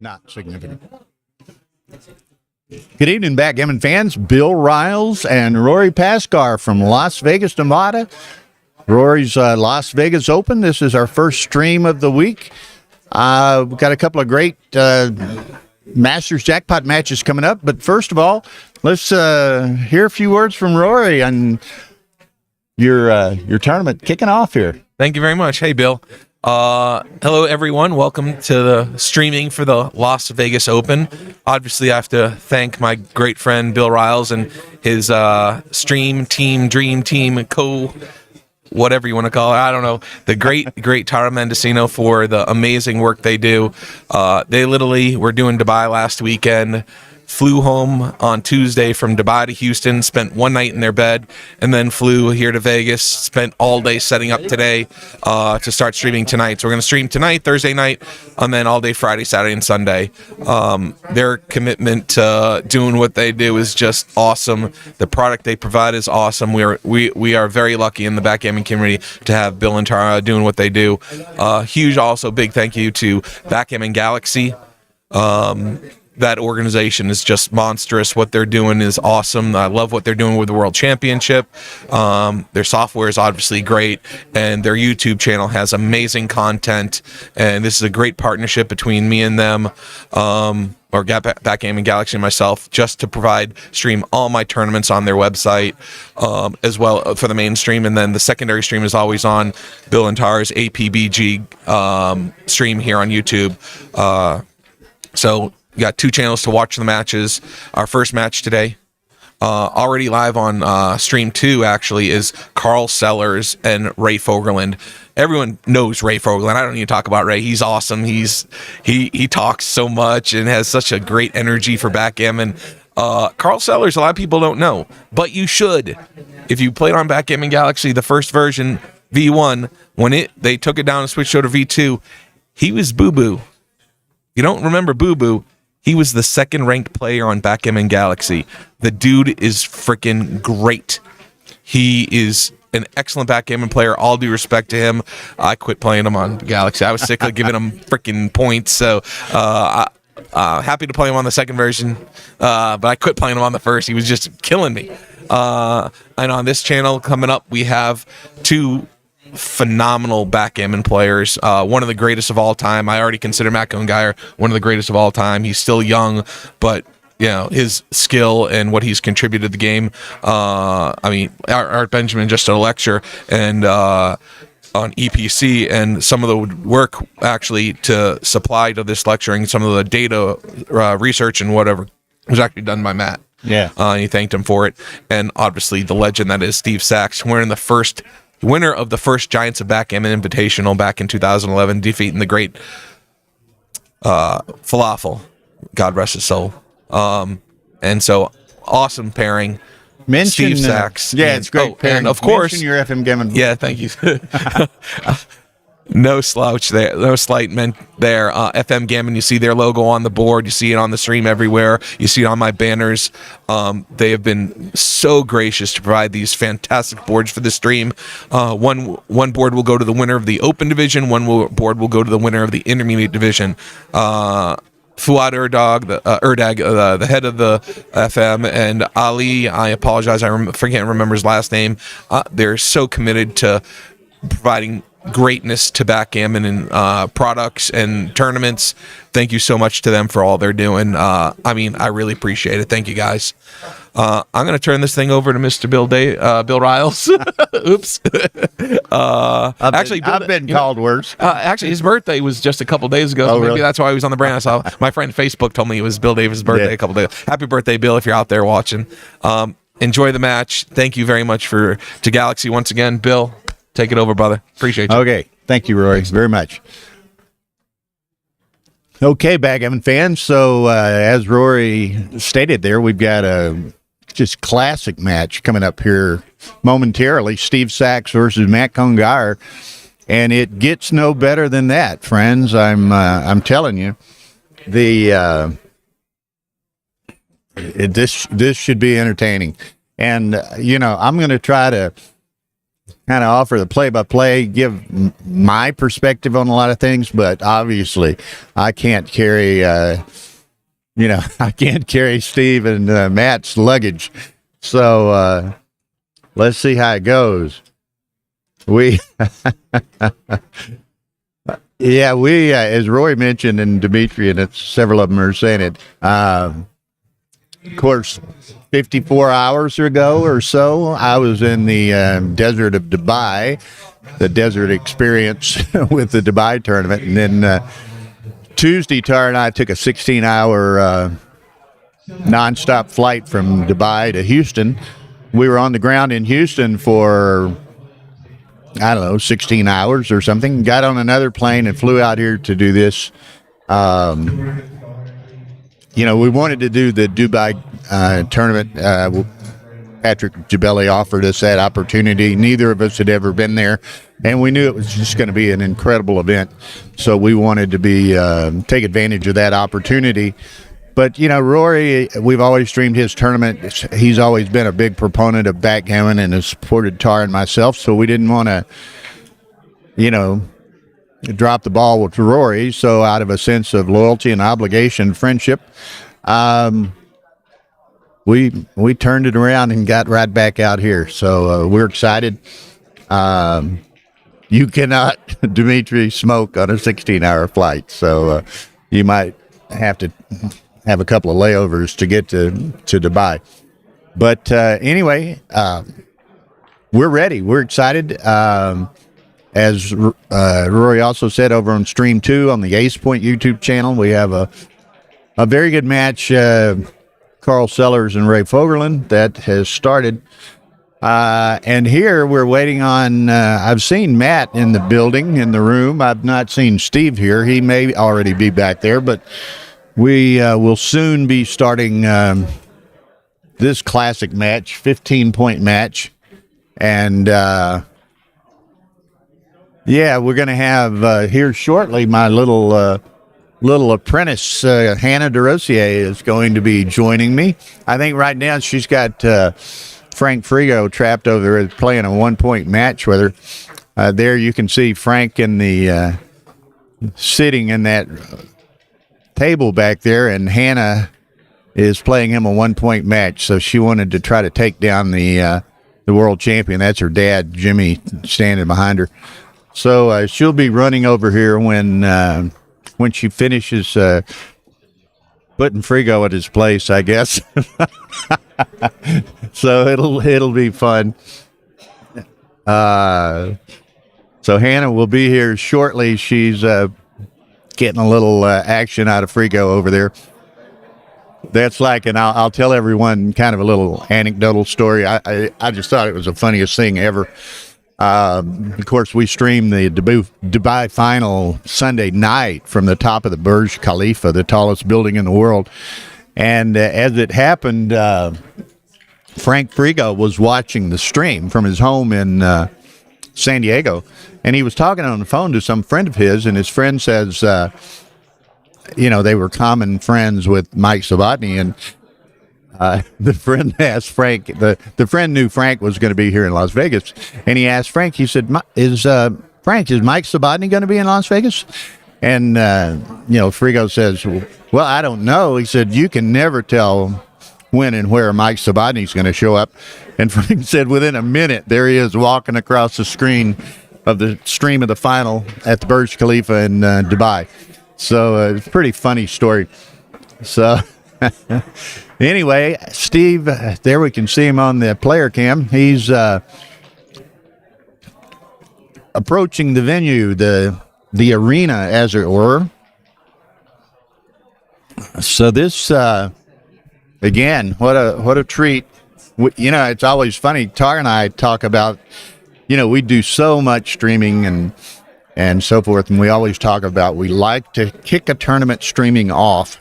Not significant. Good evening, Backgammon fans. Bill Riles and Rory Pascar from Las Vegas, Nevada. Rory's Las Vegas Open. This is our first stream of the week. We've got a couple of great Masters jackpot matches coming up. But first of all, let's hear a few words from Rory on your tournament kicking off here. Thank you very much. Hey, Bill. Hello, everyone. Welcome to the streaming for the Las Vegas Open. Obviously, I have to thank my great friend Bill Riles and his stream team, dream team, whatever you want to call it. I don't know. The great Tara Mendicino for the amazing work they do. They literally were doing Dubai last weekend. Flew home on Tuesday from Dubai to Houston, spent one night in their bed, and then flew here to Vegas, spent all day setting up today to start streaming tonight. So we're going to stream tonight, Thursday night, and then all day Friday, Saturday, and Sunday. Their commitment to doing what they do is just awesome. The product they provide is awesome. We are very lucky in the backgammon community to have Bill and Tara doing what they do. Huge, also big thank you to Backgammon Galaxy. That organization is just monstrous. What they're doing is awesome. I love what they're doing with the World Championship. Their software is obviously great, and their YouTube channel has amazing content. And this is a great partnership between me and them, or Backgammon Galaxy and myself, just to stream all my tournaments on their website, as well for the main stream. And then the secondary stream is always on Bill and Tara's APBG stream here on YouTube. So we got two channels to watch the matches. Our first match today, already live on stream 2, actually, is Carl Sellers and Ray Fogerland. Everyone knows Ray Fogerland. I don't need to talk about Ray. He's awesome. He talks so much and has such a great energy for backgammon. Carl Sellers, a lot of people don't know, but you should. If you played on Backgammon Galaxy, the first version, V1, when they took it down and switched over to V2, he was Boo Boo. You don't remember Boo Boo? He was the second-ranked player on Backgammon Galaxy. The dude is freaking great. He is an excellent backgammon player. All due respect to him. I quit playing him on Galaxy. I was sick of giving him freaking points. So happy to play him on the second version, but I quit playing him on the first. He was just killing me. And on this channel coming up, we have two phenomenal backgammon players. One of the greatest of all time. I already consider Matt Geyer one of the greatest of all time. He's still young, but his skill and what he's contributed to the game. Art Benjamin just did a lecture and on EPC, and some of the work actually to supply to this lecturing, some of the data research and whatever was actually done by Matt. Yeah, and he thanked him for it. And obviously the legend that is Steve Sachs, winner of the first Giants of Backgammon Invitational back in 2011, defeating the great Falafel. God rest his soul. And so, awesome pairing. Mention Steve Sachs. It's great pairing. And of course, mention your FM Gammon. Yeah, thank you. No slouch there, no slight meant there. FM Gammon, you see their logo on the board, you see it on the stream everywhere, you see it on my banners. They have been so gracious to provide these fantastic boards for the stream. One board will go to the winner of the Open Division, board will go to the winner of the Intermediate Division. Fuad Erdag, the head of the FM, and Ali, I apologize, I can't remember his last name. They're so committed to providing greatness to backgammon and products and tournaments. Thank you so much to them for all they're doing. I really appreciate it. Thank you, guys. I'm going to turn this thing over to Mr. Bill Riles. Oops. I've been called worse. Actually, his birthday was just a couple days ago. Oh, so maybe really? That's why he was on the brand. I saw my friend Facebook told me it was Bill Davis' birthday a couple days. Happy birthday, Bill, if you're out there watching. Enjoy the match. Thank you very much to Galaxy once again. Bill, take it over, brother. Appreciate you. Okay. Thank you, Rory, very much. Okay, Backgammon fans. So, as Rory stated there, we've got a just classic match coming up here momentarily. Steve Sachs versus Matt Geyer. And it gets no better than that, friends. I'm telling you. This should be entertaining. And, I'm going to try to kind of offer the play-by-play, give my perspective on a lot of things, but obviously I can't carry, I can't carry Steve and Matt's luggage. So let's see how it goes. As Roy mentioned, and Dimitri, and several of them are saying it, of course, 54 hours ago or so, I was in the desert of Dubai, the desert experience with the Dubai tournament. And then Tuesday, Tara and I took a 16-hour nonstop flight from Dubai to Houston. We were on the ground in Houston for, 16 hours or something. Got on another plane and flew out here to do this. We wanted to do the Dubai tournament. Patrick Jabelli offered us that opportunity. Neither of us had ever been there, and we knew it was just going to be an incredible event. So we wanted to take advantage of that opportunity. But, Rory, we've always streamed his tournament. He's always been a big proponent of backgammon and has supported Tara and myself, so we didn't want to, drop the ball with Rory. So out of a sense of loyalty and obligation, friendship, we turned it around and got right back out here. So we're excited. You cannot, Dimitri, smoke on a 16-hour flight, so you might have to have a couple of layovers to get to Dubai. But anyway, we're ready. We're excited. As Rory also said, over on Stream 2 on the Ace Point YouTube channel, we have a very good match, Carl Sellers and Ray Fogerland, that has started. And here we're waiting on, I've seen Matt in the building, in the room. I've not seen Steve here. He may already be back there, but we will soon be starting this classic match, 15-point match. And, we're going to have here shortly my little apprentice, Hannah DeRosier, is going to be joining me. I think right now she's got Frank Frigo trapped over there playing a 1-point match with her. There you can see Frank in the sitting in that table back there, and Hannah is playing him a 1-point match. So she wanted to try to take down the world champion. That's her dad, Jimmy, standing behind her. So she'll be running over here when she finishes putting Frigo at his place, I guess. So it'll be fun. So Hannah will be here shortly. She's getting a little action out of Frigo over there. That's like, and I'll tell everyone kind of a little anecdotal story. I just thought it was the funniest thing ever. Of course, we streamed the Dubai final Sunday night from the top of the Burj Khalifa, the tallest building in the world. And as it happened, Frank Frigo was watching the stream from his home in San Diego, and he was talking on the phone to some friend of his, and his friend says, they were common friends with Mike Sabotny, and the friend asked Frank, the friend knew Frank was going to be here in Las Vegas, and he asked Frank, he said, is Mike Sabotny going to be in Las Vegas? And, Frigo says, well, I don't know. He said, you can never tell when and where Mike Sabotny's going to show up. And Frank said within a minute, there he is walking across the screen of the stream of the final at the Burj Khalifa in Dubai. So it's a pretty funny story. So anyway, Steve, there we can see him on the player cam. He's approaching the venue, the arena, as it were. So this, again, what a treat. It's always funny. Tara and I talk about, we do so much streaming and so forth, and we always talk about we like to kick a tournament streaming off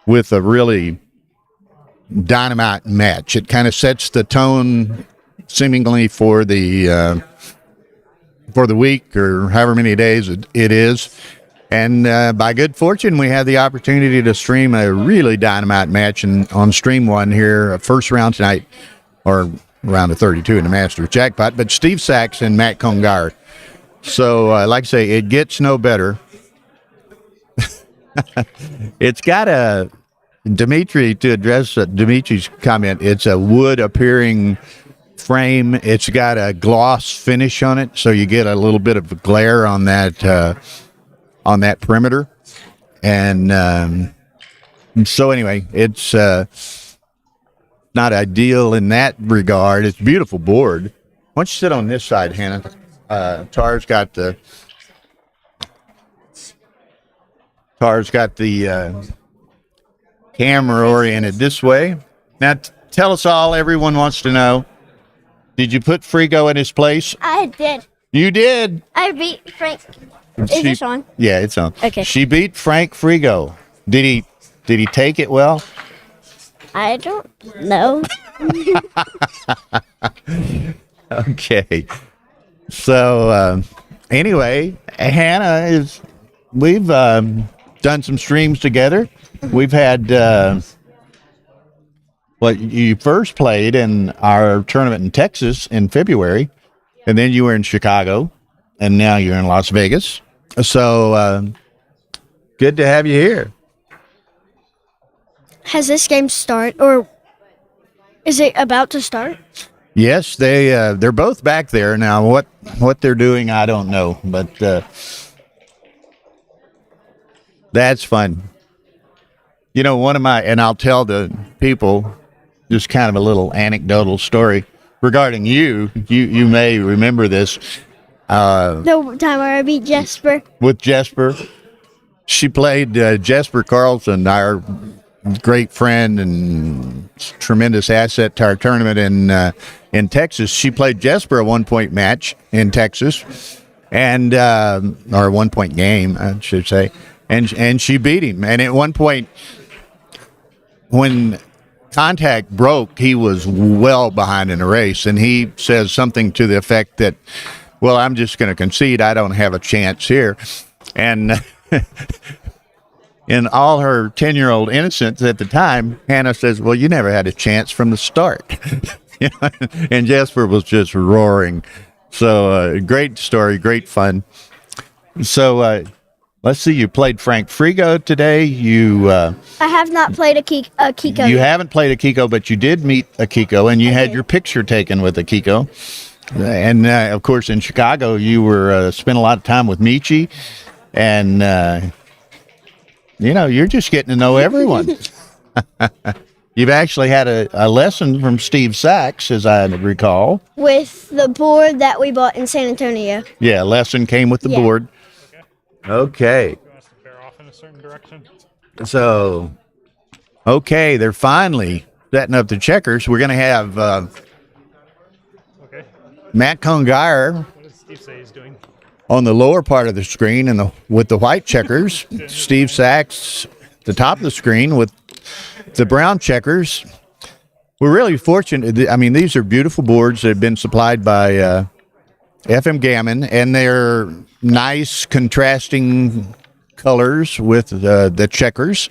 with a really dynamite match. It kind of sets the tone, seemingly, for the week or however many days it is. And by good fortune, we had the opportunity to stream a really dynamite match on Stream 1 here, first round tonight, or round of 32 in the Masters jackpot. But Steve Sachs and Matt Congar. So, like I say, it gets no better. It's got a Dimitri, to address Dimitri's comment, it's a wood appearing frame. It's got a gloss finish on it, so you get a little bit of glare on that perimeter. And so anyway, it's not ideal in that regard. It's a beautiful board. Why don't you sit on this side, Hannah? Tara's got the camera oriented this way. Now, tell us all, everyone wants to know, did you put Frigo in his place? I did. You did? I beat Frank. Is this on? Yeah, it's on. Okay. She beat Frank Frigo. Did he take it well? I don't know. Okay. So, anyway, Hannah we've done some streams together. We've had, you first played in our tournament in Texas in February, and then you were in Chicago, and now you're in Las Vegas. So, good to have you here. Has this game started, or is it about to start? Yes, they're both back there now. What they're doing, I don't know, but that's fun. You know, and I'll tell the people just kind of a little anecdotal story regarding you. You may remember this. The time where I beat Jesper. With Jesper, she played Jesper Carlson, our great friend and tremendous asset to our tournament in Texas. She played Jesper a 1-point match in Texas, and or a 1-point game, I should say, and she beat him. And at one point, when contact broke, he was well behind in the race, and he says something to the effect that, "Well, I'm just going to concede. I don't have a chance here," and. In all her 10-year-old innocence at the time, Hannah says, "Well, you never had a chance from the start." And Jesper was just roaring. So great story, great fun. So let's see, you played Frank Frigo today. I have not played a Kiko. You haven't played a Kiko, but you did meet a Kiko, and you had your picture taken with a Kiko. And, of course, in Chicago, you were spent a lot of time with Michi, and... you're just getting to know everyone. You've actually had a lesson from Steve Sachs, as I recall. With the board that we bought in San Antonio. Yeah, lesson came with the board. Okay. Bear off in a certain direction. So, okay, they're finally setting up the checkers. We're going to have Matt Congar. What does Steve say he's doing? On the lower part of the screen and with the white checkers, Steve Sachs the top of the screen with the brown checkers. We're really fortunate. I mean, these are beautiful boards that have been supplied by FM Gammon, and they're nice contrasting colors with the checkers,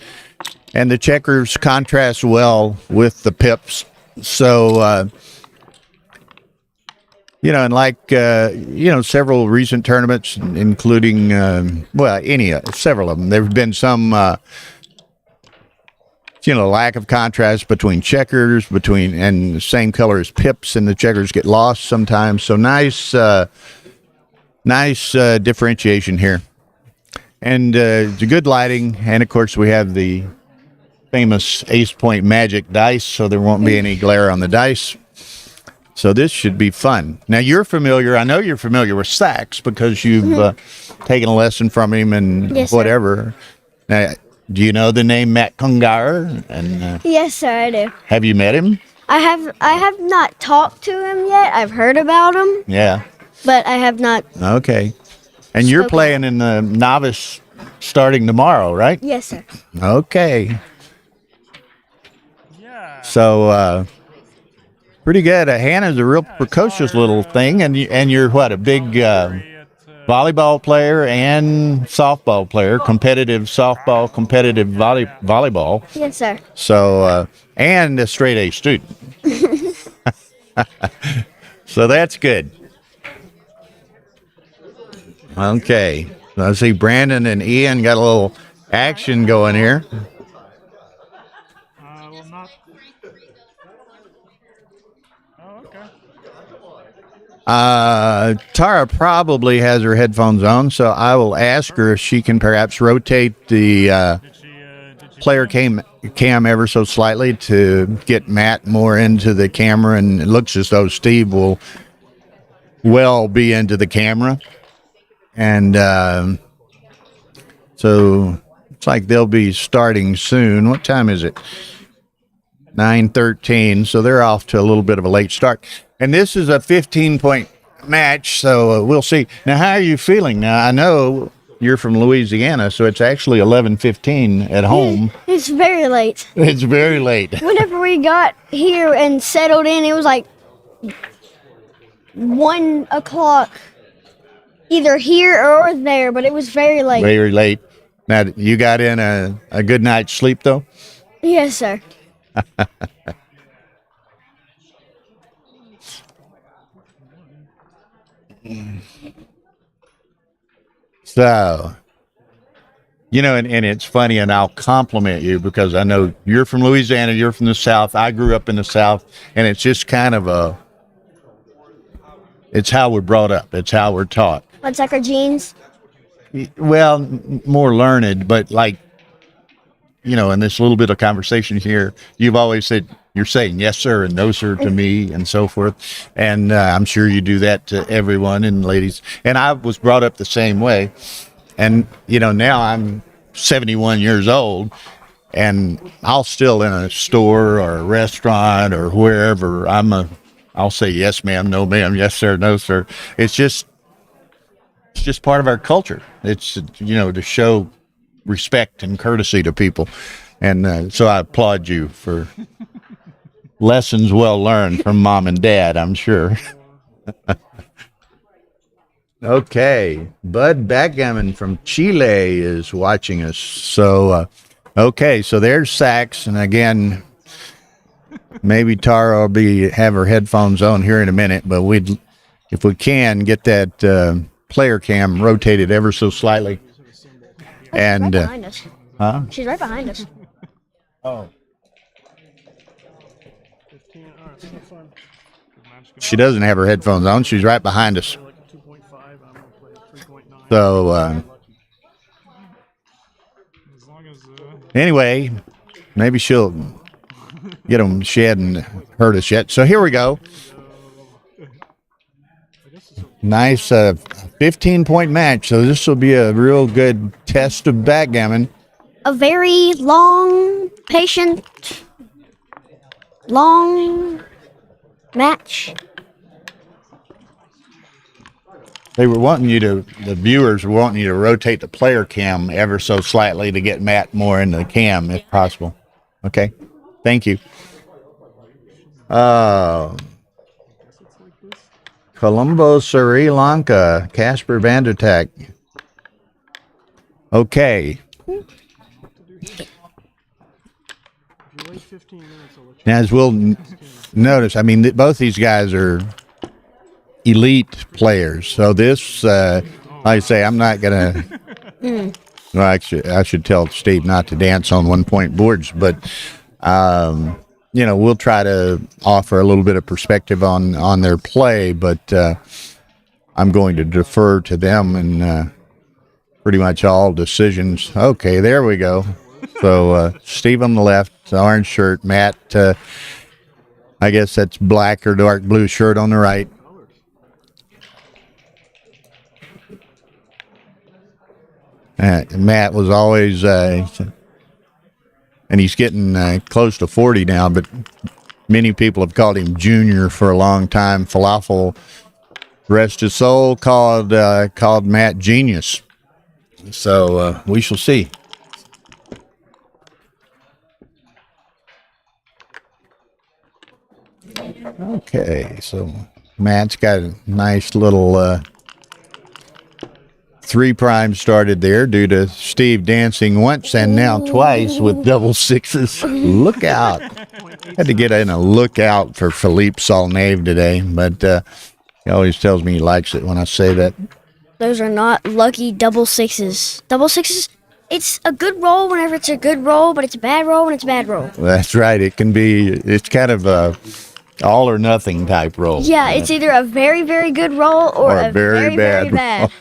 and the checkers contrast well with the pips. So, and like, several recent tournaments, including, several of them, there have been some, lack of contrast between checkers, and the same color as pips, and the checkers get lost sometimes. So nice differentiation here. And the good lighting, and of course we have the famous Ace Point Magic dice, so there won't be any glare on the dice. So this should be fun. Now I know you're familiar with Sachs because you've taken a lesson from him and whatever. Now, do you know the name Matt Congar? And yes, sir, I do. Have you met him? I have not talked to him yet. I've heard about him. Yeah. But I have not. Okay. And you're playing in the novice starting tomorrow, right? Yes, sir. Okay. Yeah. So, pretty good. Hannah's a real precocious little thing, and you're what, a big volleyball player and softball player, competitive softball, competitive volleyball. Yes, sir. So, and a straight A student. So that's good. Okay. I see Brandon and Ian got a little action going here. Well, not. Oh, okay. Tara probably has her headphones on, so I will ask her if she can perhaps rotate the Did she player cam ever so slightly to get Matt more into the camera, and it looks as though Steve will well be into the camera. And so it's like they'll be starting soon. What time is it? 9:13. So they're off to a little bit of a late start. And this is a 15-point match, so we'll see. Now, how are you feeling? Now, I know you're from Louisiana, so it's actually 11:15 at home. It's very late. It's very late. Whenever we got here and settled in, it was like 1 o'clock, either here or there, but it was very late. Very late. Now, you got in a good night's sleep, though? Yes, sir. So, and it's funny, and I'll compliment you because I know you're from Louisiana, you're from the South. I grew up in the South, and it's just kind of it's how we're brought up. It's how we're taught. Let's like our jeans. Well, more learned, but like, in this little bit of conversation here, you've always said, you're saying yes, sir, and no, sir, to me, and so forth. And I'm sure you do that to everyone and ladies. And I was brought up the same way. And, now I'm 71 years old, and I'll still in a store or a restaurant or wherever, I'll say yes, ma'am, no, ma'am, yes, sir, no, sir. It's just part of our culture. It's, to show respect and courtesy to people. And so I applaud you for lessons well learned from mom and dad, I'm sure. Okay. Bud Backgammon from Chile is watching us. So, okay. So there's Sax. And again, maybe Tara will have her headphones on here in a minute, but if we can, get that player cam rotated ever so slightly. And right behind us. huh? She's right behind us. Oh, 15. All right, so fun. Good match. she doesn't have her headphones on. She's right behind us. Like a 2.5. I'm gonna play a 3.9. So As long as anyway, maybe she'll get them. She hadn't heard us yet. So here we go. Nice 15-point match. So this will be a real good test of backgammon. A very long, patient, long match. They were wanting the viewers were wanting you to rotate the player cam ever so slightly to get Matt more into the cam if possible. Okay. Thank you. Colombo, Sri Lanka, Casper Vandertak. Okay. Now, as we'll notice, I mean, both these guys are elite players. So this, like I say, I'm not going to... Well, actually, I should tell Steve not to dance on one-point boards, but... we'll try to offer a little bit of perspective on their play, but I'm going to defer to them in pretty much all decisions. Okay, there we go. So Steve on the left, orange shirt. Matt, I guess that's black or dark blue shirt on the right. Matt was always... and he's getting close to 40 now, but many people have called him Junior for a long time. Falafel, rest his soul, called Matt Genius. So we shall see. Okay, so Matt's got a nice little 3 prime started there due to Steve dancing once and now twice with double sixes. Look out. Had to get in a lookout for Philippe Salnave today, but he always tells me he likes it when I say that. Those are not lucky double sixes. Double sixes, it's a good roll whenever it's a good roll, but it's a bad roll when it's a bad roll. That's right. It's kind of a all or nothing type roll. Yeah, it's either a very, very good roll or a very, very bad.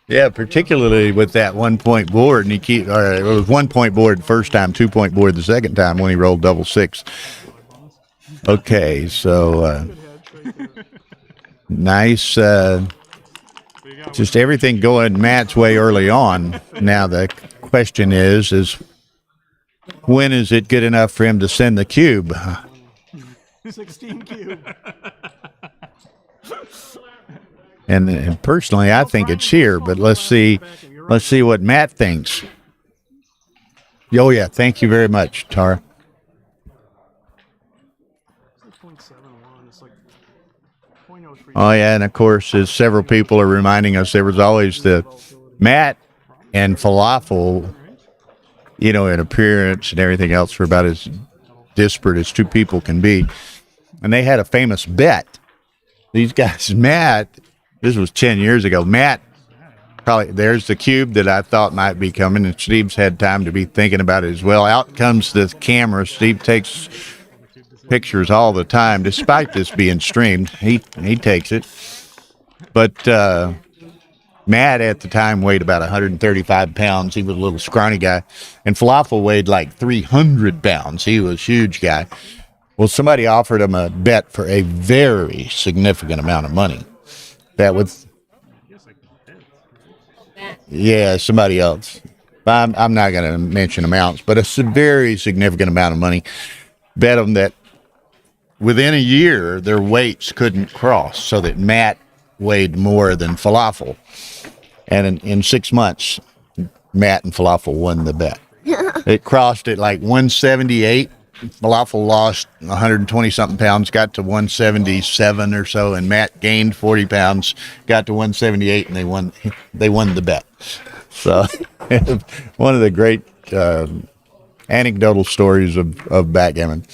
Yeah, particularly with that 1 point board, and it was 1 point board the first time, 2 point board the second time when he rolled double six. Okay, so nice. Just everything going Matt's way early on. Now the question is when is it good enough for him to send the cube? 16 cube. And personally, I think it's here, but let's see what Matt thinks. Oh yeah, thank you very much, Tara. 0.71. It's like 0.03. Oh yeah, and of course, as several people are reminding us, there was always the Matt and Falafel, in appearance and everything else, were about as disparate as two people can be. And they had a famous bet. These guys, Matt, this was 10 years ago. Matt, probably, there's the cube that I thought might be coming, and Steve's had time to be thinking about it as well. Out comes the camera. Steve takes pictures all the time, despite this being streamed. He takes it. But Matt at the time weighed about 135 pounds. He was a little scrawny guy. And Falafel weighed like 300 pounds. He was a huge guy. Well, somebody offered him a bet for a very significant amount of money. That was, yeah, somebody else. I'm not going to mention amounts, but a very significant amount of money. Bet them that within a year, their weights couldn't cross, so that Matt weighed more than Falafel. And in 6 months, Matt and Falafel won the bet. It crossed at like 178. Falafel lost 120-something pounds, got to 177 or so, and Matt gained 40 pounds, got to 178, and they won the bet. So one of the great anecdotal stories of backgammon.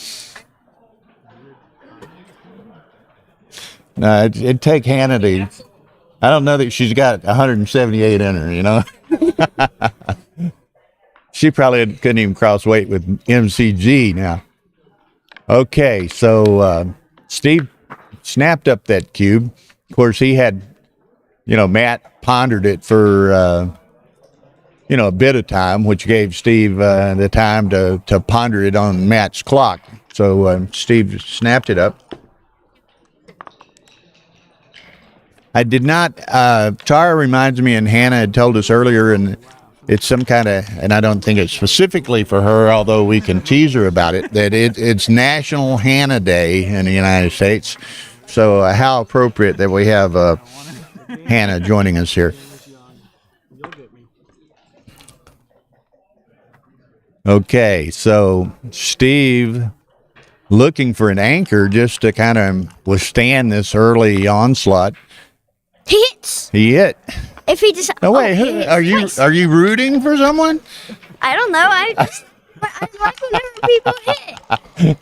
No, it'd take Hannah to, I don't know that she's got 178 in her, She probably couldn't even cross weight with MCG now. Okay, so Steve snapped up that cube. Of course, he had, Matt pondered it for, a bit of time, which gave Steve the time to ponder it on Matt's clock. So Steve snapped it up. I did not, Tara reminds me, and Hannah had told us earlier, and it's some kind of, and I don't think it's specifically for her, although we can tease her about it, that it's National Hannah Day in the United States. So how appropriate that we have Hannah joining us here. Okay, so Steve looking for an anchor just to kind of withstand this early onslaught. He hits. He hit. If he just No, wait, are you rooting for someone? I don't know. I like whenever people hit.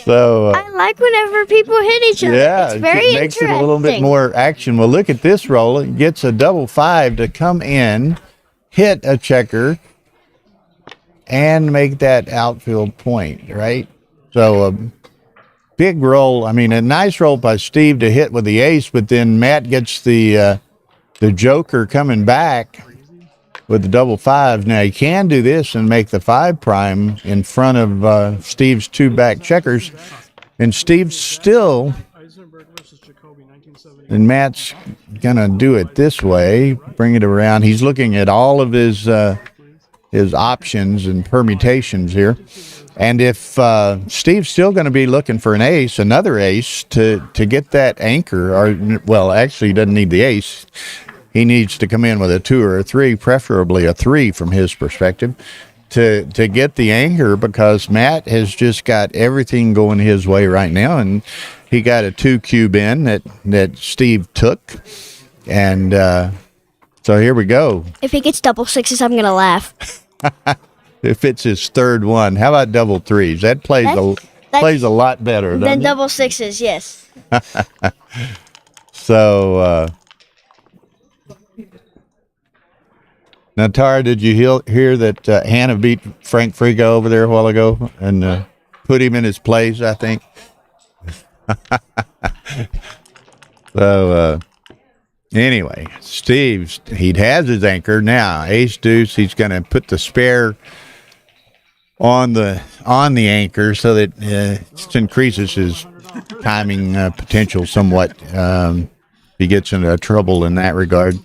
So I like whenever people hit each other. yeah, It's very it makes interesting. it a little bit more action. Well, look at this roll. It gets a double five to come in, hit a checker, and make that outfield point, right? So big roll. I mean, a nice roll by Steve to hit with the ace, but then Matt gets the joker coming back with the double fives. Now he can do this and make the 5 prime in front of Steve's 2 back checkers, and Steve's still, and Matt's gonna do it this way, bring it around. He's looking at all of his options and permutations here. And if Steve's still going to be looking for an ace, another ace to get that anchor, or, well, actually he doesn't need the ace. He needs to come in with a 2 or a 3, preferably a 3 from his perspective, to get the anchor, because Matt has just got everything going his way right now, and he got a 2 cube in that Steve took, and So here we go. If he gets double sixes, I'm gonna laugh. If it's his third one, how about double threes? That plays That's a lot better then doesn't it? double sixes, yes. So now, Tara, did you hear that Hannah beat Frank Frigo over there a while ago and put him in his place? I think. So anyway, Steve, he has his anchor now. Ace deuce. He's going to put the spare on the anchor so that it increases his timing potential somewhat. He gets into trouble in that regard.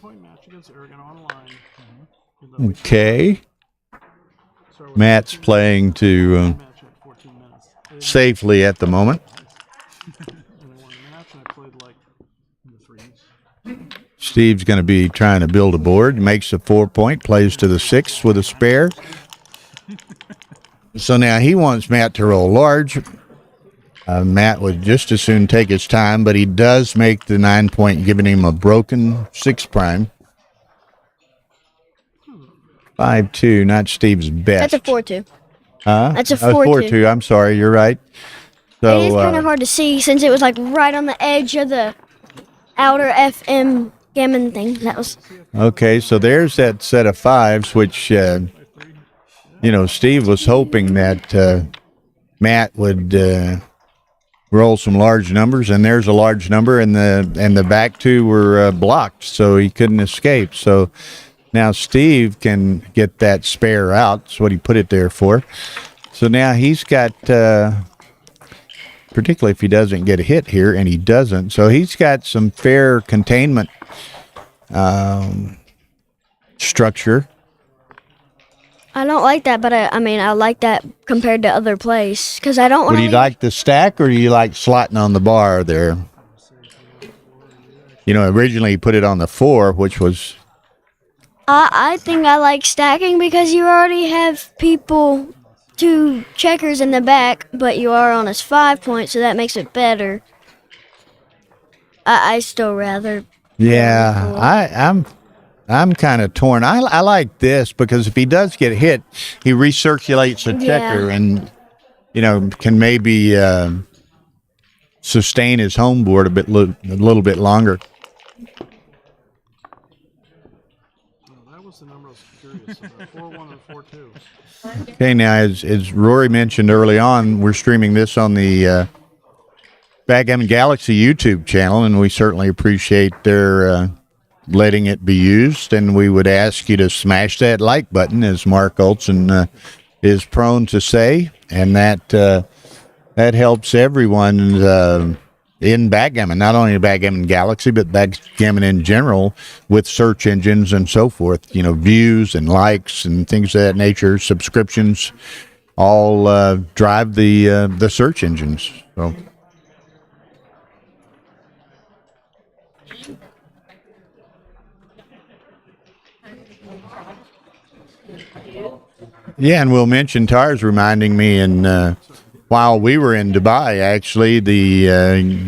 Okay. Matt's playing to safely at the moment. Steve's going to be trying to build a board. Makes a 4-point, plays to the 6 with a spare. So now he wants Matt to roll large. Matt would just as soon take his time, but he does make the 9-point, giving him a broken 6 prime. 5-2, not Steve's best. That's a 4-2. Huh? That's a 4-2. 4-2. I'm sorry, you're right. So It is kind of hard to see since it was like right on the edge of the outer FM Gammon thing. That was okay. So there's that set of 5s, which Steve was hoping that Matt would roll some large numbers, and there's a large number, and the back 2 were blocked, so he couldn't escape. So now Steve can get that spare out. That's what he put it there for. So now he's got, particularly if he doesn't get a hit here, and he doesn't, so he's got some fair containment structure. I don't like that, but I like that compared to other plays because I don't want Would you like the stack, or do you like slotting on the bar there? Originally he put it on the 4, which was... I think I like stacking because you already have people 2 checkers in the back, but you are on his 5-point, so that makes it better. I still rather. Yeah, I'm kind of torn. I like this because if he does get hit, he recirculates the checker and can maybe sustain his home board a little bit longer. That was the number I was curious about. 4-1 and 4-2. Okay, now as Rory mentioned early on, we're streaming this on the Backgammon Galaxy YouTube channel, and we certainly appreciate their letting it be used. And we would ask you to smash that like button, as Mark Olson is prone to say, and that helps everyone in Backgammon, not only Backgammon Galaxy, but Backgammon in general, with search engines and so forth. Views and likes and things of that nature, subscriptions, all drive the search engines. So. Yeah, and we'll mention Tara's reminding me, and while we were in Dubai, actually, the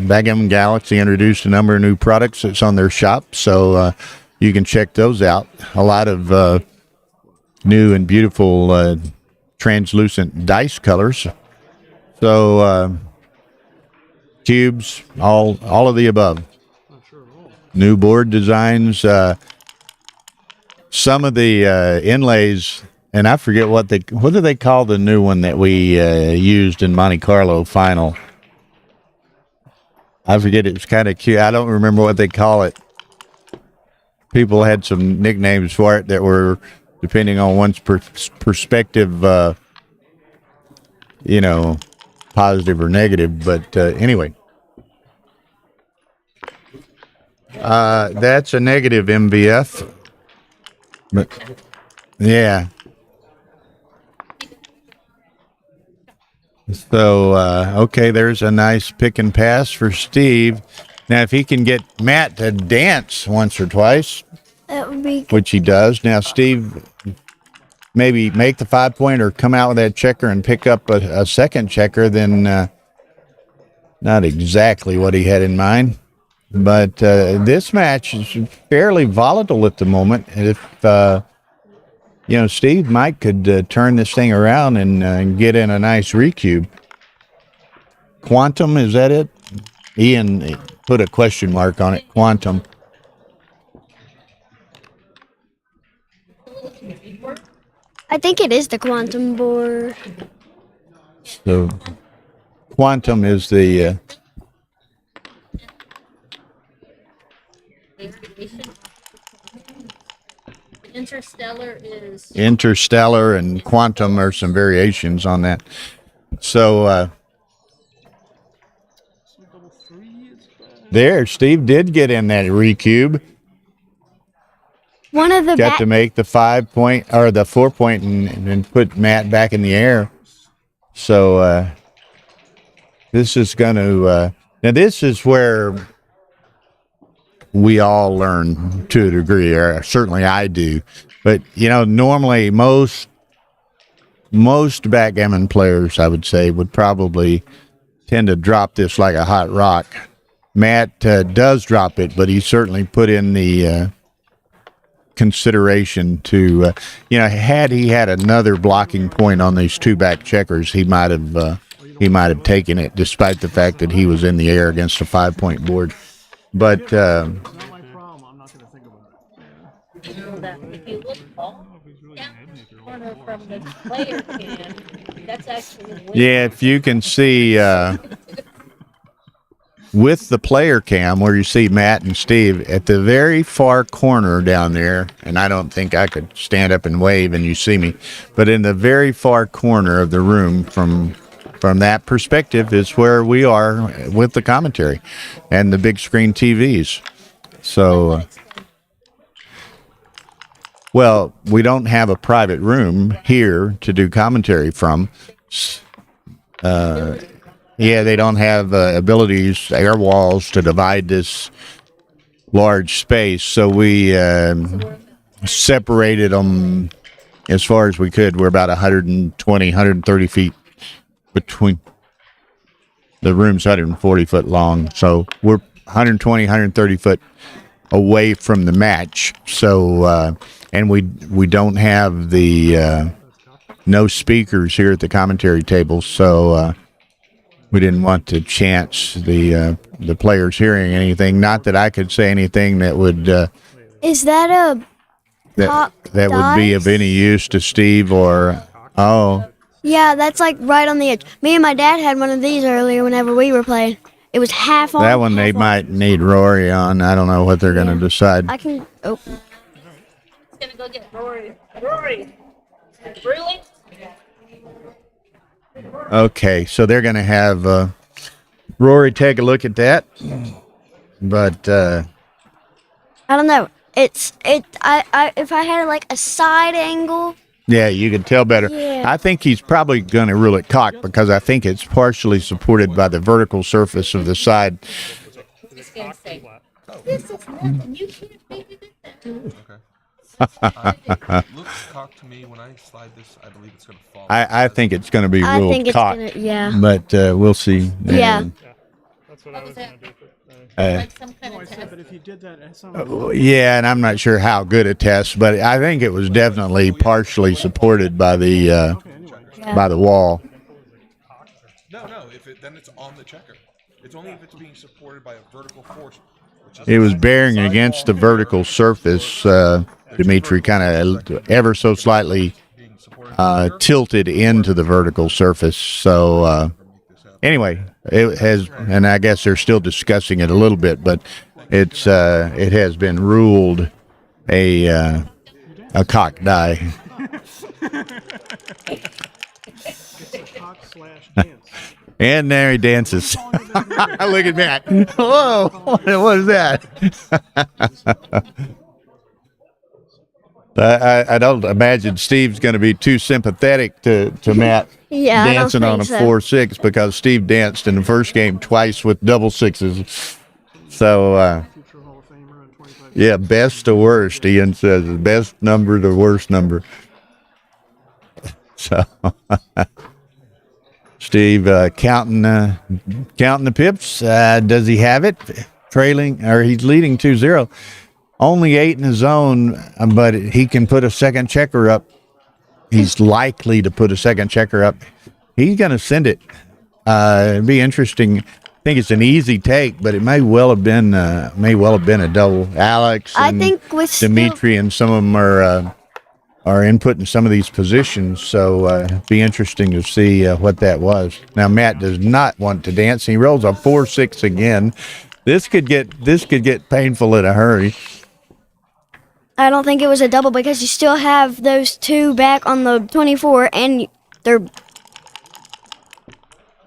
Backgammon Galaxy introduced a number of new products that's on their shop, so you can check those out. A lot of new and beautiful translucent dice colors. So cubes, all of the above. New board designs. Some of the inlays. And I forget what do they call the new one that we used in Monte Carlo final? I forget. It was kind of cute. I don't remember what they call it. People had some nicknames for it that were depending on one's perspective, positive or negative. But anyway, that's a negative MVF. But yeah. So, okay, there's a nice pick and pass for Steve. Now, if he can get Matt to dance once or twice, That would be. which he does. Now, Steve, maybe make the 5-point or come out with that checker and pick up a second checker, then not exactly what he had in mind. But this match is fairly volatile at the moment. If Steve Mike could turn this thing around and get in a nice recube. Quantum, is that it? Ian put a question mark on it. Quantum. I think it is the quantum board. So quantum is the interstellar, and quantum are some variations on that. So there, Steve did get in that recube. One of the Got to make the 5 point or the 4 point and put Matt back in the air. So this is going to now this is where we all learn to a degree, or certainly I do. But normally most backgammon players, I would say, would probably tend to drop this like a hot rock. Matt does drop it, but he certainly put in the consideration to, had he had another blocking point on these two back checkers, he might have taken it, despite the fact that he was in the air against a 5 point board. But Not my problem. I'm not going to think about it. You know that if you look all down the corner from the player cam, that's actually way yeah, if you can see with the player cam where you see Matt and Steve at the very far corner down there, and I don't think I could stand up and wave and you see me, but in the very far corner of the room from that perspective is where we are with the commentary and the big screen TVs. So, well, we don't have a private room here to do commentary from. Yeah, they don't have abilities, air walls to divide this large space. So we separated them as far as we could. We're about 120, 130 feet between. The room's 140 foot long. So we're 120, 130 foot away from the match. So, and we don't have the no speakers here at the commentary table. So, we didn't want to chance the players hearing anything. Not that I could say anything that would Is that a that would be of any use to Steve or Yeah, that's like right on the edge. Me and my dad had one of these earlier whenever we were playing. It was half on. that one they half off. might need Rory on. I don't know what they're going to decide. I can. Oh, It's gonna go get Rory. Rory, really? Okay, so they're going to have Rory take a look at that. But I don't know. I if I had like a side angle. yeah, you can tell better. Yeah. I think he's probably going to rule it cocked because I think it's partially supported by the vertical surface of the side. He's gonna say, this is nothing. You can't figure this out. Looks cocked to me. When I slide this, I believe it's going to fall. I think it's going to be I ruled think it's cocked. gonna. Yeah. But we'll see. Yeah. And, That's what I was going to do. Like some kind No, I of said, test. but if you did that, it sounded yeah, and I'm not sure how good a test, but I think it was definitely partially supported by the okay. Anyway, by the wall. No. Then it's on the checker. It's only if it's being supported by a vertical force. Which is It was bearing against the vertical surface. Dimitri kind of ever so slightly being supported. tilted into the vertical surface. So anyway, it has, and I guess they're still discussing it a little bit, but it has been ruled a cock die. cock/dance. And there he dances. Look at that. Whoa, what is that? I don't imagine Steve's going to be too sympathetic to Matt Yeah, I don't dancing on a think so. 4-6 because Steve danced in the first game twice with double sixes. So, Future Hall of Famer and 25 yeah, best to worst, Ian says. The best number to worst number. So, Steve counting the pips. Does he have it? he's leading 2-0. Only 8 in the zone, but he can put a second checker up. He's likely to put a second checker up. He's going to send it. It'd be interesting. I think it's an easy take, but it may well have been a double. Alex and I think with Dimitri and some of them are inputting some of these positions, so it'd be interesting to see what that was. Now Matt does not want to dance. He rolls a 4-6 again. This could get painful in a hurry. I don't think it was a double because you still have those two back on the 24, and they're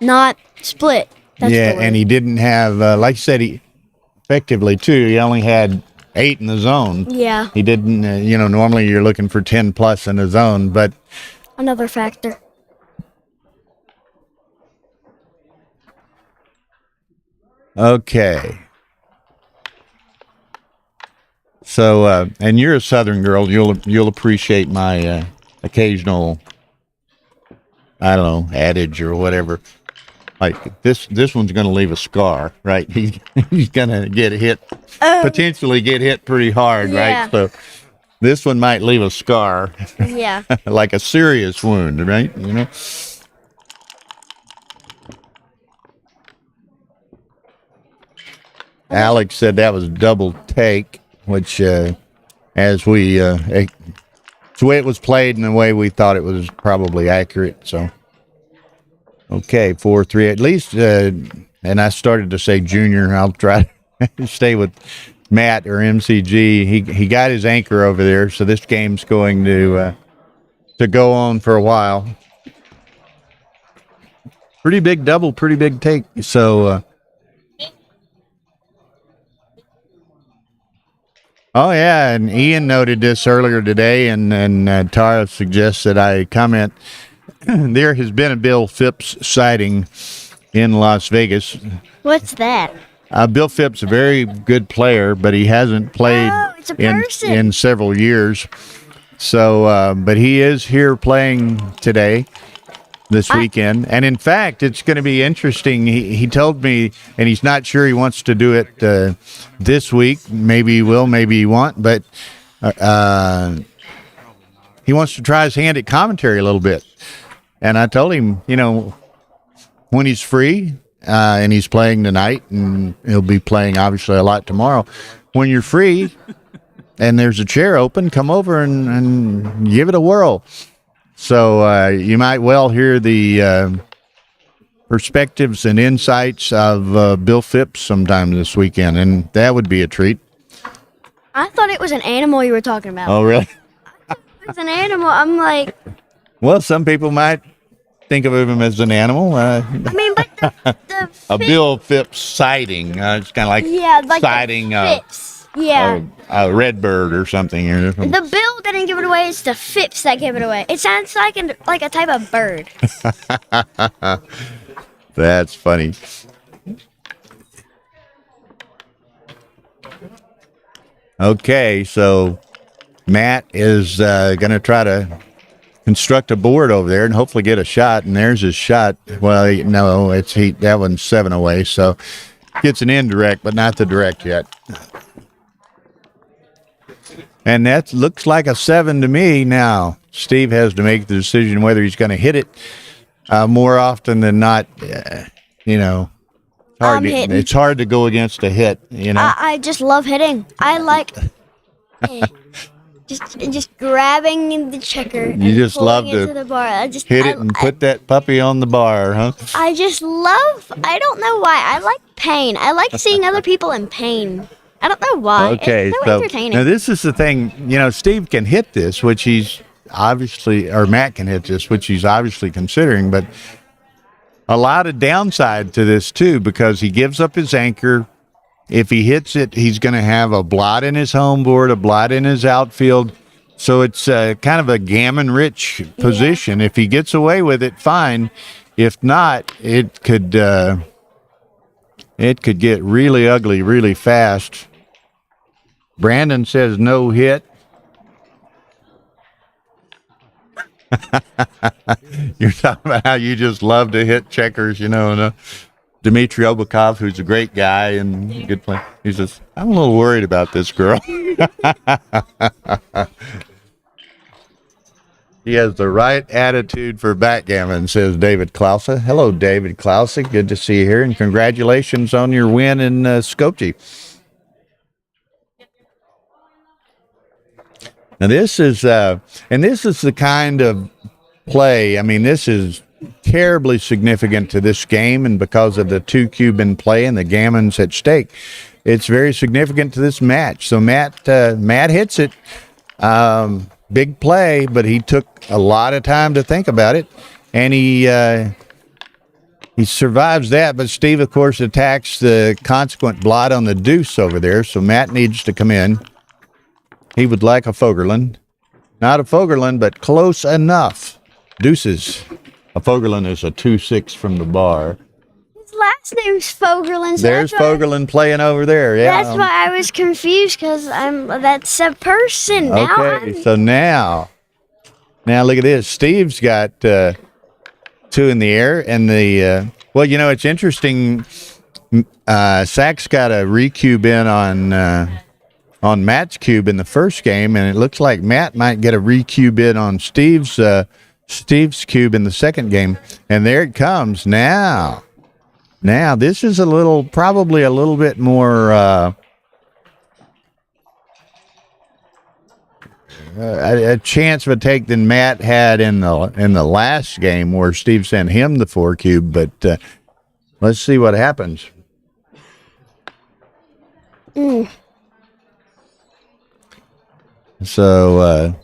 not split. That's Yeah, the word. and he didn't have, like you said, he effectively too. He only had 8 in the zone. Yeah, He didn't. Normally you're looking for 10 plus in the zone, but another factor. okay. So, and you're a Southern girl. You'll appreciate my occasional, I don't know, adage or whatever. Like this one's going to leave a scar, right? He's going to get hit, potentially get hit pretty hard, Yeah. right? So this one might leave a scar, Yeah. like a serious wound, right? Alex said that was a double take, which, as we, it's the way it was played and the way we thought it was probably accurate. So, okay, 4-3 at least. And I started to say junior. I'll try to stay with Matt or MCG. He got his anchor over there, so this game's going to go on for a while. Pretty big double, pretty big take. So. Oh, yeah, and Ian noted this earlier today, and Tara suggests that I comment. There has been a Bill Phipps sighting in Las Vegas. What's that? Bill Phipps, a very good player, but he hasn't played Oh, it's a person. in several years. So, but he is here playing today, this weekend. And in fact, it's going to be interesting. He told me, and he's not sure he wants to do it this week. Maybe he will, maybe he won't. But he wants to try his hand at commentary a little bit. And I told him, when he's free, and he's playing tonight, and he'll be playing obviously a lot tomorrow. When you're free and there's a chair open, come over and give it a whirl. So you might well hear the perspectives and insights of Bill Phipps sometime this weekend, and that would be a treat. I thought it was an animal you were talking about. Oh, really? It's an animal. I'm like, Well, some people might think of him as an animal. I mean, but the A Phipps- Bill Phipps sighting. It's kind of like yeah, like sighting the Phipps. Yeah. a red bird or something. Or something. The bill didn't give it away. It's the Phipps that gave it away. It sounds like a type of bird. That's funny. Okay, so Matt is going to try to construct a board over there and hopefully get a shot. And there's his shot. Well, no, that one's 7 away, so gets an indirect, but not the direct yet. And that looks like a 7 to me now. Steve has to make the decision whether he's going to hit it more often than not. Hitting. It's hard to go against a hit, I just love hitting. I like just grabbing the checker. And just pulling love it to to the bar. hit it and put that puppy on the bar, huh? I just love. I don't know why. I like pain. I like seeing other people in pain. I don't know why. Okay, It's so so entertaining. now this is the thing. Steve can hit this, which he's obviously, or Matt can hit this, which he's obviously considering, but a lot of downside to this too, because he gives up his anchor. If he hits it, he's going to have a blot in his home board, a blot in his outfield. So it's kind of a gammon-rich position. If he gets away with it, fine. If not, it could get really ugly really fast. Brandon says no hit. You're talking about how you just love to hit checkers, and Dmitry Obakov, who's a great guy and a good player. He says, I'm a little worried about this girl. He has the right attitude for backgammon, says David Klause. Hello, David Klause. Good to see you here, and congratulations on your win in Skopje. Now this is the kind of play. I mean, this is terribly significant to this game, and because of the 2-cube in play and the gammons at stake, it's very significant to this match. So Matt hits it, big play, but he took a lot of time to think about it, and he survives that. But Steve, of course, attacks the consequent blot on the deuce over there. So Matt needs to come in. He would like a Fogerland. Not a Fogerland, but close enough. Deuces. A Fogerland is a 2-6 from the bar. His last name's Fogerland. So There's Fogerland playing over there. Yeah. That's why I was confused, because that's a person. Okay, so now look at this. Steve's got 2 in the air, and well, you know, it's interesting. Sack's got a recube in on Matt's cube in the first game, and it looks like Matt might get a recube in on Steve's cube in the second game. And there it comes now. Now this is probably a little bit more a chance of a take than Matt had in the last game, where Steve sent him the 4 cube. But let's see what happens. So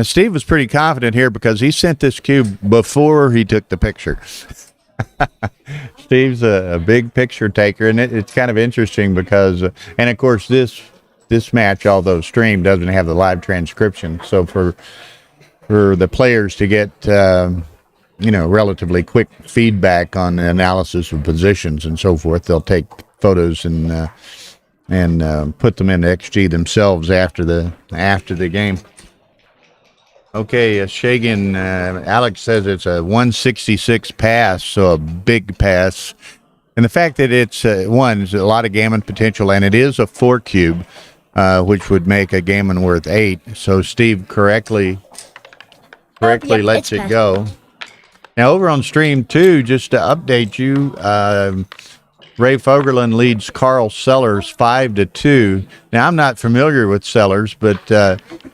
Steve was pretty confident here because he sent this cube before he took the picture. Steve's a big picture taker, and it's kind of interesting because, and of course this match, although streamed, doesn't have the live transcription. So for the players to get relatively quick feedback on the analysis of positions and so forth, they'll take photos and put them in XG themselves after the game. Okay, Shagan, Alex says it's a 166 pass, so a big pass. And the fact that it's there's a lot of gammon potential, and it is a 4 cube, which would make a gammon worth 8. So Steve correctly lets it go. Now over on stream 2, just to update you, Ray Fogerland leads Carl Sellers 5-2. Now, I'm not familiar with Sellers, but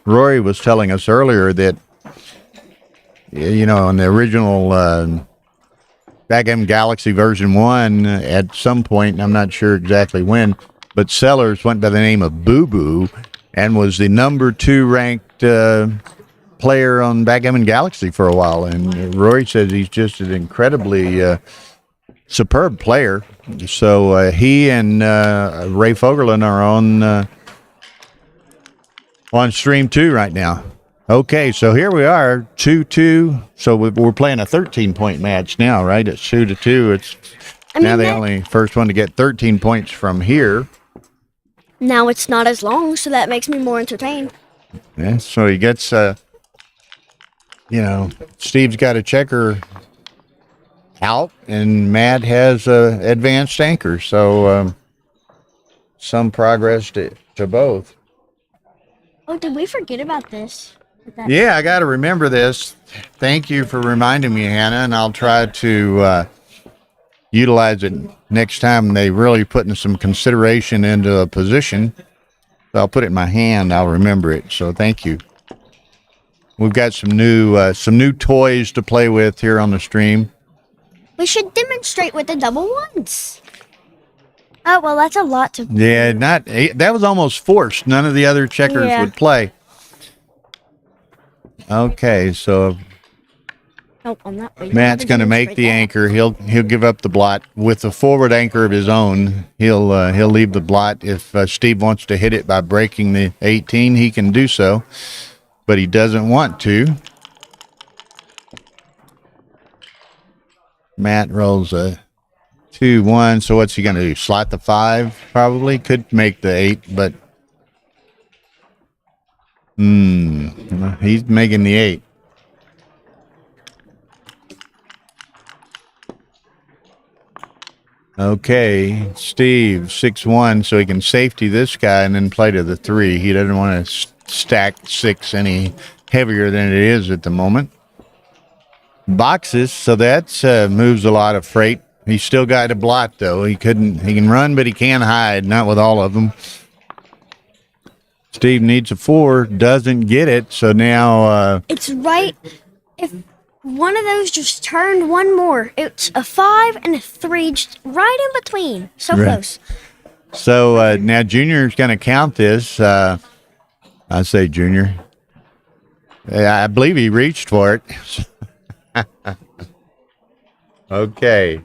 Rory was telling us earlier that, in the original Backgammon Galaxy version 1, at some point, I'm not sure exactly when, but Sellers went by the name of Boo Boo and was the number 2 ranked player on Backgammon Galaxy for a while. And Rory says he's just an incredibly superb player. So he and Ray Fogerland are on stream 2 right now. Okay, so here we are, 2-2. So we're playing a 13-point match now, right? It's 2-2. It's now the only first one to get 13 points from here. Now it's not as long, so that makes me more entertained. Yeah, so he gets, Steve's got a checker out, and Matt has advanced anchor. So some progress to both. Oh, did we forget about this? Yeah, I got to remember this. Thank you for reminding me, Hannah, and I'll try to utilize it next time they really putting some consideration into a position. So I'll put it in my hand. I'll remember it. So thank you. We've got some new toys to play with here on the stream. We should demonstrate with the double ones. Oh, well, that's a lot to... Yeah, that was almost forced. None of the other checkers would play. Okay, so nope, I'm not. Matt's going to make the anchor. He'll give up the blot with a forward anchor of his own. He'll leave the blot. If Steve wants to hit it by breaking the 18, he can do so, but he doesn't want to. Matt rolls a 2-1. So what's he going to do? Slot the 5? Probably could make the 8, but he's making the 8. Okay, Steve, 6-1, so he can safety this guy and then play to the 3. He doesn't want to stack 6 any heavier than it is at the moment. Boxes, so that moves a lot of freight. He's still got a blot, though. He can run, but he can't hide, not with all of them. Steve needs a 4, doesn't get it, so now... It's right. If one of those just turned one more, it's a 5 and a 3, just right in between. So Right. close. So now Junior's going to count this. I say Junior. I believe he reached for it. Okay.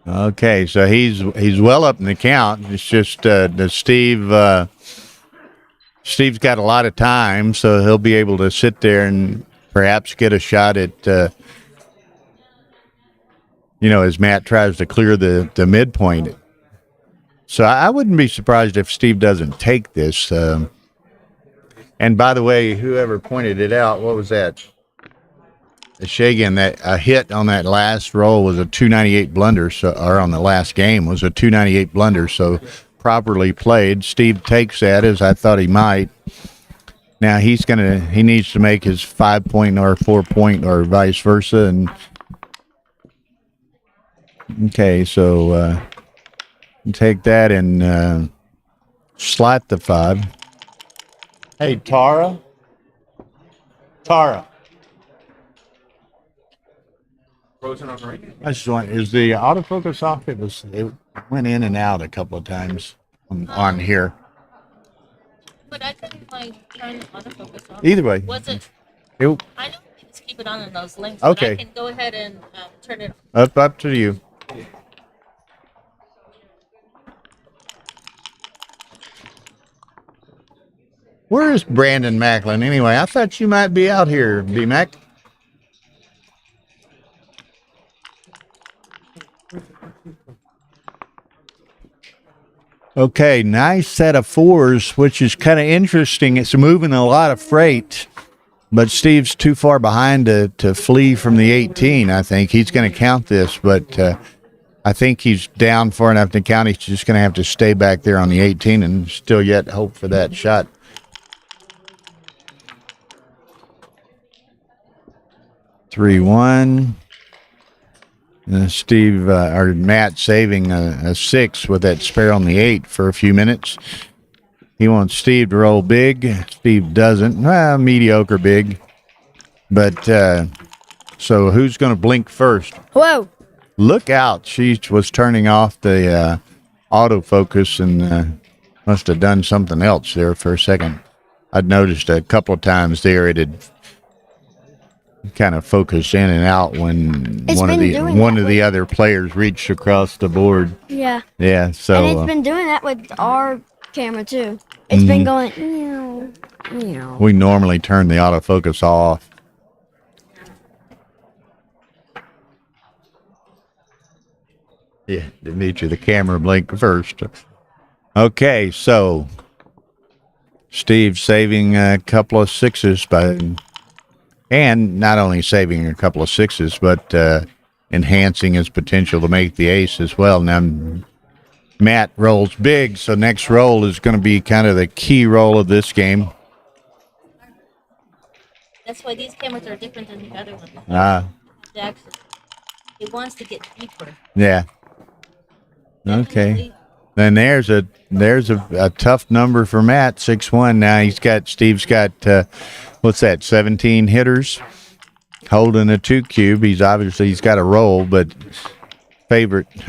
Okay, so he's well up in the count. It's just Steve's got a lot of time, so he'll be able to sit there and perhaps get a shot at as Matt tries to clear the midpoint. So I wouldn't be surprised if Steve doesn't take this. And by the way, whoever pointed it out, what was that? Shagan, that a hit on that last roll was a 298 blunder, or on the last game was a 298 blunder. So properly played. Steve takes that, as I thought he might. Now he needs to make his 5-point or 4-point or vice versa. And okay, so take that and slot the 5. Hey, Tara. I just want, is the autofocus off? It went in and out a couple of times on here. But I couldn't like turn the autofocus off. Either way. Was it? I know you can just keep it on in those links. Okay. But I can go ahead and turn it off. Up to you. Where is Brandon Macklin anyway? I thought you might be out here, B-Mac. Okay, nice set of 4s, which is kind of interesting. It's moving a lot of freight, but Steve's too far behind to flee from the 18, I think. He's going to count this, but I think he's down far enough to count. He's just going to have to stay back there on the 18 and still yet hope for that shot. Three, 1. Steve or Matt saving a 6 with that spare on the 8 for a few minutes. He wants Steve to roll big. Steve doesn't. Well, mediocre big. But so who's going to blink first? Whoa. Look out. She was turning off the autofocus and must have done something else there for a second. I'd noticed a couple of times there it had kind of focused in and out when one of the other players reached across the board. Yeah. Yeah, so And it's been doing that with our camera too. It's been going meow, meow. we normally turn the autofocus off. Yeah, Dimitri, the camera blinked first. Okay, so Steve saving a couple of 6s and not only saving a couple of 6s, but enhancing his potential to make the ace as well. Now, Matt rolls big, so next roll is going to be kind of the key roll of this game. That's why these cameras are different than the other ones. It wants to get deeper. Yeah. Okay. Then there's a tough number for Matt, 6-1. Now Steve's got what's that, 17 hitters holding a 2 cube. He's got a roll, but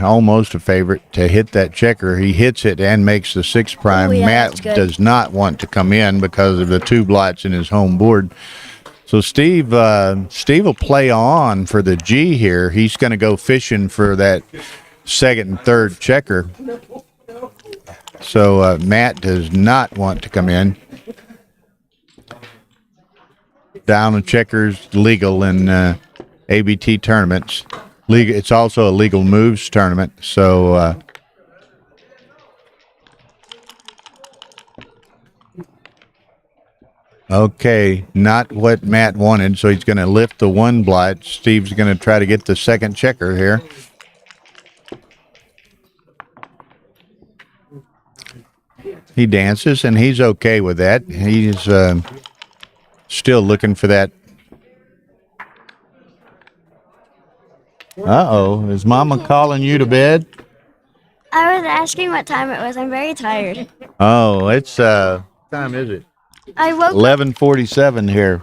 almost a favorite to hit that checker. He hits it and makes the 6 prime. Oh, yeah, Matt that's good. does not want to come in because of the 2 blots in his home board. So Steve will play on for the G here. He's going to go fishing for that second and third checker. So Matt does not want to come in. Down and checkers legal in ABT tournaments. It's also a legal moves tournament. So Okay, not what Matt wanted, so he's going to lift the one blight. Steve's going to try to get the second checker here. He dances, and he's okay with that. He's still looking for that. Uh-oh, is Mama calling you to bed? I was asking what time it was. I'm very tired. Oh, it's, what time is it? I woke up. 11:47 here.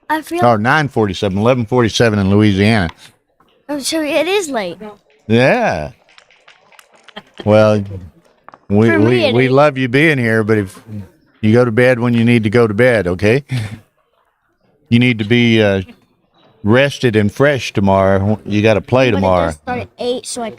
I feel. Or 9:47, 11:47 in Louisiana. Oh, so it is late. Yeah. Well, For me, it we is. love you being here, but if you go to bed when you need to go to bed, okay? You need to be rested and fresh tomorrow. You got to play But it tomorrow. does start at 8, so I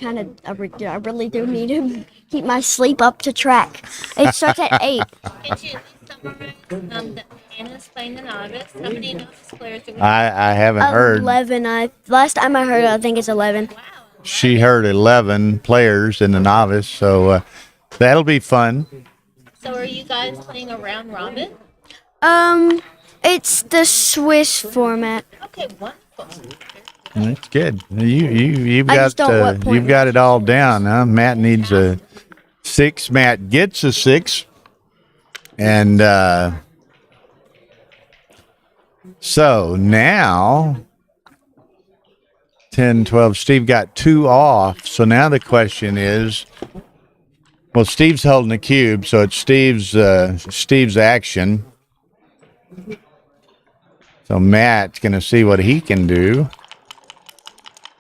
really do need to keep my sleep up to track. It starts at 8. Could you summarize the Anna's playing the novice? How many novice players do we have? I haven't heard. 11. Last time I heard, I think it's 11. Wow. She heard 11 players in the novice, so that'll be fun. So are you guys playing a round robin? It's the Swiss format. Okay, wonderful. That's good. You've I got just don't know what point you've got it all down, huh? Matt needs a 6. Matt gets a 6, and so now 10, 12. Steve got 2 off. So now the question is, well, Steve's holding the cube, so it's Steve's action. So Matt's going to see what he can do.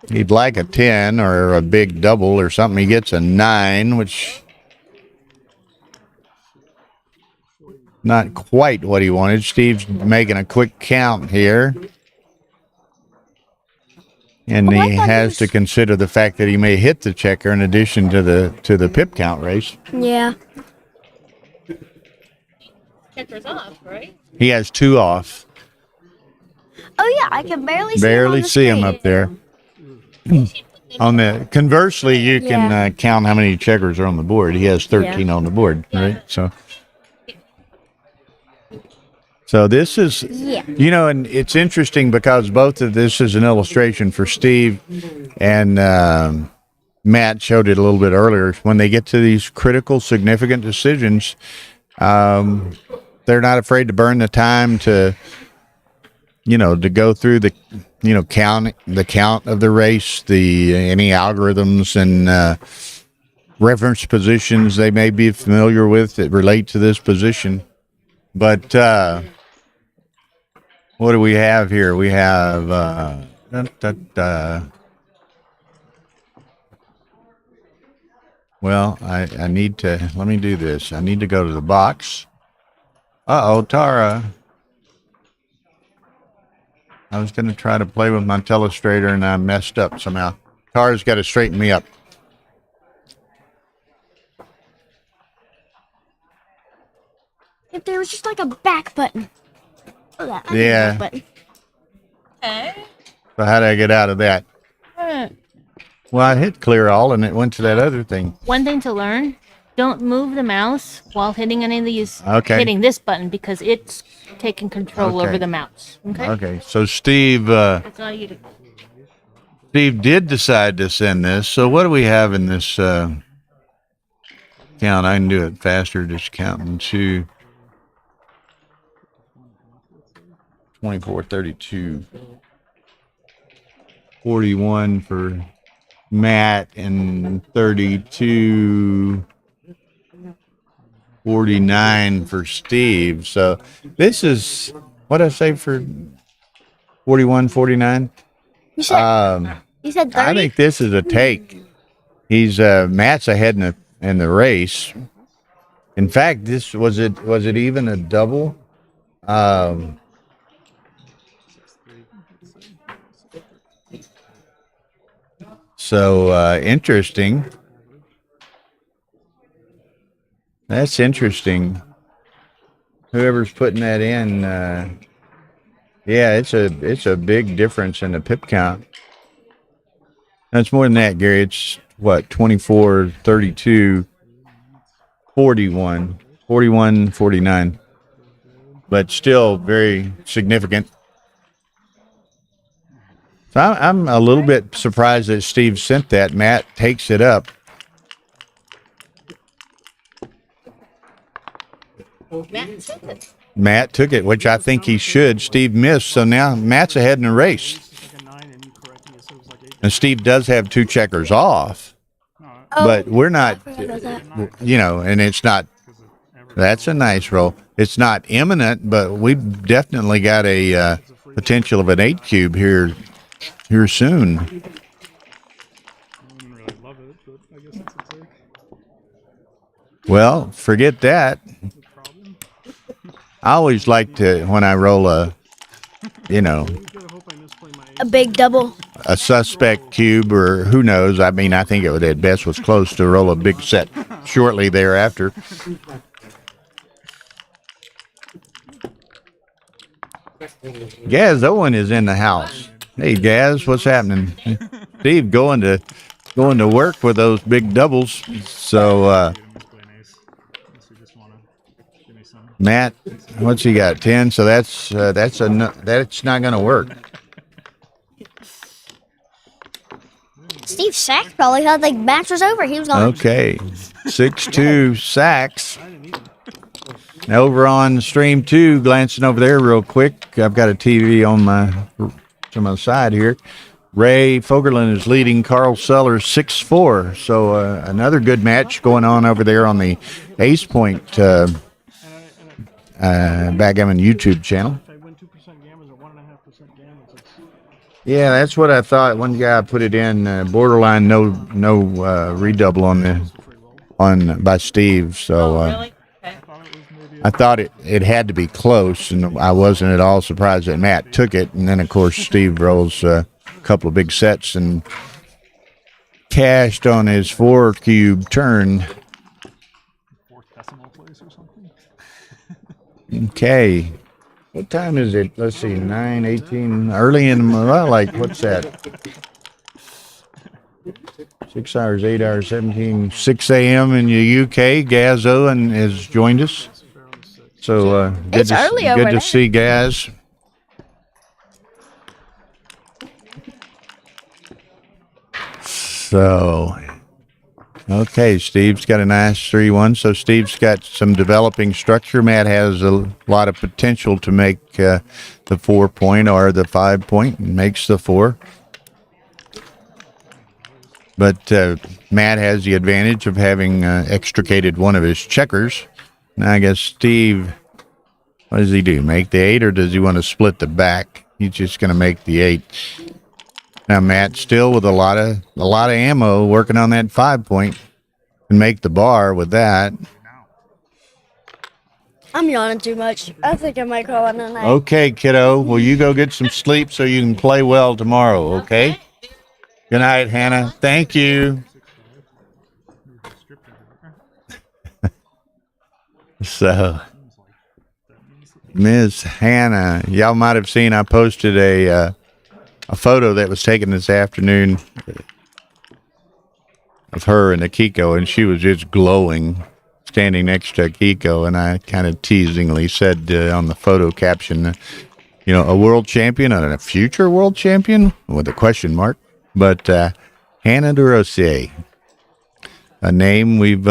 He'd like a 10 or a big double or something. He gets a 9, which not quite what he wanted. Steve's making a quick count here. And Oh, I he thought he has was- to consider the fact that he may hit the checker in addition to the pip count race. Yeah. Checkers off, right? He has 2 off. Oh yeah, I can barely Barely see him him up there. On the conversely, you can Yeah. count how many checkers are on the board. He has 13 on the board, right? So this is, Yeah. you know, and it's interesting because both of this is an illustration for Steve and Matt showed it a little bit earlier. When they get to these critical, significant decisions, they're not afraid to burn the time to, you know, to go through the, you know, count of the race, any algorithms and reference positions they may be familiar with that relate to this position. But what do we have here? We have well, I need to, let me do this. I need to go to the box. Uh-oh, Tara. I was going to try to play with my telestrator and I messed up somehow. Tara's got to straighten me up. If there was just like a back button. Oh, that. I need a Yeah. back button. Okay. So how did I get out of that? Well, I hit clear all and it went to that other thing. One thing to learn: don't move the mouse while hitting any of these. Okay. Hitting this button because it's taking control Okay. over the mouse. Okay. Okay, so Steve That's all you do. Steve did decide to send this. So what do we have in this count? I can do it faster, just counting to 24, 32, 41 for Matt, and 32, 49 for Steve. So this is, what did I say for 41, 49? You said, you said 30? I think this is a take. He's Matt's ahead in the race. In fact, this was it even a double? So interesting. That's interesting. Whoever's putting that in, yeah, it's a big difference in the pip count. That's more than that, Gary. It's what, 24, 32, 41, 49. but still very significant. So I'm a little bit surprised that Steve sent that. Matt takes it up. Matt took it, which I think he should. Steve missed, so now Matt's ahead in the race. And Steve does have 2 checkers off, but we're not, and it's not, that's a nice roll. It's not imminent, but we've definitely got a potential of an 8 cube here soon. Well, forget that. I always like to, when I roll a big double. A suspect cube, or who knows. I mean, I think it would at best was close to roll a big set shortly thereafter. Gaz Owen is in the house. Hey, Gaz, what's happening? Steve going to work with those big doubles. So, Matt, what's he got? 10. So that's not going to work. Steve sacked probably thought the match was over. He was going. Okay, 6-2 sacks. Over on stream 2, glancing over there real quick. I've got a TV on to my side here. Ray Fogerlin is leading Carl Sellers 6-4. So another good match going on over there on the Ace Point Backgammon YouTube channel. Yeah, that's what I thought. One guy put it in borderline no redouble on by Steve. So I thought it had to be close, and I wasn't at all surprised that Matt took it. And then of course Steve rolls a couple of big sets and cashed on his 4 cube turn. Okay. What time is it? Let's see, 9:18. Early in the what's that? 6 hours, 8 hours, 17, 6 a.m. in the UK. Gaz Owen has joined us. So good to see Gaz. So, okay, Steve's got a nice 3-1. So Steve's got some developing structure. Matt has a lot of potential to make the 4-point or the 5-point, and makes the 4. But Matt has the advantage of having extricated one of his checkers. Now I guess Steve, what does he do? Make the 8, or does he want to split the back? He's just going to make the 8. Now Matt still with a lot of ammo working on that 5-point, and make the bar with that. I'm yawning too much. I think I might call it a night. Okay, kiddo. Well, you go get some sleep so you can play well tomorrow, okay? Good night, Hannah. Thank you. So, Ms. Hannah, y'all might have seen I posted a photo that was taken this afternoon of her and Akiko, and she was just glowing, standing next to Akiko, and I kind of teasingly said on the photo caption, a world champion and a future world champion with a question mark. But Hannah DeRosier, a name we've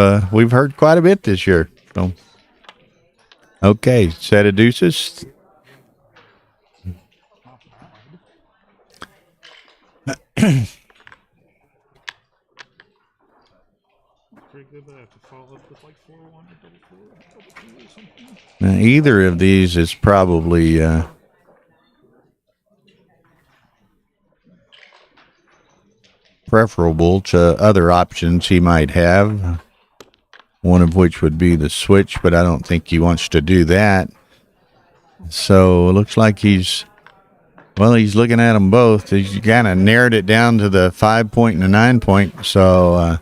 heard quite a bit this year. So, okay, set of deuces. Now, either of these is probably preferable to other options he might have, one of which would be the switch, but I don't think he wants to do that. So it looks like he's looking at them both. He's kind of narrowed it down to the 5-point and the 9-point. So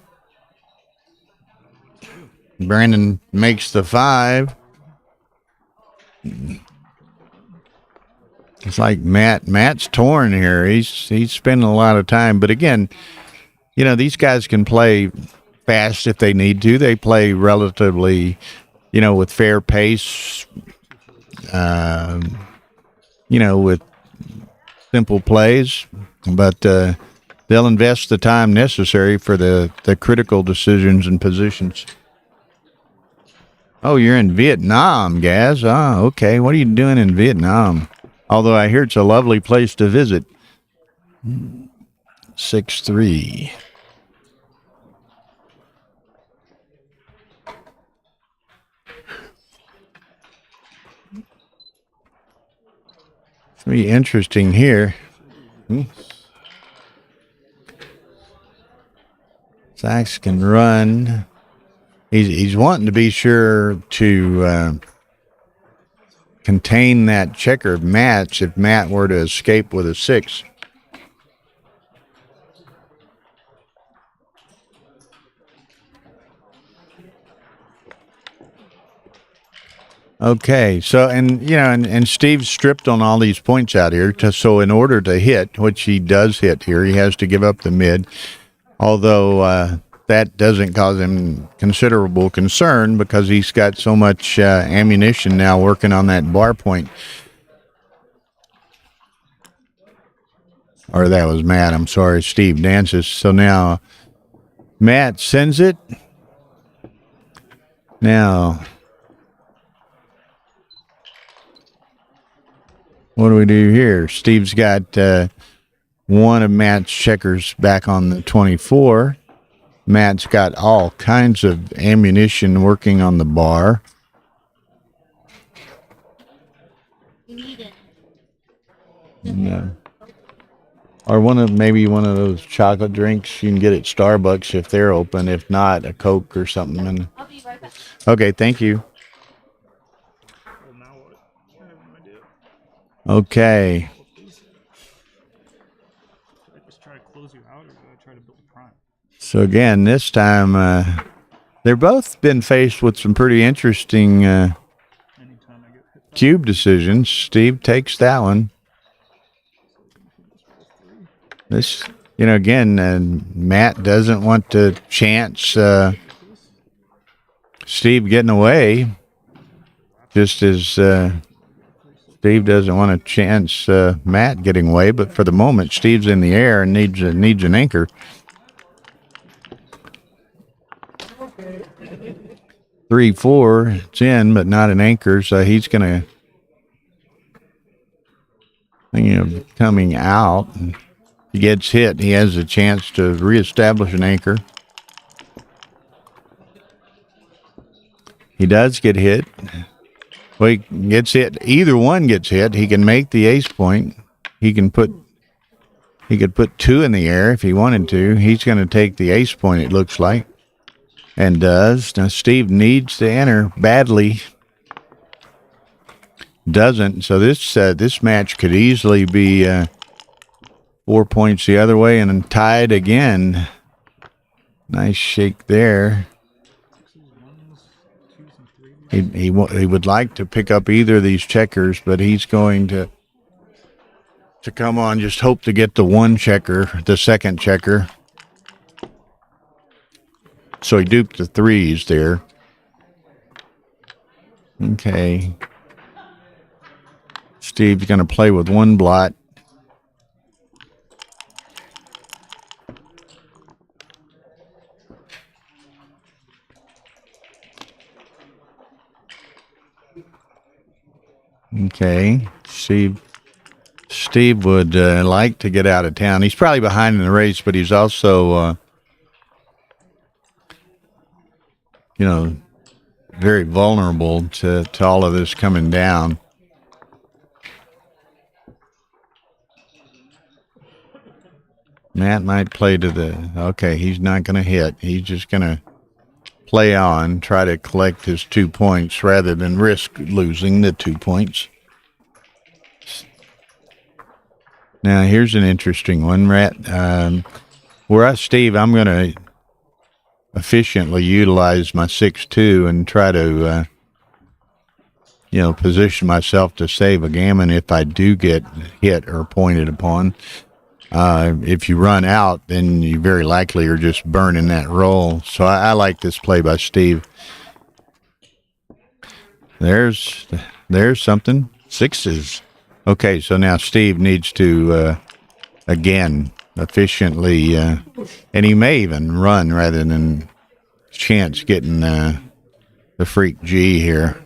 Brandon makes the 5. It's like Matt's torn here. He's spending a lot of time. But again, these guys can play fast if they need to. They play relatively, with fair pace, with simple plays, but they'll invest the time necessary for the critical decisions and positions. Oh, you're in Vietnam, Gaz. Ah, okay. What are you doing in Vietnam? Although I hear it's a lovely place to visit. 6-3. It's going to be interesting here. Sachs can run. He's wanting to be sure to contain that checkered match if Matt were to escape with a 6. Okay, so and Steve's stripped on all these points out here. So in order to hit, which he does hit here, he has to give up the mid. Although that doesn't cause him considerable concern because he's got so much ammunition now working on that bar point. Or that was Matt. I'm sorry, Steve dances. So now Matt sends it. Now, what do we do here? Steve's got one of Matt's checkers back on the 24. Matt's got all kinds of ammunition working on the bar. No. Or maybe one of those chocolate drinks you can get at Starbucks if they're open. If not, a Coke or something. Okay, thank you. Okay. So again, this time they're both been faced with some pretty interesting cube decisions. Steve takes that one. This, again, Matt doesn't want to chance Steve getting away, just as Steve doesn't want to chance Matt getting away. But for the moment, Steve's in the air and needs an anchor. 3-4, it's in, but not an anchor, so he's going to, coming out. He gets hit, he has a chance to reestablish an anchor. He does get hit. Well, he gets hit. Either one gets hit. He can make the ace point. He could put 2 in the air if he wanted to. He's going to take the ace point, it looks like, and does. Now Steve needs to enter badly. Doesn't. So this match could easily be 4 points the other way and then tied again. Nice shake there. He would like to pick up either of these checkers, but he's going to come on, just hope to get the one checker, the second checker. So he duped the 3s there. Okay. Steve's going to play with one blot. Okay, Steve would like to get out of town. He's probably behind in the race, but he's also, very vulnerable to all of this coming down. Matt might play okay, he's not going to hit. He's just going to play on, try to collect his 2 points rather than risk losing the 2 points. Now, here's an interesting one, Steve, I'm going to efficiently utilize my 6-2 and try to, position myself to save a gammon if I do get hit or pointed upon. If you run out, then you very likely are just burning that roll. So I like this play by Steve. There's there's something. Sixes. Okay, so now Steve needs to, again, efficiently, and he may even run rather than chance getting the freak G here.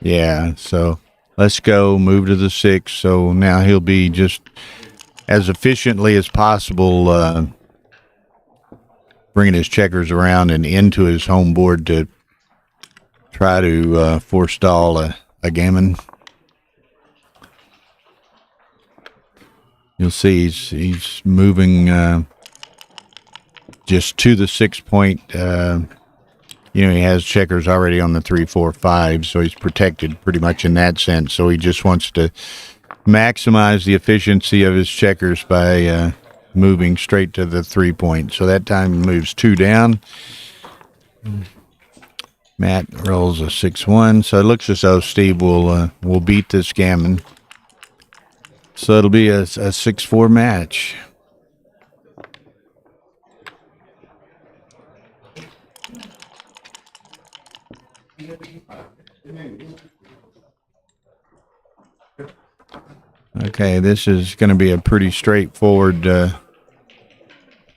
Yeah, so let's go move to the 6. So now he'll be just as efficiently as possible bringing his checkers around and into his home board to try to forestall a gammon. You'll see he's moving just to the 6 point. He has checkers already on the 3, 4, 5, so he's protected pretty much in that sense. So he just wants to maximize the efficiency of his checkers by moving straight to the 3 point. So that time he moves 2 down. Matt rolls a 6-1, so it looks as though Steve will beat this gammon. So it'll be a 6-4 match. Okay, this is going to be a pretty straightforward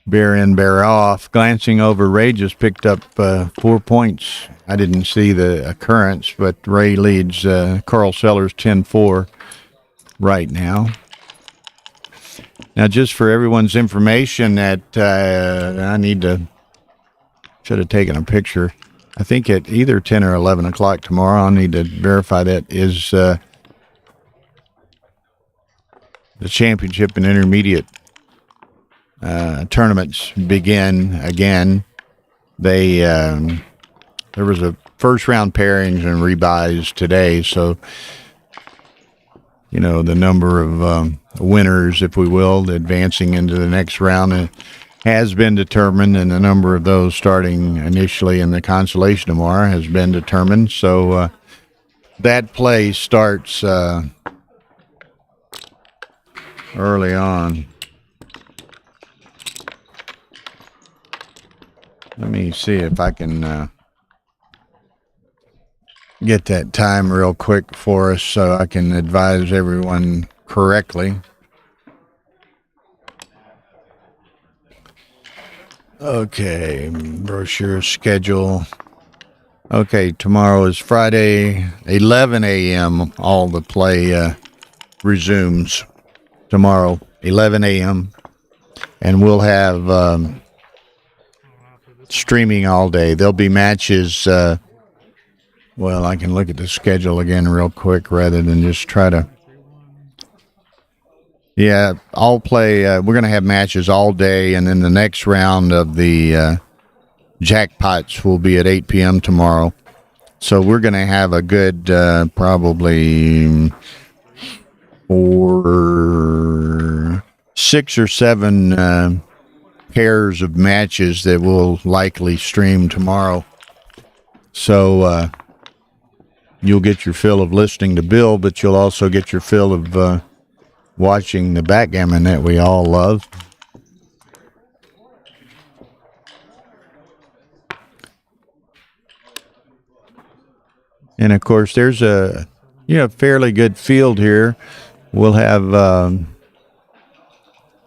bear in, bear off. Glancing over, Ray just picked up 4 points. I didn't see the occurrence, but Ray leads Carl Sellers 10-4 right now. Now, just for everyone's information, that should have taken a picture. I think at either 10 or 11 o'clock tomorrow, I'll need to verify that, is the championship and intermediate tournaments begin again. There was a first round pairings and rebuys today, so the number of winners, if we will, advancing into the next round has been determined, and the number of those starting initially in the consolation tomorrow has been determined. So that play starts early on. Let me see if I can get that time real quick for us so I can advise everyone correctly. Okay, brochure schedule. Okay, tomorrow is Friday, 11 a.m. All the play resumes tomorrow, 11 a.m. And we'll have streaming all day. There'll be matches. Well, I can look at the schedule again real quick rather than just try to. Yeah, all play. We're going to have matches all day, and then the next round of the jackpots will be at 8 p.m. tomorrow. So we're going to have a good probably 6 or 7 pairs of matches that we'll likely stream tomorrow. So you'll get your fill of listening to Bill, but you'll also get your fill of watching the backgammon that we all love. And of course, there's a fairly good field here. We'll have a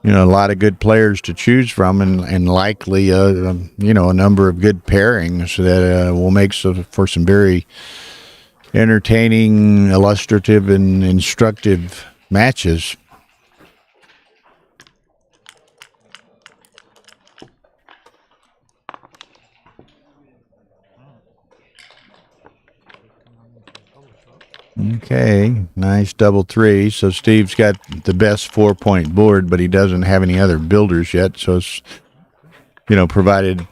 lot of good players to choose from, and likely a number of good pairings that will make for some very entertaining, illustrative, and instructive matches. Okay, nice double 3. So Steve's got the best 4 point board, but he doesn't have any other builders yet. So it's, provided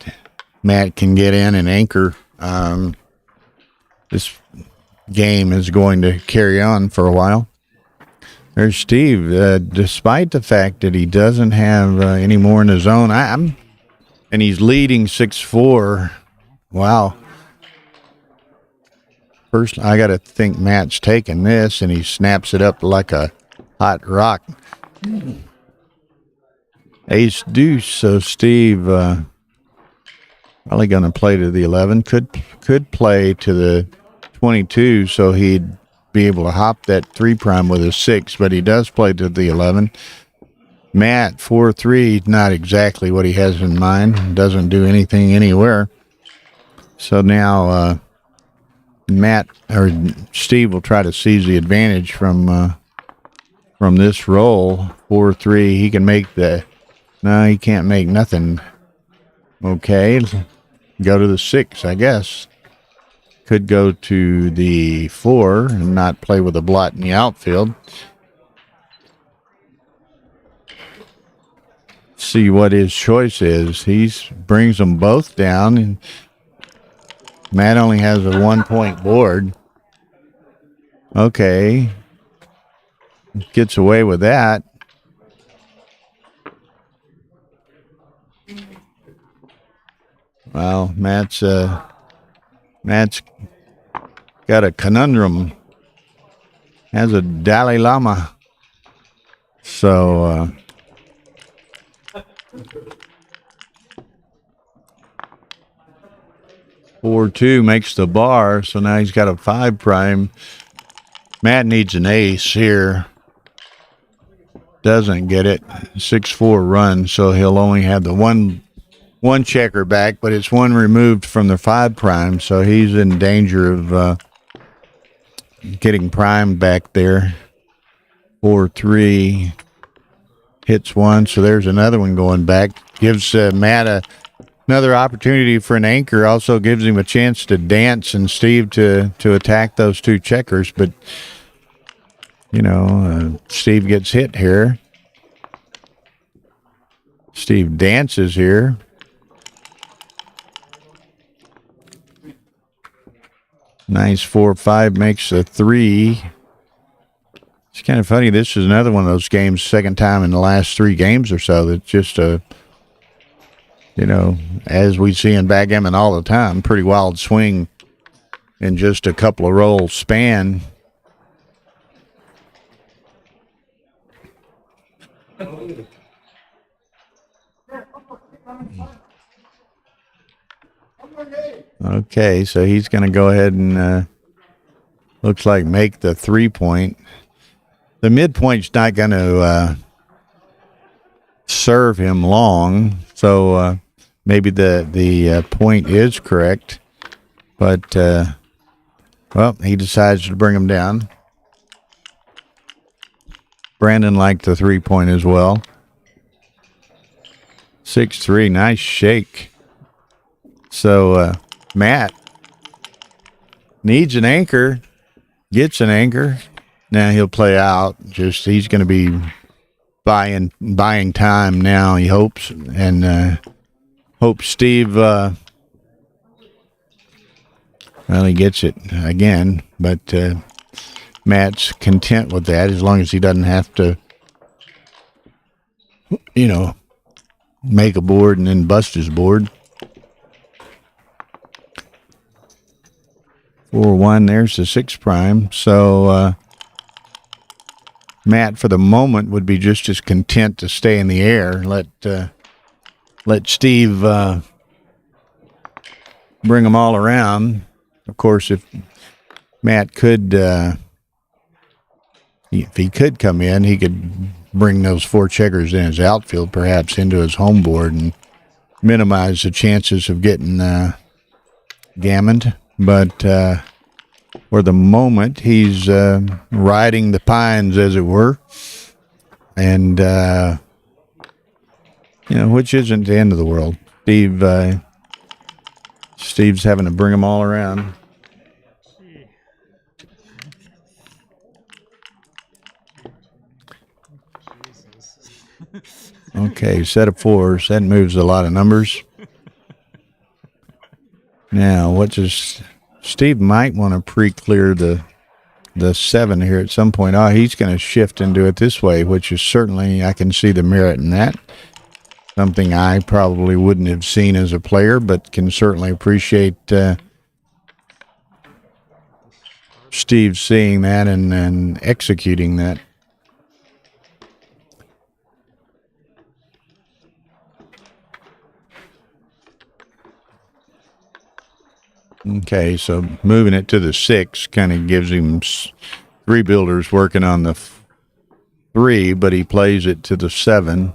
Matt can get in and anchor, this game is going to carry on for a while. There's Steve. Despite the fact that he doesn't have any more in his own, and he's leading 6-4. Wow. First, I got to think Matt's taking this, and he snaps it up like a hot rock. Ace deuce. So Steve probably going to play to the 11. Could play to the 22, so he'd be able to hop that 3 prime with a 6, but he does play to the 11. Matt, 4-3, not exactly what he has in mind. Doesn't do anything anywhere. So now Matt or Steve will try to seize the advantage from this roll. 4-3, he can make the. No, he can't make nothing. Okay, go to the 6, I guess. Could go to the 4 and not play with a blot in the outfield. See what his choice is. He brings them both down, and Matt only has a 1-point board. Okay, gets away with that. Well, Matt's got a conundrum. Has a Dalai Lama. So 4-2 makes the bar. So now he's got a 5 prime. Matt needs an ace here. Doesn't get it. 6-4 run. So he'll only have the one checker back, but it's one removed from the 5 prime. So he's in danger of getting prime back there. 4-3 hits one, so there's another one going back. Gives Matt another opportunity for an anchor. Also gives him a chance to dance and Steve to attack those 2 checkers. But Steve gets hit here. Steve dances here. Nice 4-5 makes a 3. It's kind of funny. This is another one of those games, second time in the last 3 games or so, that's just as we see in backgammon all the time, pretty wild swing in just a couple of roll span. Okay, so he's going to go ahead and looks like make the 3-point. The midpoint's not going to serve him long, so maybe the point is correct. But, he decides to bring him down. Brandon liked the 3-point as well. 6-3, nice shake. So Matt needs an anchor, gets an anchor. Now he'll play out. Just he's going to be buying time now. He hopes, and hopes Steve. He gets it again, but Matt's content with that as long as he doesn't have to, make a board and then bust his board. 4-1, there's the 6 prime. So Matt, for the moment, would be just as content to stay in the air. Let Steve bring them all around. Of course, if Matt could, if he could come in, he could bring those 4 checkers in his outfield, perhaps into his home board, and minimize the chances of getting gammoned. But for the moment, he's riding the pines, as it were, and which isn't the end of the world. Steve's having to bring them all around. Okay, set of 4s. That moves a lot of numbers. Now, what does Steve might want to pre-clear the 7 here at some point. He's going to shift and do it this way, which is certainly, I can see the merit in that. Something I probably wouldn't have seen as a player, but can certainly appreciate Steve seeing that and executing that. Okay, so moving it to the 6 kind of gives him 3 builders working on the 3, but he plays it to the 7.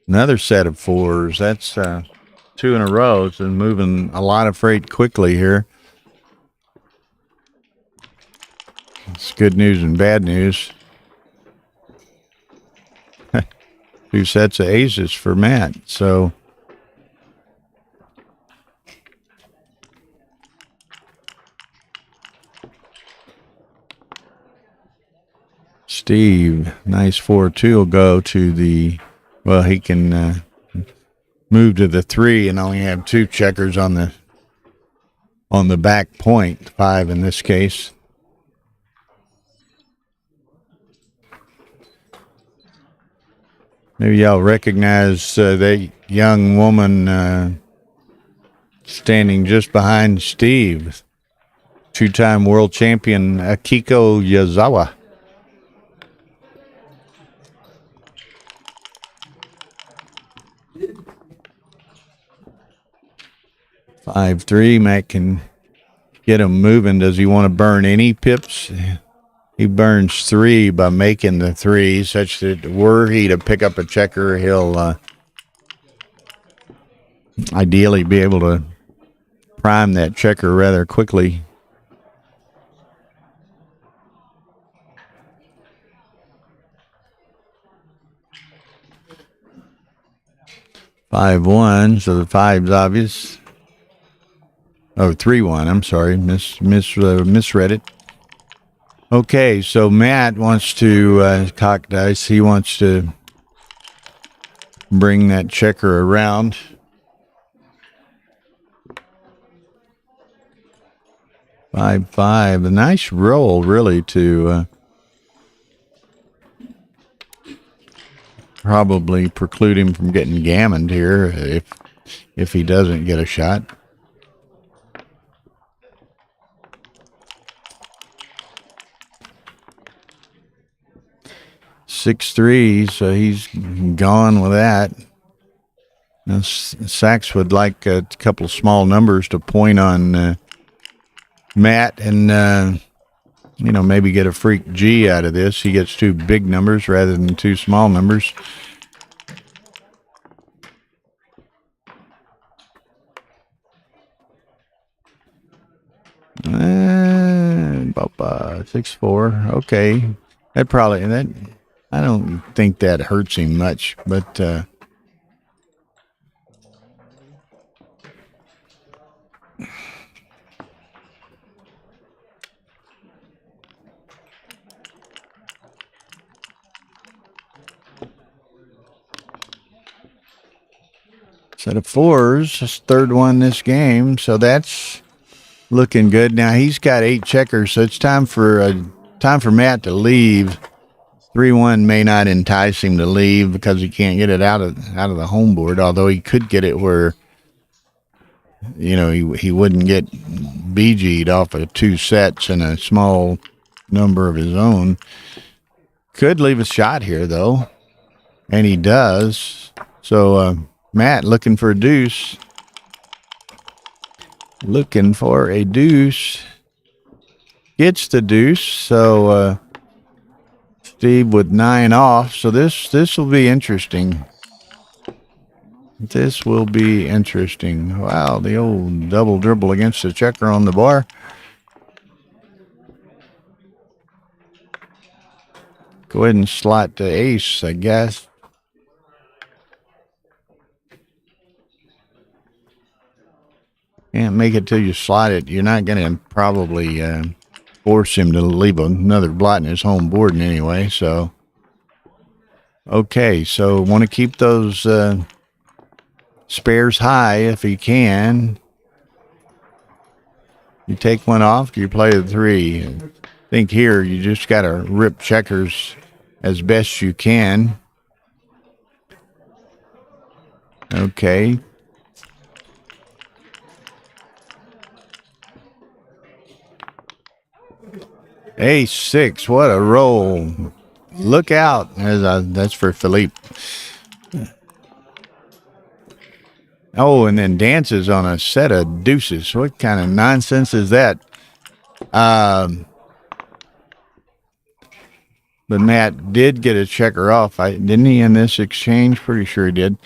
Another set of 4s. That's 2 in a row. So moving a lot of freight quickly here. It's good news and bad news. 2 sets of aces for Matt. So Steve, nice 4-2 will go to the, well, he can move to the 3 and only have 2 checkers on the back point, 5 in this case. Maybe y'all recognize that young woman standing just behind Steve, 2-time world champion Akiko Yazawa. Five three, Matt can get him moving. Does he want to burn any pips? He burns 3 by making the 3, such that were he to pick up a checker, he'll ideally be able to prime that checker rather quickly. Five one, so the 5's obvious. Oh, 3-1. I'm sorry, misread it. Okay, so Matt wants to cock dice. He wants to bring that checker around. Five. A nice roll, really, to probably preclude him from getting gammoned here if he doesn't get a shot. Six three, so he's gone with that. Now, Sachs would like a couple of small numbers to point on Matt and, maybe get a freak G out of this. He gets 2 big numbers rather than 2 small numbers. About 6-4. Okay. I don't think that hurts him much, but set of 4s, his 3rd one this game, so that's looking good. Now he's got 8 checkers, so it's time for Matt to leave. 3-1 may not entice him to leave because he can't get it out of the home board, although he could get it where, he wouldn't get BG'd off of 2 sets and a small number of his own. Could leave a shot here, though, and he does. So Matt looking for a deuce. Looking for a deuce. Gets the deuce, so Steve with 9 off, so this will be interesting. This will be interesting. Wow, the old double dribble against the checker on the bar. Go ahead and slot the ace, I guess. Can't make it till you slot it. You're not going to probably force him to leave another blot in his home board in anyway, so. Okay, so want to keep those spares high if he can. You take one off, you play the 3. I think here you just got to rip checkers as best you can. Okay. Ace 6, what a roll. Look out. That's for Philippe. Oh, and then dances on a set of deuces. What kind of nonsense is that? But Matt did get a checker off. Didn't he in this exchange? Pretty sure he did.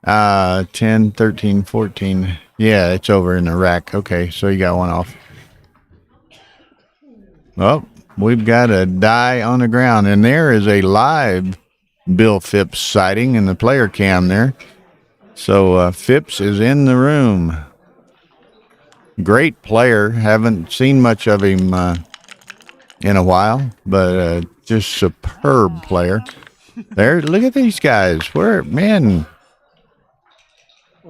10, 13, 14. Yeah, it's over in the rack. Okay, so you got one off. Oh, we've got a die on the ground, and there is a live Bill Phipps sighting in the player cam there. So Phipps is in the room. Great player. Haven't seen much of him in a while, but just superb player. There, look at these guys. Man,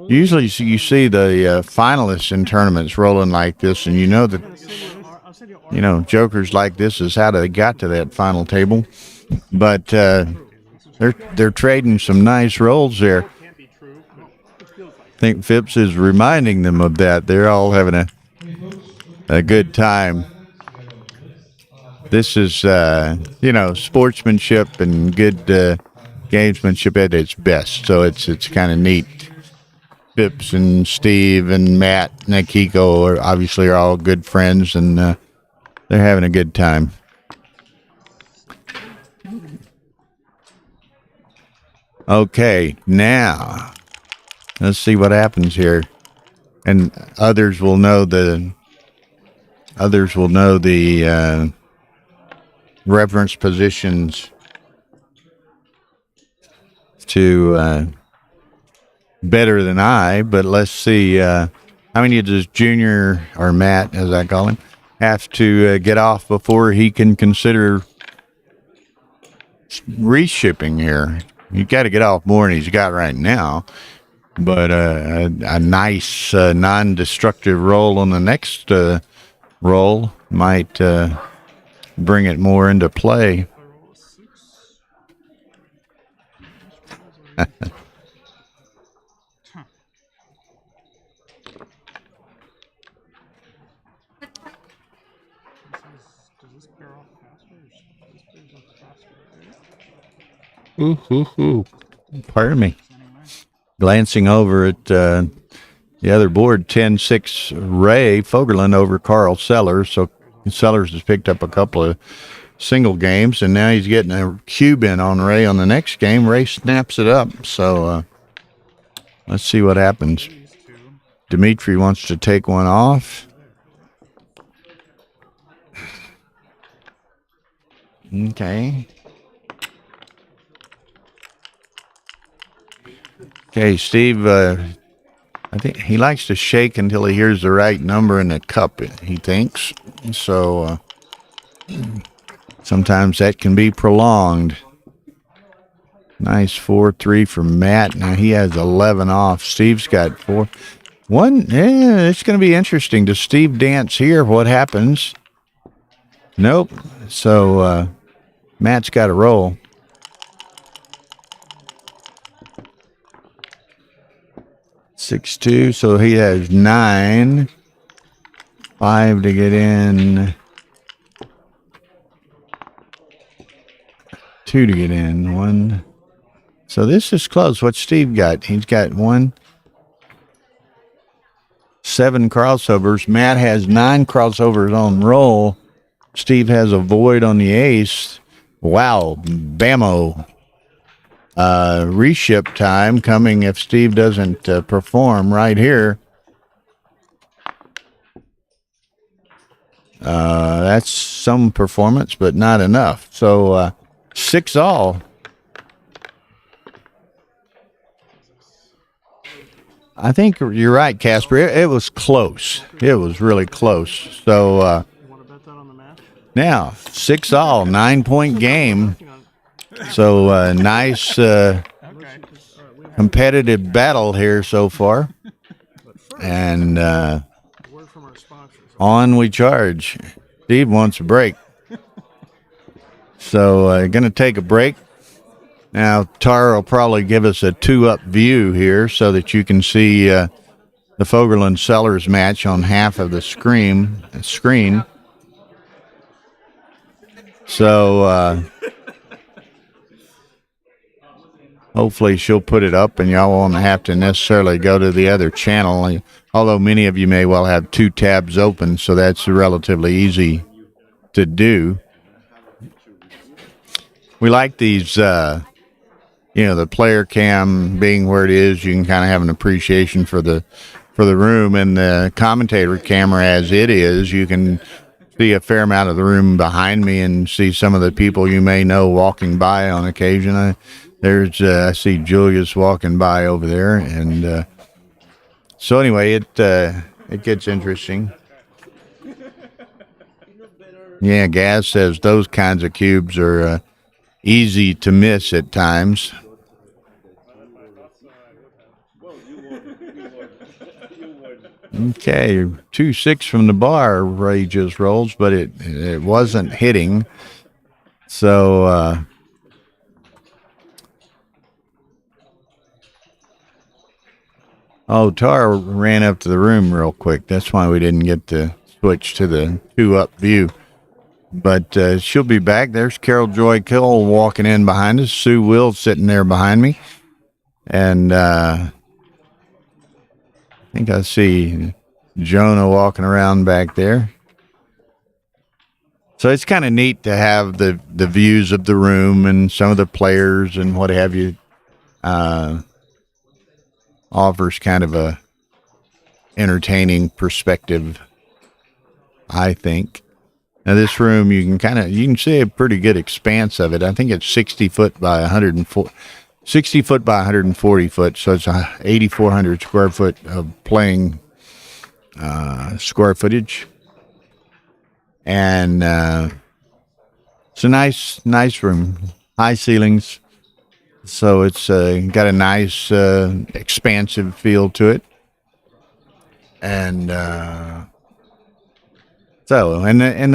usually you see the finalists in tournaments rolling like this, and you know that, jokers like this is how they got to that final table. But they're trading some nice rolls there. I think Phipps is reminding them of that. They're all having a good time. This is, sportsmanship and good gamesmanship at its best. So it's kind of neat. Phipps and Steve and Matt and Akiko are all good friends, and they're having a good time. Okay, now let's see what happens here, and others will know the reference positions to better than I. But let's see how many does Junior, or Matt as I call him, have to get off before he can consider reshipping here. You got to get off more than he's got right now. But a nice non-destructive roll on the next roll might bring it more into play. Ooh. Pardon me. Glancing over at the other board, 10-6 Ray Fogerlund over Carl Sellers. So Sellers has picked up a couple of single games, and now he's getting a cube in on Ray on the next game. Ray snaps it up. So let's see what happens. Dimitri wants to take one off. Okay. Okay, Steve, I think he likes to shake until he hears the right number in the cup, he thinks. So sometimes that can be prolonged. Nice 4-3 from Matt. Now he has 11 off. Steve's got 4. It's going to be interesting. Does Steve dance here? What happens? Nope. So Matt's got to roll. 6-2, so he has 9. 5 to get in. 2 to get in. 1. So this is close. What's Steve got? He's got 7 crossovers. Matt has 9 crossovers on roll. Steve has a void on the ace. Wow. Bammo. Reship time coming if Steve doesn't perform right here. That's some performance, but not enough. So 6 all. I think you're right, Casper. It was close. It was really close. So now 6 all, 9-point game. So nice competitive battle here so far. And on we charge. Steve wants a break. So going to take a break. Now Tara will probably give us a 2-up view here so that you can see the Fogerlund Sellers match on half of the screen. So hopefully she'll put it up and y'all won't have to necessarily go to the other channel, although many of you may well have 2 tabs open, so that's relatively easy to do. We like these, the player cam being where it is. You can kind of have an appreciation for the room, and the commentator camera as it is, you can see a fair amount of the room behind me and see some of the people you may know walking by on occasion. I see Julius walking by over there, and so anyway, it gets interesting. Yeah, Gaz says those kinds of cubes are easy to miss at times. Okay, 2-6 from the bar. Ray just rolls, but it wasn't hitting. So Tara ran up to the room real quick. That's why we didn't get to switch to the 2-up view. But she'll be back. There's Carol Joy Cole walking in behind us. Sue Will sitting there behind me. And I think I see Jonah walking around back there. So it's kind of neat to have the views of the room and some of the players and what have you. Offers kind of a entertaining perspective, I think. Now this room, you can see a pretty good expanse of it. I think it's 60 foot by 140. 60 foot by 140 foot, so it's 8,400 square foot of playing square footage, and it's a nice room, high ceilings, so it's got a nice expansive feel to it, and the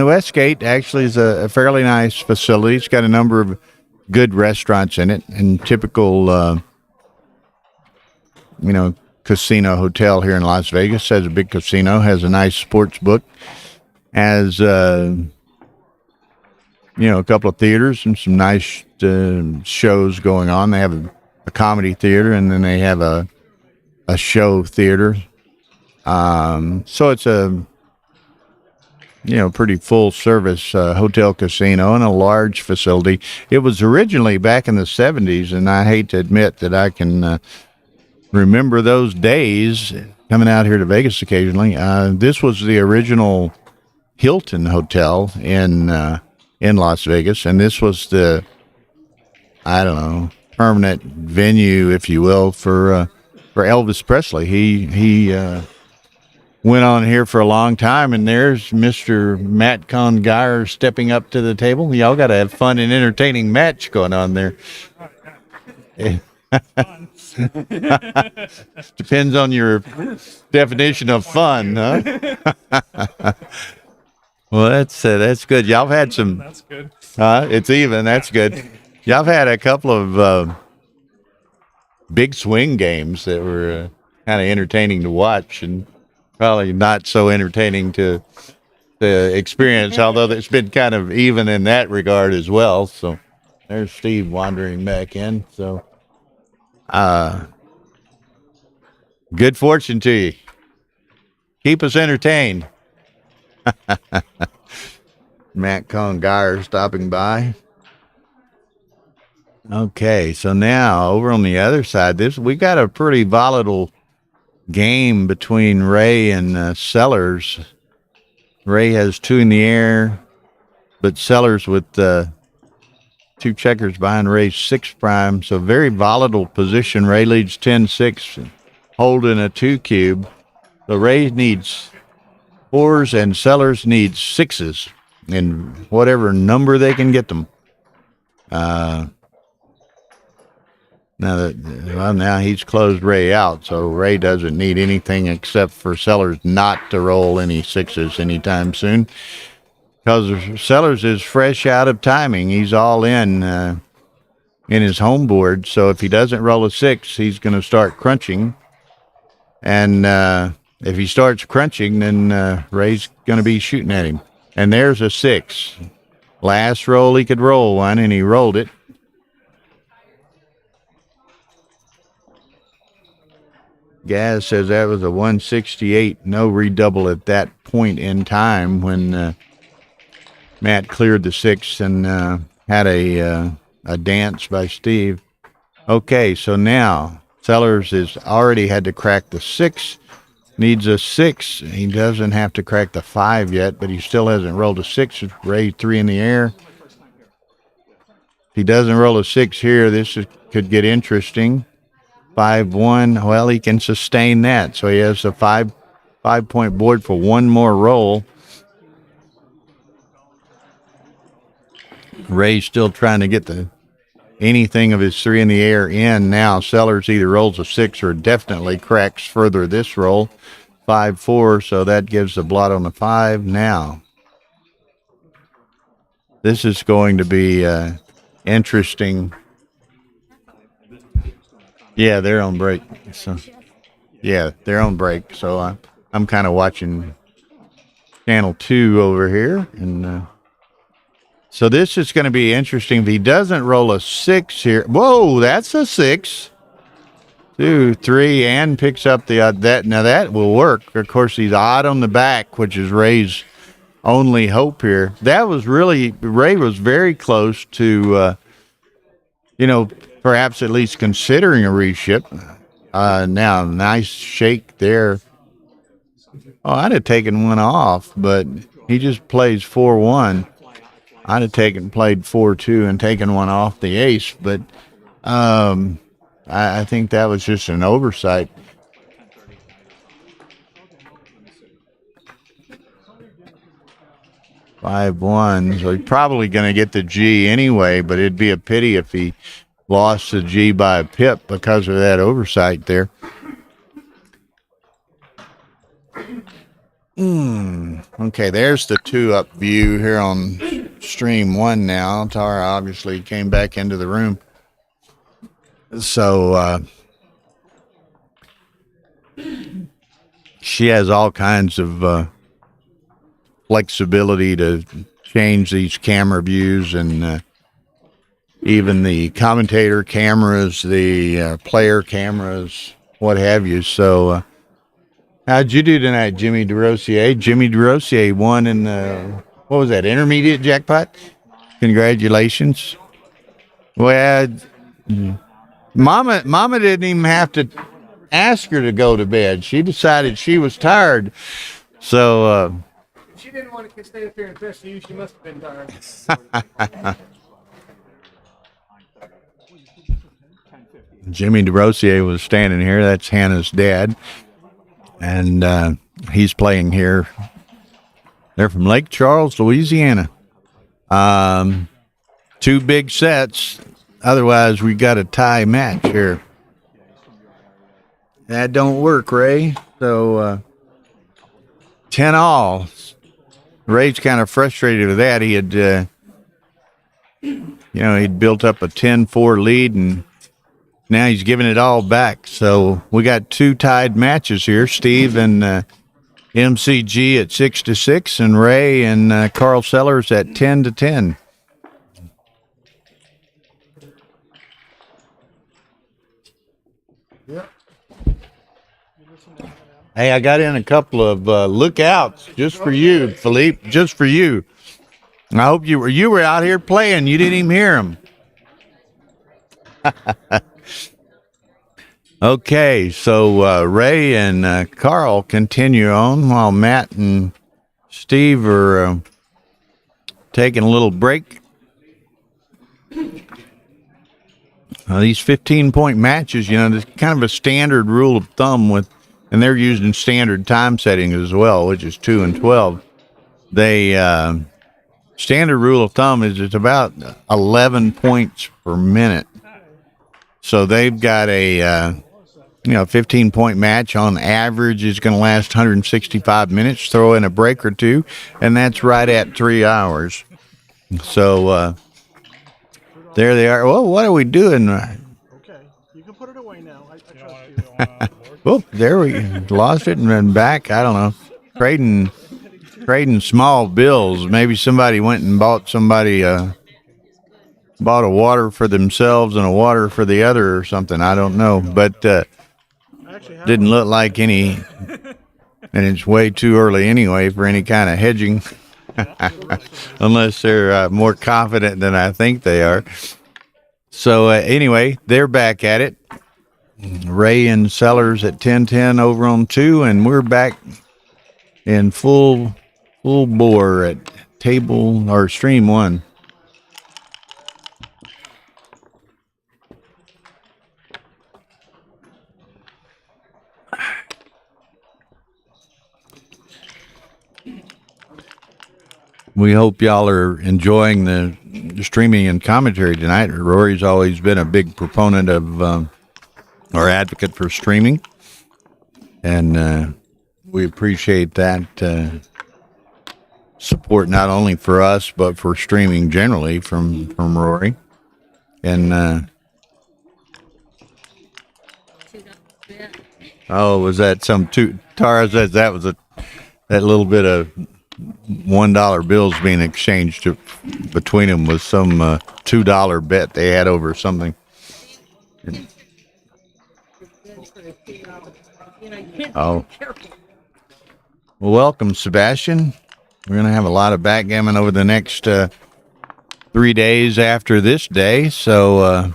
Westgate actually is a fairly nice facility. It's got a number of good restaurants in it, and typical, casino hotel here in Las Vegas has a big casino, has a nice sports book, has, a couple of theaters and some nice shows going on. They have a comedy theater, and then they have a show theater. So it's a pretty full service hotel casino and a large facility. It was originally back in the 70s, and I hate to admit that I can remember those days coming out here to Vegas occasionally. This was the original Hilton Hotel in Las Vegas, and this was the, permanent venue, if you will, for Elvis Presley. He went on here for a long time, and there's Mr. Matt Congeyer stepping up to the table. Y'all got to have fun and entertaining match going on there. Depends on your definition of fun, huh? Well, that's good. Y'all have had some. That's good. It's even. That's good. Y'all have had a couple of big swing games that were kind of entertaining to watch, and probably not so entertaining to experience, although it's been kind of even in that regard as well. So there's Steve wandering back in. So good fortune to you. Keep us entertained. Matt Congeyer stopping by. Okay, so now over on the other side, we got a pretty volatile game between Ray and Sellers. Ray has 2 in the air, but Sellers with 2 checkers behind Ray's 6 prime. So very volatile position. Ray leads 10-6, holding a 2 cube. So Ray needs 4s and Sellers needs 6s in whatever number they can get them. Now he's closed Ray out, so Ray doesn't need anything except for Sellers not to roll any 6s anytime soon, because Sellers is fresh out of timing. He's all in his home board, so if he doesn't roll a 6, he's going to start crunching, and if he starts crunching, then Ray's going to be shooting at him. And there's a 6. Last roll he could roll one, and he rolled it. Gaz says that was a 168. No redouble at that point in time when Matt cleared the 6 and had a dance by Steve. Okay, so now Sellers has already had to crack the 6. Needs a 6. He doesn't have to crack the 5 yet, but he still hasn't rolled a 6. Ray 3 in the air. If he doesn't roll a 6 here, could get interesting. 5-1. Well, he can sustain that, so he has a 5-point board for one more roll. Ray's still trying to get anything of his 3 in the air in now. Sellers either rolls a 6 or definitely cracks further this roll. 5-4, so that gives the blot on the 5 now. This is going to be interesting. Yeah, they're on break. So, yeah, they're on break. So I'm kind of watching Channel 2 over here. And so this is going to be interesting. If he doesn't roll a 6 here. Whoa, that's a 6. 2, 3, and picks up the that. Now that will work. Of course, he's odd on the back, which is Ray's only hope here. That was really, Ray was very close to, perhaps at least considering a reship. Now, nice shake there. Oh, I'd have taken one off, but he just plays 4-1. I'd have played 4-2 and taken one off the ace, but I think that was just an oversight. $5-1, so he's probably going to get the G anyway, but it'd be a pity if he lost the G by a pip because of that oversight there. Okay, there's the 2-up view here on stream 1 now. Tara obviously came back into the room. So she has all kinds of flexibility to change these camera views and even the commentator cameras, the player cameras, what have you. So how'd you do tonight, Jimmy DeRosier? Jimmy DeRosier won in the, what was that, intermediate jackpot? Congratulations. Well, Mama didn't even have to ask her to go to bed. She decided she was tired. So She didn't want to stay up here and dress you. She must have been tired. Jimmy DeRosier was standing here. That's Hannah's dad. And he's playing here. They're from Lake Charles, Louisiana. 2 big sets. Otherwise, we got a tie match here. That don't work, Ray. So 10-all. Ray's kind of frustrated with that. He had, he'd built up a 10-4 lead, and now he's giving it all back. So we got 2 tied matches here. Steve and MCG at 6-6, and Ray and Carl Sellers at 10-10. Yep. Hey, I got in a couple of lookouts just for you, Philippe, just for you. I hope you were out here playing. You didn't even hear them. Okay, so Ray and Carl continue on while Matt and Steve are taking a little break. These 15-point matches, there's kind of a standard rule of thumb and they're used in standard time settings as well, which is 2 and 12. They standard rule of thumb is it's about 11 points per minute. So they've got a 15-point match on average is going to last 165 minutes. Throw in a break or 2, and that's right at 3 hours. So there they are. Well, what are we doing? Okay, you can put it away now. I trust you. Oh, there we lost it and then back. I don't know. Trading small bills. Maybe somebody went and bought a water for themselves and a water for the other or something. I don't know. But didn't look like any, and it's way too early anyway for any kind of hedging, unless they're more confident than I think they are. So anyway, they're back at it. Ray and Sellers at 10-10 over on 2, and we're back in full bore at table or stream 1. We hope y'all are enjoying the streaming and commentary tonight. Rory's always been a big proponent of or advocate for streaming, and we appreciate that support not only for us but for streaming generally from Rory. And was that some two? Tara says that was that little bit of $1 bills being exchanged between them was some $2 bet they had over something. Oh, well, welcome, Sebastian. We're going to have a lot of backgammon over the next 3 days after this day, so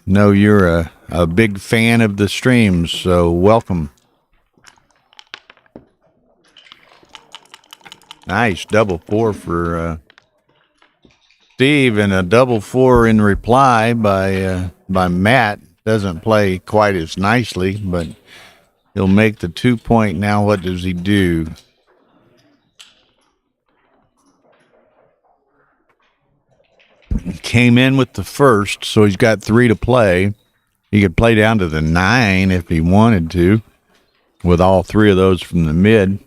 know you're a big fan of the streams, so welcome. Nice double 4 for Steve, and a double 4 in reply by Matt. Doesn't play quite as nicely, but he'll make the 2 point. Now what does he do? Came in with the first, so he's got 3 to play. He could play down to the 9 if he wanted to, with all 3 of those from the mid.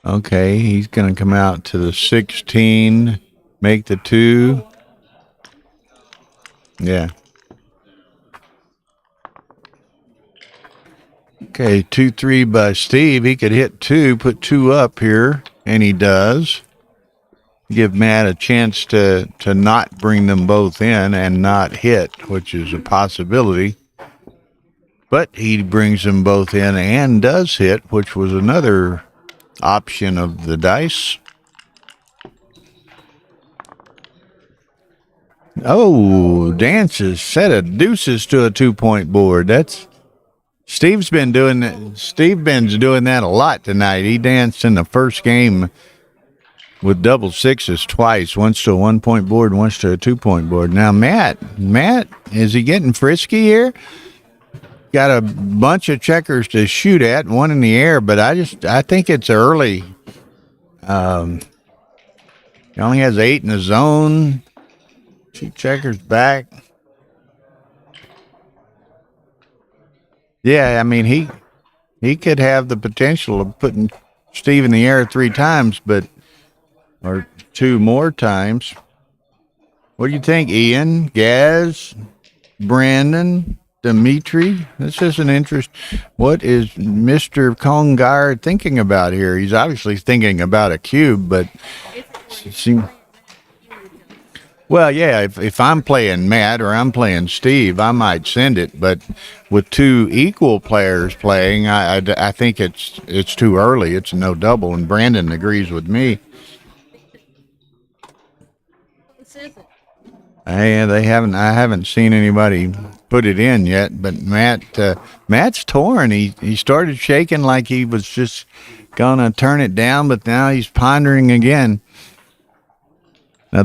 Okay, he's going to come out to the 16, make the 2. Yeah. Okay, 2-3 by Steve. He could hit 2, put 2 up here, and he does. Give Matt a chance to not bring them both in and not hit, which is a possibility. But he brings them both in and does hit, which was another option of the dice. Oh, dances, set of deuces to a 2 point board. That's Steve's been doing that. Steve Ben's doing that a lot tonight. He danced in the first game with double 6s twice, once to a 1 point board, once to a 2 point board. Now Matt, is he getting frisky here? Got a bunch of checkers to shoot at, 1 in the air, but I think it's early. He only has 8 in the zone. 2 checkers back. Yeah, I mean he could have the potential of putting Steve in the air 3 times, or 2 more times. What do you think, Ian, Gaz, Brandon, Dimitri? This is an interest. What is Mr. Congar thinking about here? He's obviously thinking about a cube, but well, yeah, if I'm playing Matt or I'm playing Steve, I might send it. But with 2 equal players playing, I think it's too early. It's no double, and Brandon agrees with me. I haven't seen anybody put it in yet, but Matt's torn. He started shaking like he was just gonna turn it down, but now he's pondering again. Now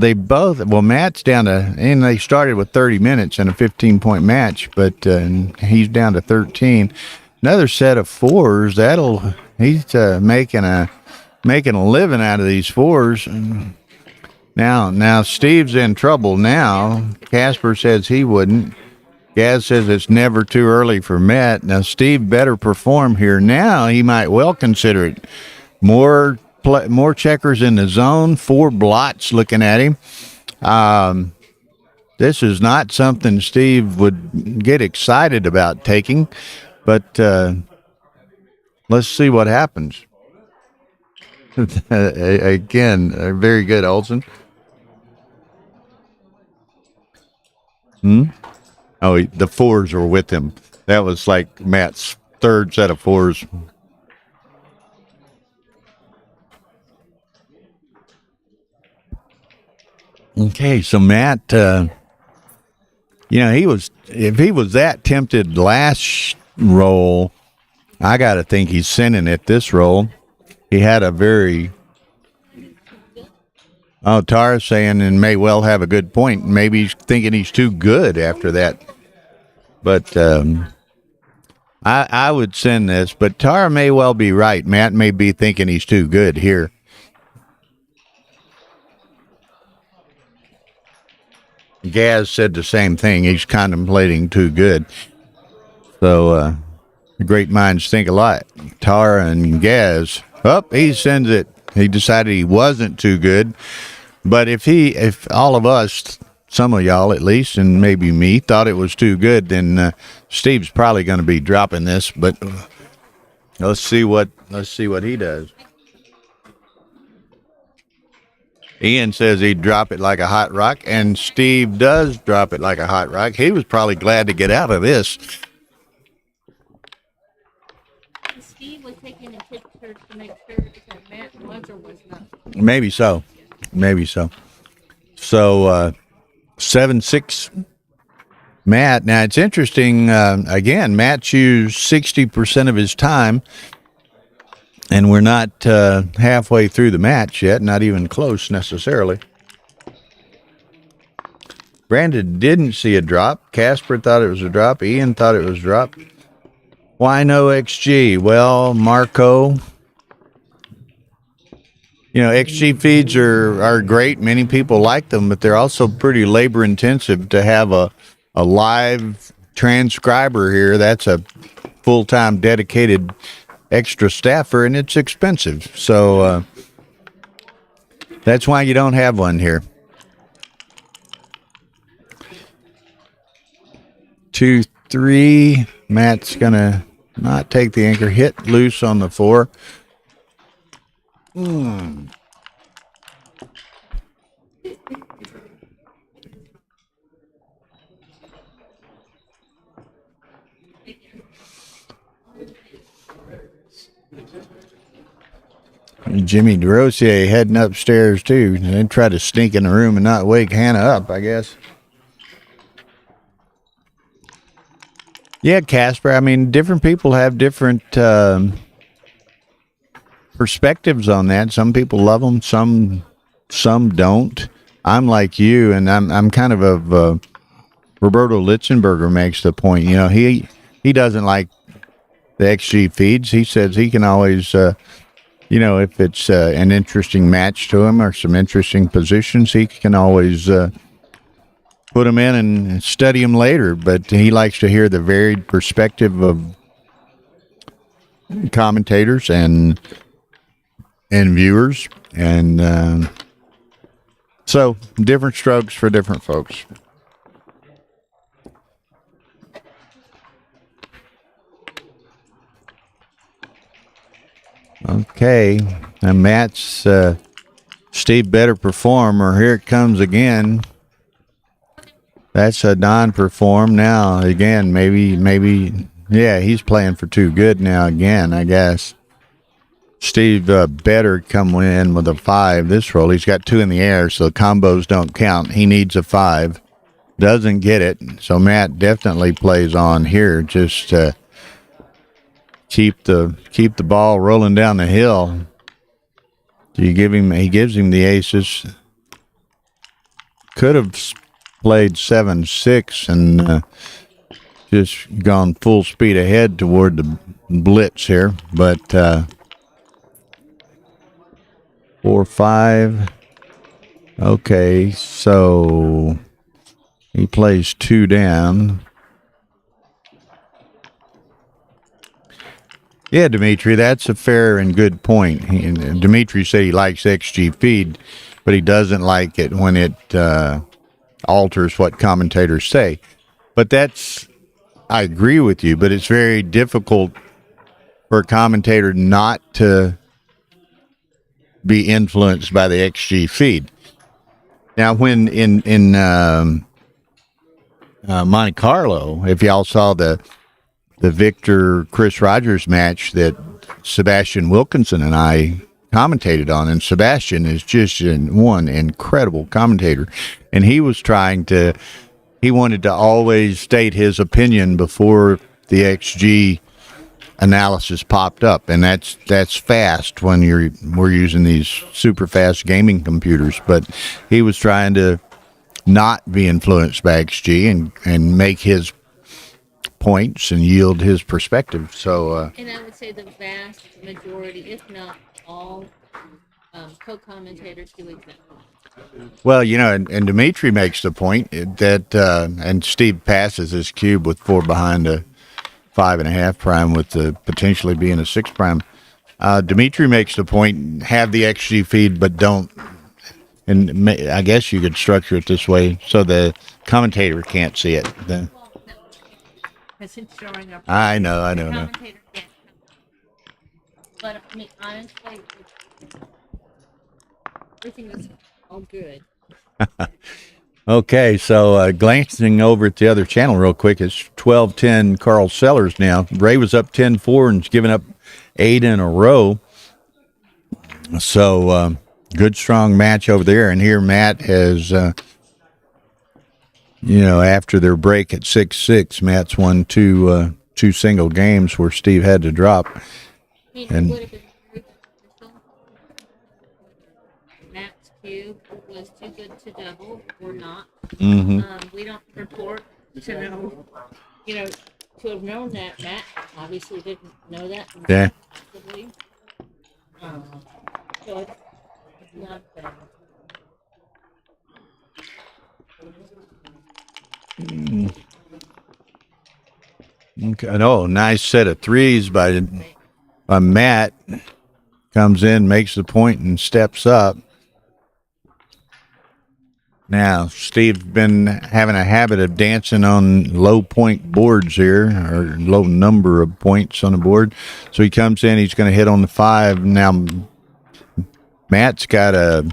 Matt's down to, and they started with 30 minutes in a 15 point match, but he's down to 13. Another set of 4s. He's making a living out of these 4s. Now Steve's in trouble now. Casper says he wouldn't. Gaz says it's never too early for Matt. Now Steve better perform here. Now he might well consider it. More checkers in the zone. 4 blots looking at him. This is not something Steve would get excited about taking, but let's see what happens. Again, very good, Olson. Oh, the fours were with him. That was like Matt's third set of fours. Okay, so Matt, if he was that tempted last roll, I got to think he's sinning at this roll. He had a Tara's saying, and may well have a good point. Maybe he's thinking he's too good after that. But I would send this, but Tara may well be right. Matt may be thinking he's too good here. Gaz said the same thing. He's contemplating too good. So great minds think alike. Tara and Gaz. He sends it. He decided he wasn't too good. But if all of us, some of y'all at least, and maybe me, thought it was too good, then Steve's probably going to be dropping this. But let's see what he does. Ian says he'd drop it like a hot rock, and Steve does drop it like a hot rock. He was probably glad to get out of this. Steve was taking a picture to make sure that Matt was or was not. Maybe so. So 7-6 Matt. Now it's interesting. Again, Matt used 60% of his time. And we're not halfway through the match yet, not even close necessarily. Brandon didn't see a drop. Casper thought it was a drop. Ian thought it was a drop. Why no XG? Well, Marco, XG feeds are great. Many people like them, but they're also pretty labor intensive to have a live transcriber here. That's a full-time dedicated extra staffer, and it's expensive. So that's why you don't have one here. 2-3. Matt's gonna not take the anchor. Hit loose on the 4. Jimmy DeRosier heading upstairs too. They try to sneak in the room and not wake Hannah up, I guess. Yeah, Casper. I mean, different people have different perspectives on that. Some people love them, some don't. I'm like you, and I'm kind of Roberto Litzenberger makes the point. He doesn't like the XG feeds. He says he can always. If it's an interesting match to him or some interesting positions, he can always put them in and study them later. But he likes to hear the varied perspective of commentators and viewers. And so different strokes for different folks. Okay, and Matt's Steve better performer. Here it comes again. That's a non-perform now. Again, maybe, yeah, he's playing for too good now again, I guess. Steve better come in with a 5 this roll. He's got 2 in the air, so combos don't count. He needs a 5. Doesn't get it, so Matt definitely plays on here. Just keep the ball rolling down the hill. He gives him the aces. Could have played 7-6 and just gone full speed ahead toward the blitz here, but 4-5. Okay, so he plays 2 down. Yeah, Dimitri, that's a fair and good point. Dimitri said he likes XG feed, but he doesn't like it when it alters what commentators say. But I agree with you, but it's very difficult for a commentator not to be influenced by the XG feed. Now, when in Monte Carlo. If y'all saw the Victor Chris Rogers match that Sebastian Wilkinson and I commentated on, and Sebastian is just one incredible commentator, and he wanted to always state his opinion before the XG analysis popped up, and that's fast when we're using these super fast gaming computers. But he was trying to not be influenced by XG and make his points and yield his perspective. So And I would say the vast majority, if not all, co-commentators do exactly. well, and Dimitri makes the point that and Steve passes his cube with 4 behind a 5.5 prime with the potentially being a 6 prime. Dimitri makes the point, have the XG feed, but don't. And I guess you could structure it this way so the commentator can't see it. Then Because it's showing up. I know. Commentator can't. But I mean, honestly, everything is all good. Okay, so glancing over at the other channel real quick, it's 12-10 Carl Sellers now. Ray was up 10-4 and has given up 8 in a row. So good, strong match over there. And here Matt has, after their break at 6-6, Matt's won two single games where Steve had to drop. And Would have been very beneficial. Matt's cube was too good to double or not. We don't report to know, to have known that. Matt obviously didn't know that. Yeah. Possibly. So it's not bad. Okay. Oh, nice set of threes by Matt. Comes in, makes the point, and steps up. Now, Steve's been having a habit of dancing on low point boards here, or low number of points on the board. So he comes in, he's going to hit on the 5. Now, Matt's got a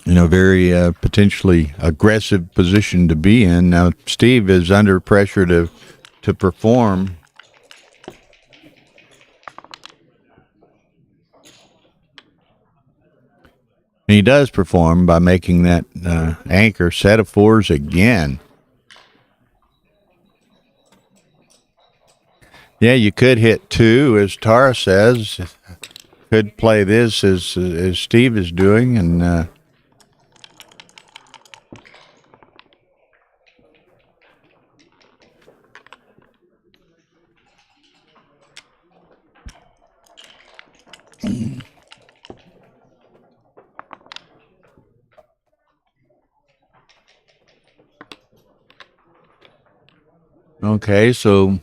very potentially aggressive position to be in. Now, Steve is under pressure to perform. And he does perform by making that anchor set of 4s again. Yeah, you could hit 2, as Tara says. Could play this as Steve is doing, and okay, so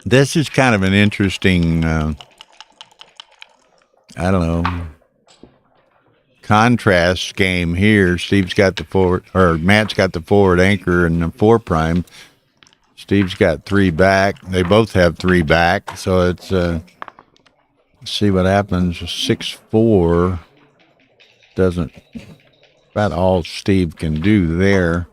this is kind of an interesting, contrast game here. Steve's got the forward, or Matt's got the forward anchor and the 4 prime. Steve's got 3 back. They both have 3 back, so it's let's see what happens. 6-4 doesn't about all Steve can do there.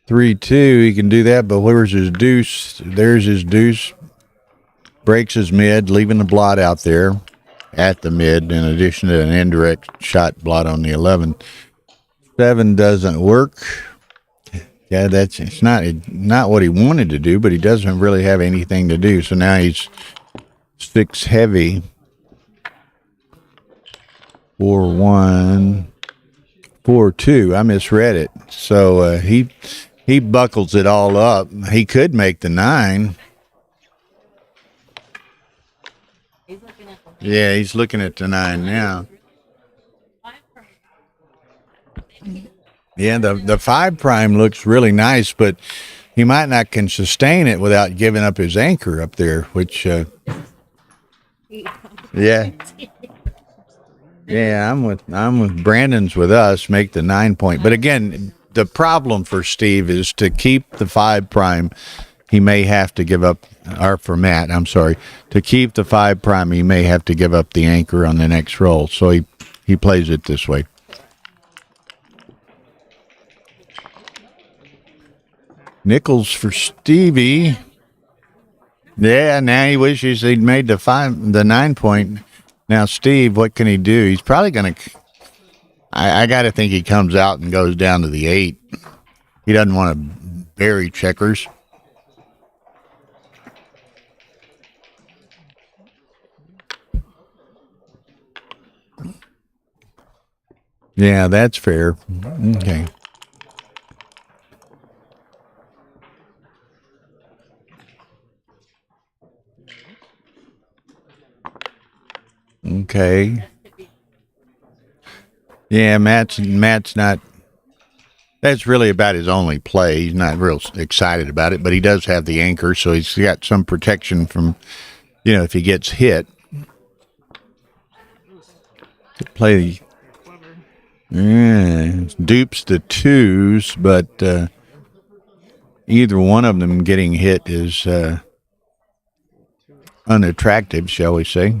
3-2, he can do that, but where's his deuce? There's his deuce. Breaks his mid, leaving the blot out there at the mid, in addition to an indirect shot blot on the 11. 7 doesn't work. Yeah, it's not what he wanted to do, but he doesn't really have anything to do. So now he's 6 heavy. 4-1. 4-2. I misread it. So he buckles it all up. He could make the 9. Yeah, he's looking at the 9 now. Yeah, the 5 prime looks really nice, but he might not can sustain it without giving up his anchor up there, which yeah. Yeah, I'm with Brandon's with us, make the 9 point. But again, the problem for Steve is to keep the 5 prime, he may have to give up, or for Matt, I'm sorry, to keep the 5 prime, he may have to give up the anchor on the next roll. So he plays it this way. Nickels for Stevie. Yeah, now he wishes he'd made the 9 point. Now, Steve, what can he do? He's probably going to. I got to think he comes out and goes down to the 8. He doesn't want to bury checkers. Yeah, that's fair. Okay. Okay. Yeah, Matt's not. That's really about his only play. He's not real excited about it, but he does have the anchor, so he's got some protection from, if he gets hit. Play. Yeah, dupes the 2s, but either one of them getting hit is unattractive, shall we say.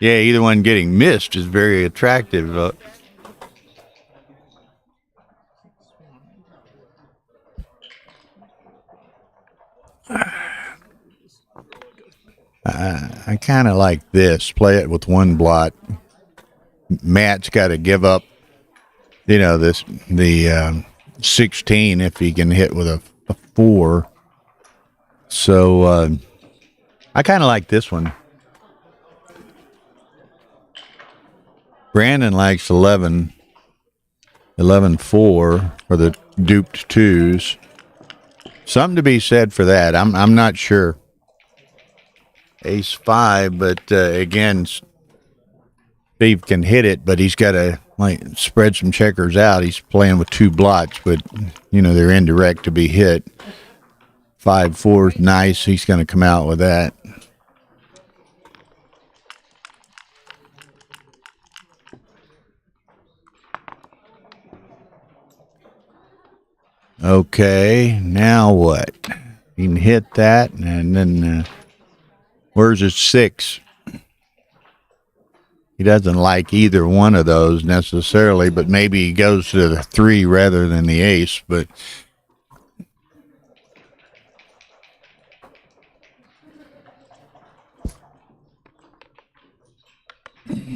Yeah, either one getting missed is very attractive. I kind of like this. Play it with one blot. Matt's got to give up, the 16 if he can hit with a 4. So I kind of like this one. Brandon likes 11-4 for the duped 2s. Something to be said for that. I'm not sure. Ace 5, but again, Steve can hit it, but he's got to spread some checkers out. He's playing with 2 blots, but they're indirect to be hit. 5-4 is nice. He's going to come out with that. Okay, now what? You can hit that, and then where's his 6? He doesn't like either one of those necessarily, but maybe he goes to the 3 rather than the ace. But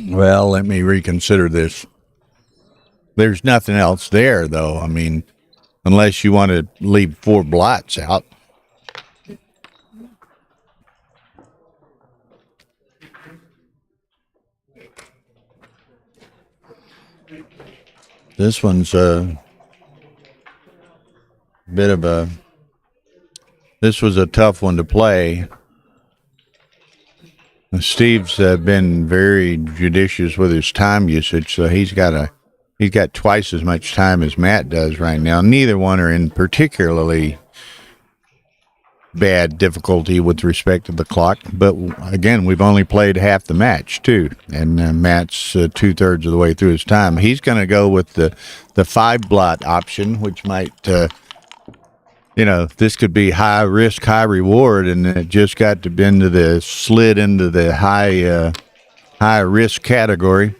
well, let me reconsider this. There's nothing else there, though. I mean, unless you want to leave 4 blots out. This one's a bit of a. This was a tough one to play. Steve's been very judicious with his time usage, so he's got twice as much time as Matt does right now. Neither one are in particularly bad difficulty with respect to the clock, but again, we've only played half the match too, and Matt's 2/3 of the way through his time. He's going to go with the 5 blot option, which might this could be high risk, high reward, and it just got to slid into the high risk category.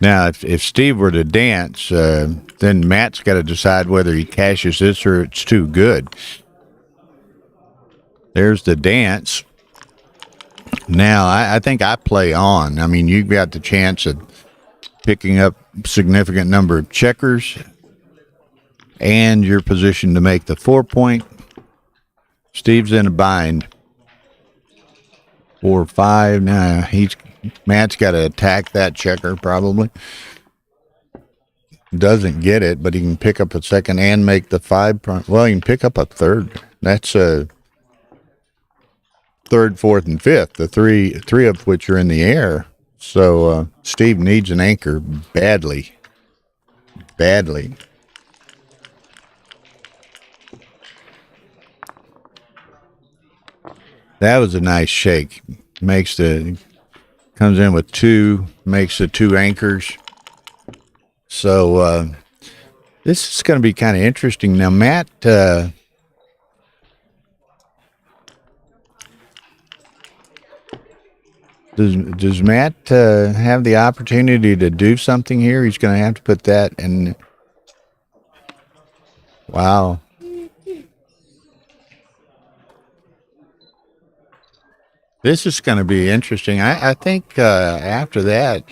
Now, if Steve were to dance, then Matt's got to decide whether he cashes this or it's too good. There's the dance. Now, I think I play on. I mean, you've got the chance of picking up a significant number of checkers, and you're positioned to make the 4 point. Steve's in a bind. 4 or 5. Now, Matt's got to attack that checker probably. Doesn't get it, but he can pick up a second and make the 5. Well, he can pick up a 3rd. That's a 3rd, 4th, and 5th. The three of which are in the air. So Steve needs an anchor badly. Badly. That was a nice shake. Comes in with 2, makes the 2 anchors. So this is going to be kind of interesting. Now, Matt, Does Matt have the opportunity to do something here? He's going to have to put that in. Wow. This is going to be interesting. I think after that,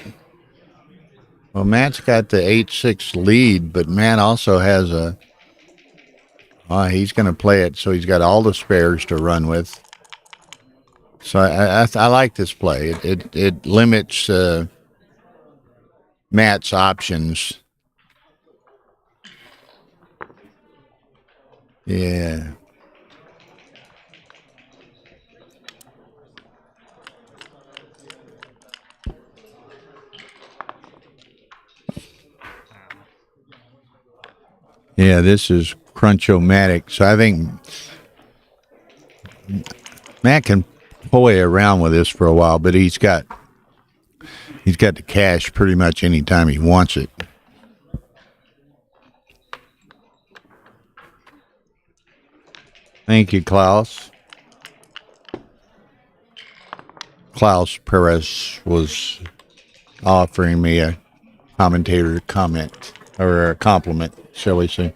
well, Matt's got the 8-6 lead, but Matt also has he's going to play it, so he's got all the spares to run with. So I like this play. It limits Matt's options. Yeah. Yeah, this is Crunch-O-Matic. So I think Matt can toy around with this for a while, but he's got the cash pretty much any time he wants it. Thank you, Klaus. Klaus Perez was offering me a commentator comment, or a compliment, shall we say.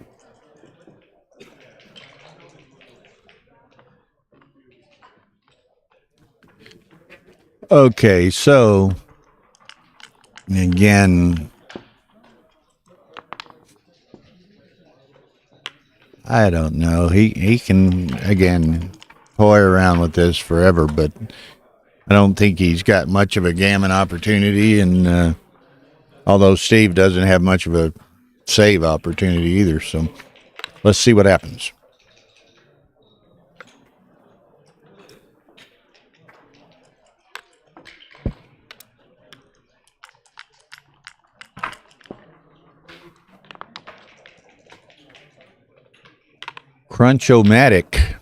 Okay, so again, I don't know. He can, again, toy around with this forever, but I don't think he's got much of a gammon opportunity, and although Steve doesn't have much of a save opportunity either, so let's see what happens. Crunch-O-Matic.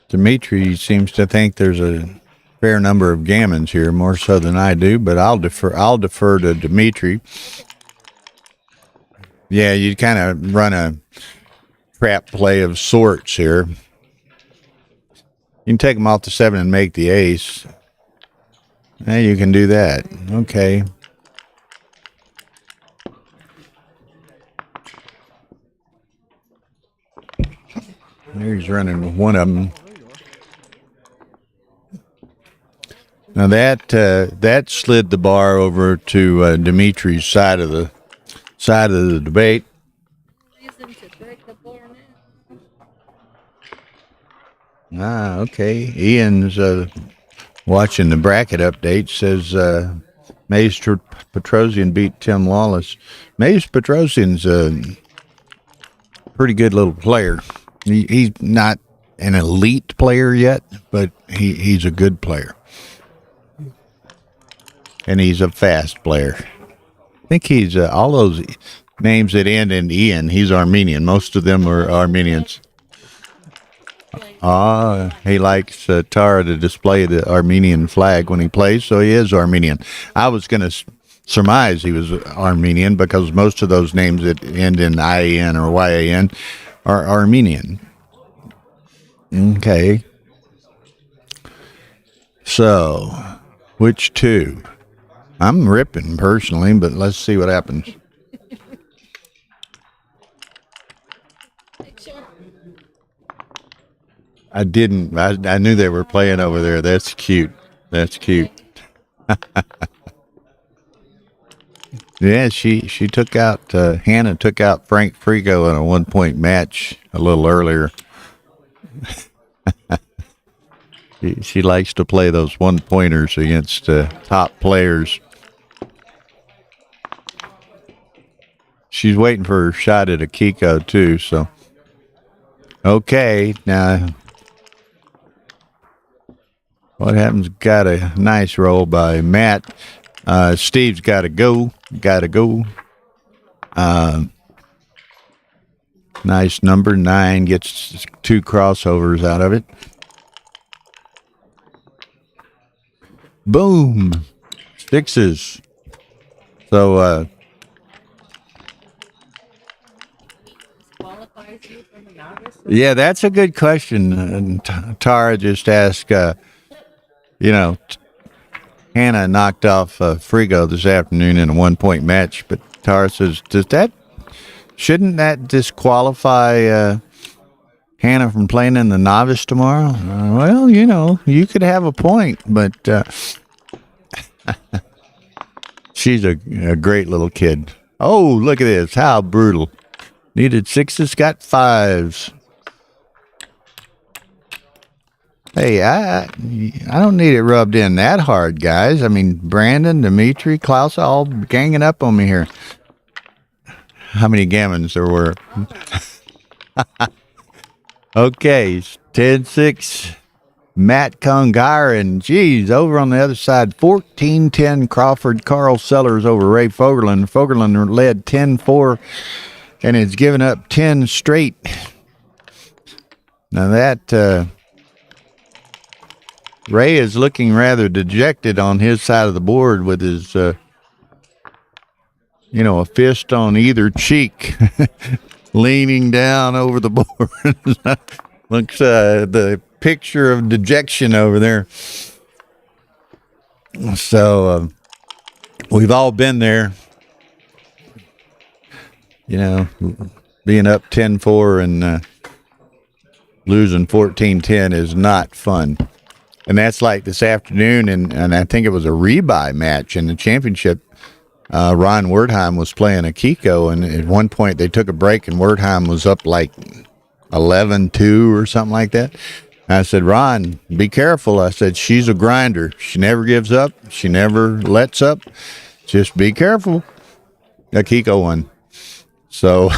Dimitri seems to think there's a fair number of gammons here, more so than I do, but I'll defer to Dimitri. Yeah, you kind of run a trap play of sorts here. You can take them off the 7 and make the ace. Yeah, you can do that. Okay. There he's running one of them. Now that slid the bar over to Dimitri's side of the debate. Okay. Ian's watching the bracket update. Says Maze Petrosian beat Tim Lawless. Maze Petrosian's a pretty good little player. He's not an elite player yet, but he's a good player. And he's a fast player. I think he's all those names that end in Ian, he's Armenian. Most of them are Armenians. He likes Tara to display the Armenian flag when he plays, so he is Armenian. I was going to surmise he was Armenian because most of those names that end in IAN or YAN are Armenian. Okay. So, which two? I'm ripping personally, but let's see what happens. I didn't. I knew they were playing over there. That's cute. That's cute. Yeah, she took out, Hannah took out Frank Frigo in a 1-point match a little earlier. She likes to play those 1-pointers against top players. She's waiting for her shot at a Kiko, too, so. Okay, now, what happens? Got a nice roll by Matt. Steve's got to go. Nice number 9, gets 2 crossovers out of it. Boom. 6s. So, qualifies you from a novice? Yeah, that's a good question. And Tara just asked, Hannah knocked off Frigo this afternoon in a 1-point match, but Tara says, shouldn't that disqualify Hannah from playing in the novice tomorrow? Well, you could have a point, but she's a great little kid. Oh, look at this. How brutal. Needed 6s, got 5s. Hey, I don't need it rubbed in that hard, guys. I mean, Brandon, Dimitri, Klaus, all ganging up on me here. How many gammons there were? Okay, 10-6. Matt Congar, geez, over on the other side, 14-10 Crawford Carl Sellers over Ray Fogerland. Fogerland led 10-4 and has given up 10 straight. Now that Ray is looking rather dejected on his side of the board with his, a fist on either cheek, leaning down over the board. Looks the picture of dejection over there. So we've all been there, being up 10-4 and losing 14-10 is not fun. And that's like this afternoon, and I think it was a rebuy match in the championship. Ron Wertheim was playing Akiko, and at one point they took a break, and Wertheim was up like 11-2 or something like that. I said, Ron, be careful. I said, she's a grinder. She never gives up. She never lets up. Just be careful. Akiko won. So...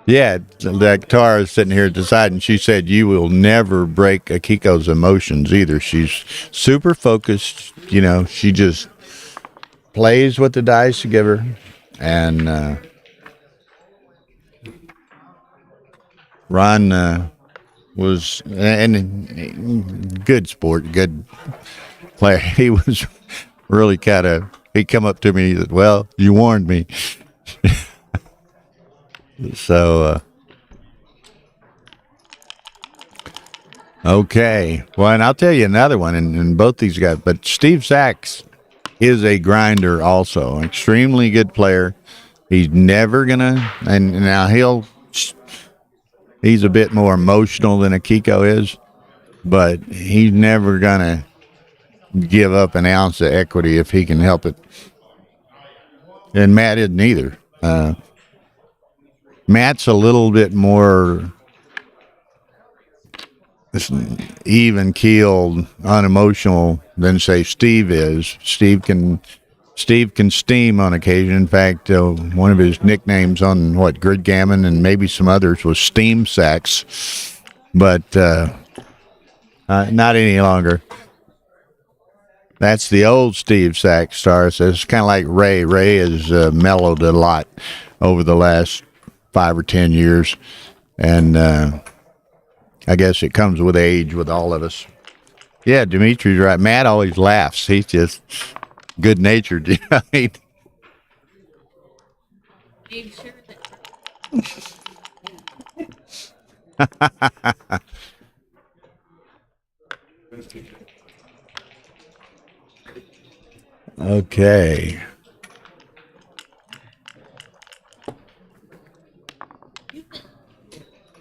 Yeah, like Tara's sitting here deciding. She said you will never break Akiko's emotions either. She's super focused. She just plays with the dice you give her. And Ron was good sport, good player. He was really he come up to me and said, well, you warned me. So, okay. Well, and I'll tell you another one, and both these guys, but Steve Sachs is a grinder also, an extremely good player. He's never gonna, and now he's a bit more emotional than Akiko is, but he's never gonna give up an ounce of equity if he can help it. And Matt isn't either. Matt's a little bit more even-keeled, unemotional than, say, Steve is. Steve can steam on occasion. In fact, one of his nicknames on Grid Gammon and maybe some others was Steam Sacks, but not any longer. That's the old Steve Sachs star. So it's kind of like Ray. Ray has mellowed a lot over the last 5 or 10 years, and I guess it comes with age with all of us. Yeah, Dimitri's right. Matt always laughs. He's just good-natured. You know what I mean? Are you sure that? Okay.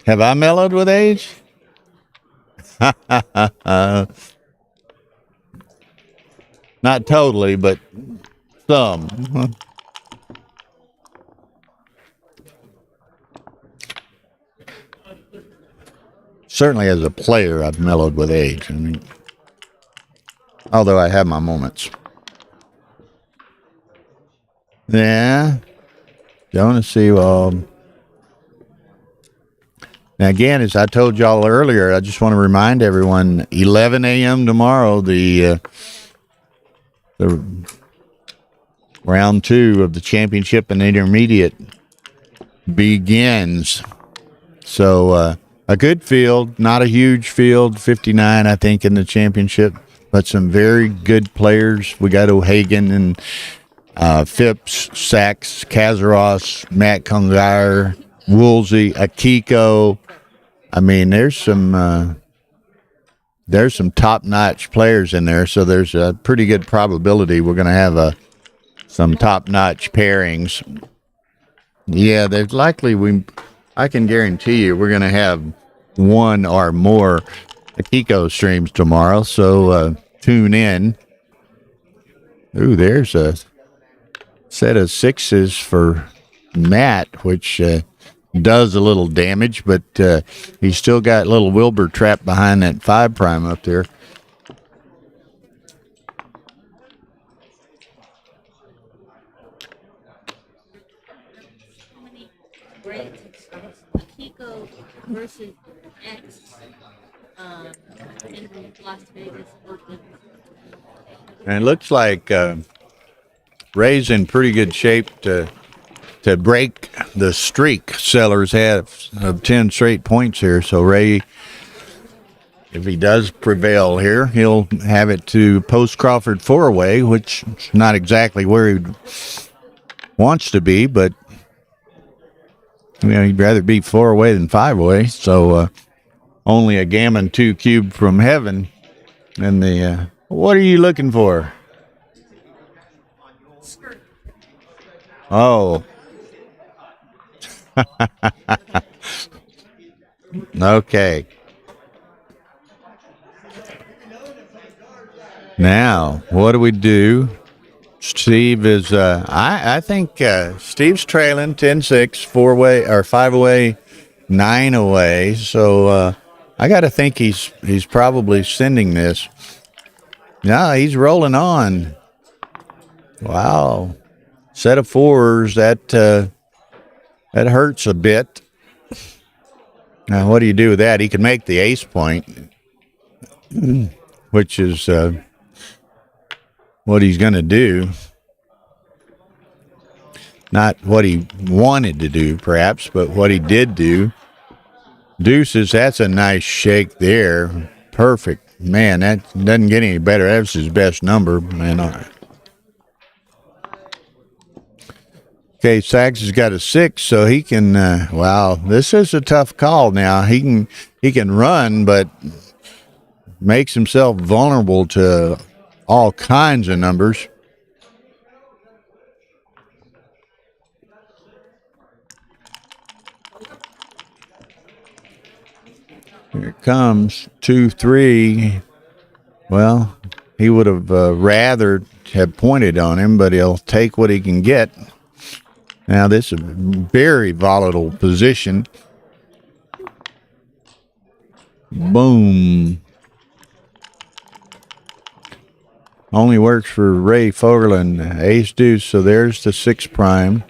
Have I mellowed with age? Not totally, but some. Certainly as a player, I've mellowed with age. I mean, although I have my moments. Yeah. Going to see, now, again, as I told y'all earlier, I just want to remind everyone, 11 a.m. tomorrow, the round 2 of the championship and intermediate begins. So, a good field, not a huge field, 59, I think, in the championship. but some very good players. We got O'Hagan and Phipps, Sachs, Kazaros, Matt Congar, Woolsey, Akiko. I mean, there's some top-notch players in there, so there's a pretty good probability we're going to have some top-notch pairings. Yeah, there's likely I can guarantee you we're going to have one or more Akiko streams tomorrow, so tune in. Ooh, there's a set of sixes for Matt, which does a little damage, but he's still got little Wilbur trapped behind that 5' up there. Kiko versus X in Las Vegas Open. And it looks like Ray's in pretty good shape to break the streak Sellers have of 10 straight points here. So Ray, if he does prevail here, he'll have it to post Crawford 4-away, which is not exactly where he wants to be, but he'd rather be 4-away than 5-away. So only a Gammon 2 cube from heaven. And what are you looking for? Oh. Okay. Now, what do we do? Steve is, I think Steve's trailing 10-6, 4-away, or 5-away, 9-away. So I got to think he's probably sending this. No, he's rolling on. Wow. Set of 4s, that hurts a bit. Now, what do you do with that? He can make the ace point, which is what he's going to do. Not what he wanted to do, perhaps, but what he did do. Deuces, that's a nice shake there. Perfect. Man, that doesn't get any better. That's his best number. Man, all right. Okay, Sachs has got a 6, so he can. Wow, this is a tough call. Now he can run, but makes himself vulnerable to all kinds of numbers. Here it comes 2-3. Well, he would have rather have pointed on him, but he'll take what he can get. Now, this is a very volatile position. Boom. Only works for Ray Fogel and Ace Deuce, so there's the 6'.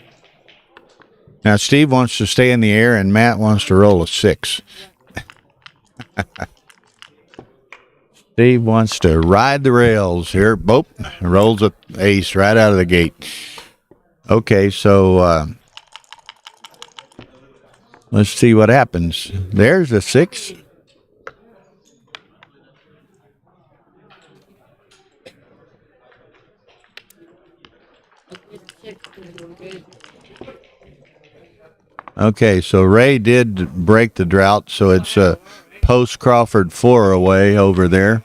Now, Steve wants to stay in the air, and Matt wants to roll a 6. Steve wants to ride the rails here. Boop. Rolls a ace right out of the gate. Okay, so let's see what happens. There's a 6. Okay, so Ray did break the drought, so it's a post Crawford 4-away over there.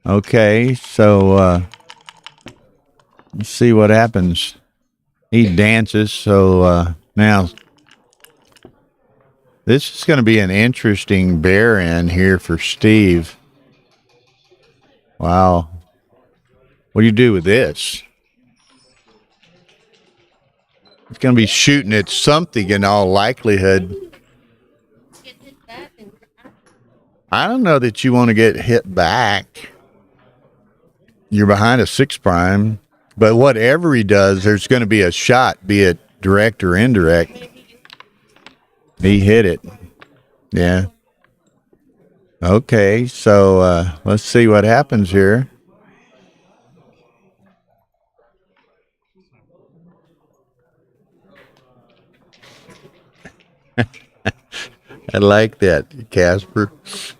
Okay, so let's see what happens. He dances, so now this is going to be an interesting bear in here for Steve. Wow. What do you do with this? It's going to be shooting at something in all likelihood. I don't know that you want to get hit back. You're behind a 6', but whatever he does, there's going to be a shot, be it direct or indirect. He hit it. Yeah. Okay, so let's see what happens here. I like that, Casper.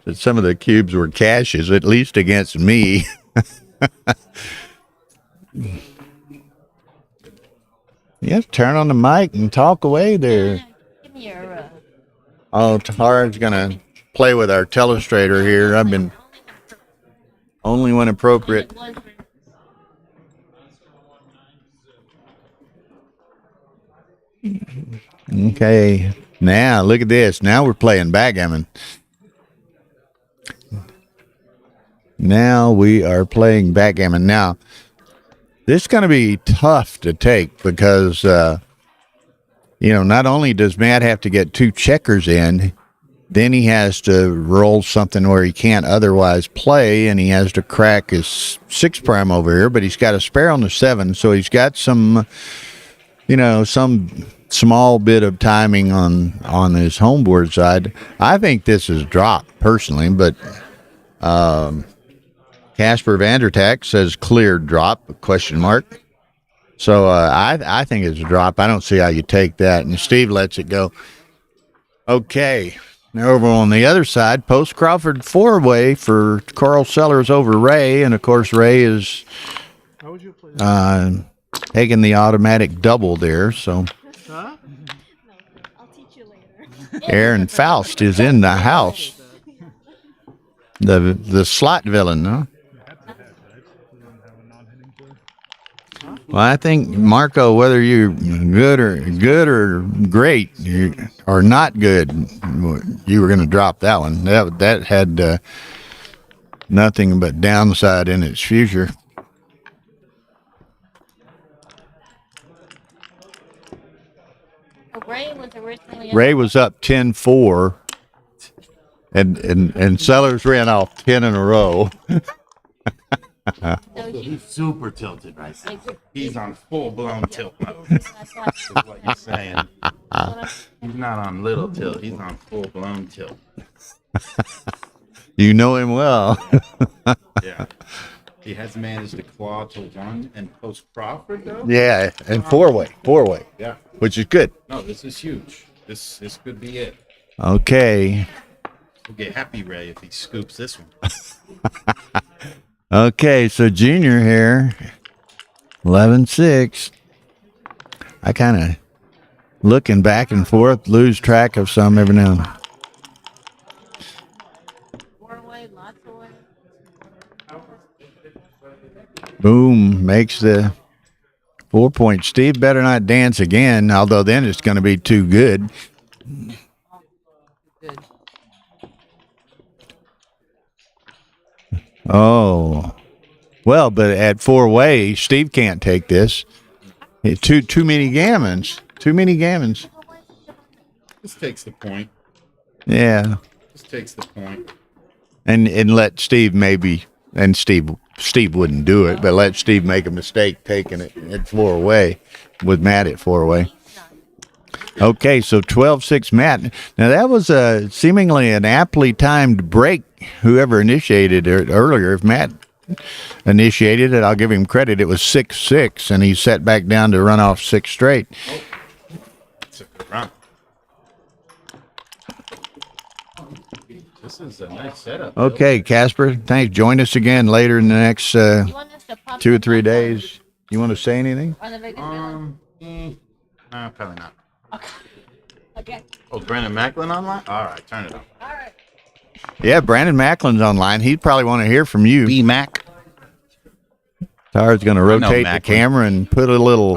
That some of the cubes were caches, at least against me. You have to turn on the mic and talk away there. Give me your. Oh, Tara's gonna play with our telestrator here. I've been only when appropriate. Okay, now look at this. Now we're playing backgammon. Now we are playing backgammon. Now, this is going to be tough to take because, not only does Matt have to get 2 checkers in, then he has to roll something where he can't otherwise play, and he has to crack his 6 prime over here, but he's got a spare on the 7, so he's got some small bit of timing on his homeboard side. I think this is drop personally, but Casper Vandertak says clear drop ? So I think it's a drop. I don't see how you take that, and Steve lets it go. Okay, now over on the other side, post Crawford 4-way for Carl Sellers over Ray, and of course Ray is How would you play that? taking the automatic double there. So Huh? I'll teach you later. Aaron Faust is in the house. The slot villain, huh? Well, I think Marco, whether you're good or great, or not good, you were going to drop that one. That had nothing but downside in its future. Ray was up 10-4, and Sellers ran off 10 in a row. He's super tilted right now. He's on full-blown tilt mode. That's what you're saying. He's not on little tilt. He's on full-blown tilt. You know him well. Yeah. He has managed to claw to 1 and post Crawford, though. Yeah, and 4-way. Yeah. Which is good. No, this is huge. This could be it. Okay. We'll get happy, Ray, if he scoops this one. Okay, so Junior here, 11-6. I kind of looking back and forth, lose track of some every now and then. Boom, makes the 4 point. Steve better not dance again, although then it's going to be too good. Oh, well, but at 4-way, Steve can't take this. Too many gammons. Too many gammons. This takes the point. Yeah. This takes the point. And let Steve maybe, and Steve wouldn't do it, but let Steve make a mistake taking it at 4-way with Matt at 4-way. Okay, so 12-6 Matt. Now that was seemingly an aptly timed break. Whoever initiated it earlier, if Matt initiated it, I'll give him credit. It was 6-6, and he set back down to run off 6 straight. Oh, it's a good run. This is a nice setup. Okay, Casper, thanks. Join us again later in the next 2 or 3 days. You want to say anything? No, probably not. Okay. Oh, Brandon Macklin online? All right, turn it on. All right. Yeah, Brandon Macklin's online. He'd probably want to hear from you. B-Mac. Tara's going to rotate the Macklin. camera and put a little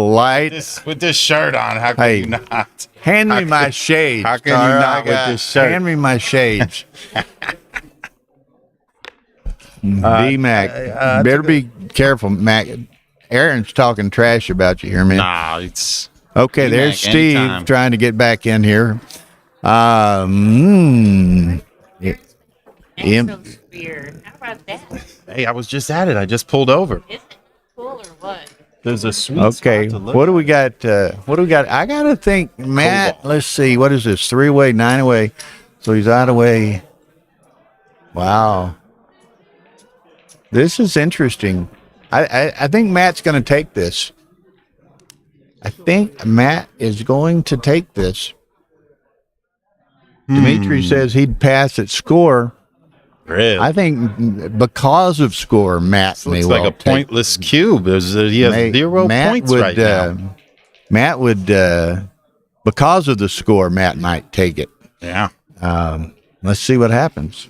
light. With this shirt on, how can you not? Hand me my shades. How can Tara. you not with this shirt? Hand me my shades. D-Mac. Better be careful, Mac. Aaron's talking trash about you here, man. Nah, it's... Okay, D-Mac there's Steve anytime. trying to get back in here. That's Im- so weird. How about that? Hey, I was just at it. I just pulled over. Is it cool or what? There's a sweet Okay, spot to look what do we got? What do we got? I gotta think, Matt. Cobalt. Let's see. What is this? 3-way, 9-way. So he's out of way. Wow, this is interesting. I think Matt's going to take this. I think Matt is going to take this. Dimitri says he'd pass at score. Really? I think because of score, Matt may Looks well like a take- pointless cube. He has may- 0 Matt points would, right now. Matt would, because of the score, Matt might take it. Yeah. Let's see what happens.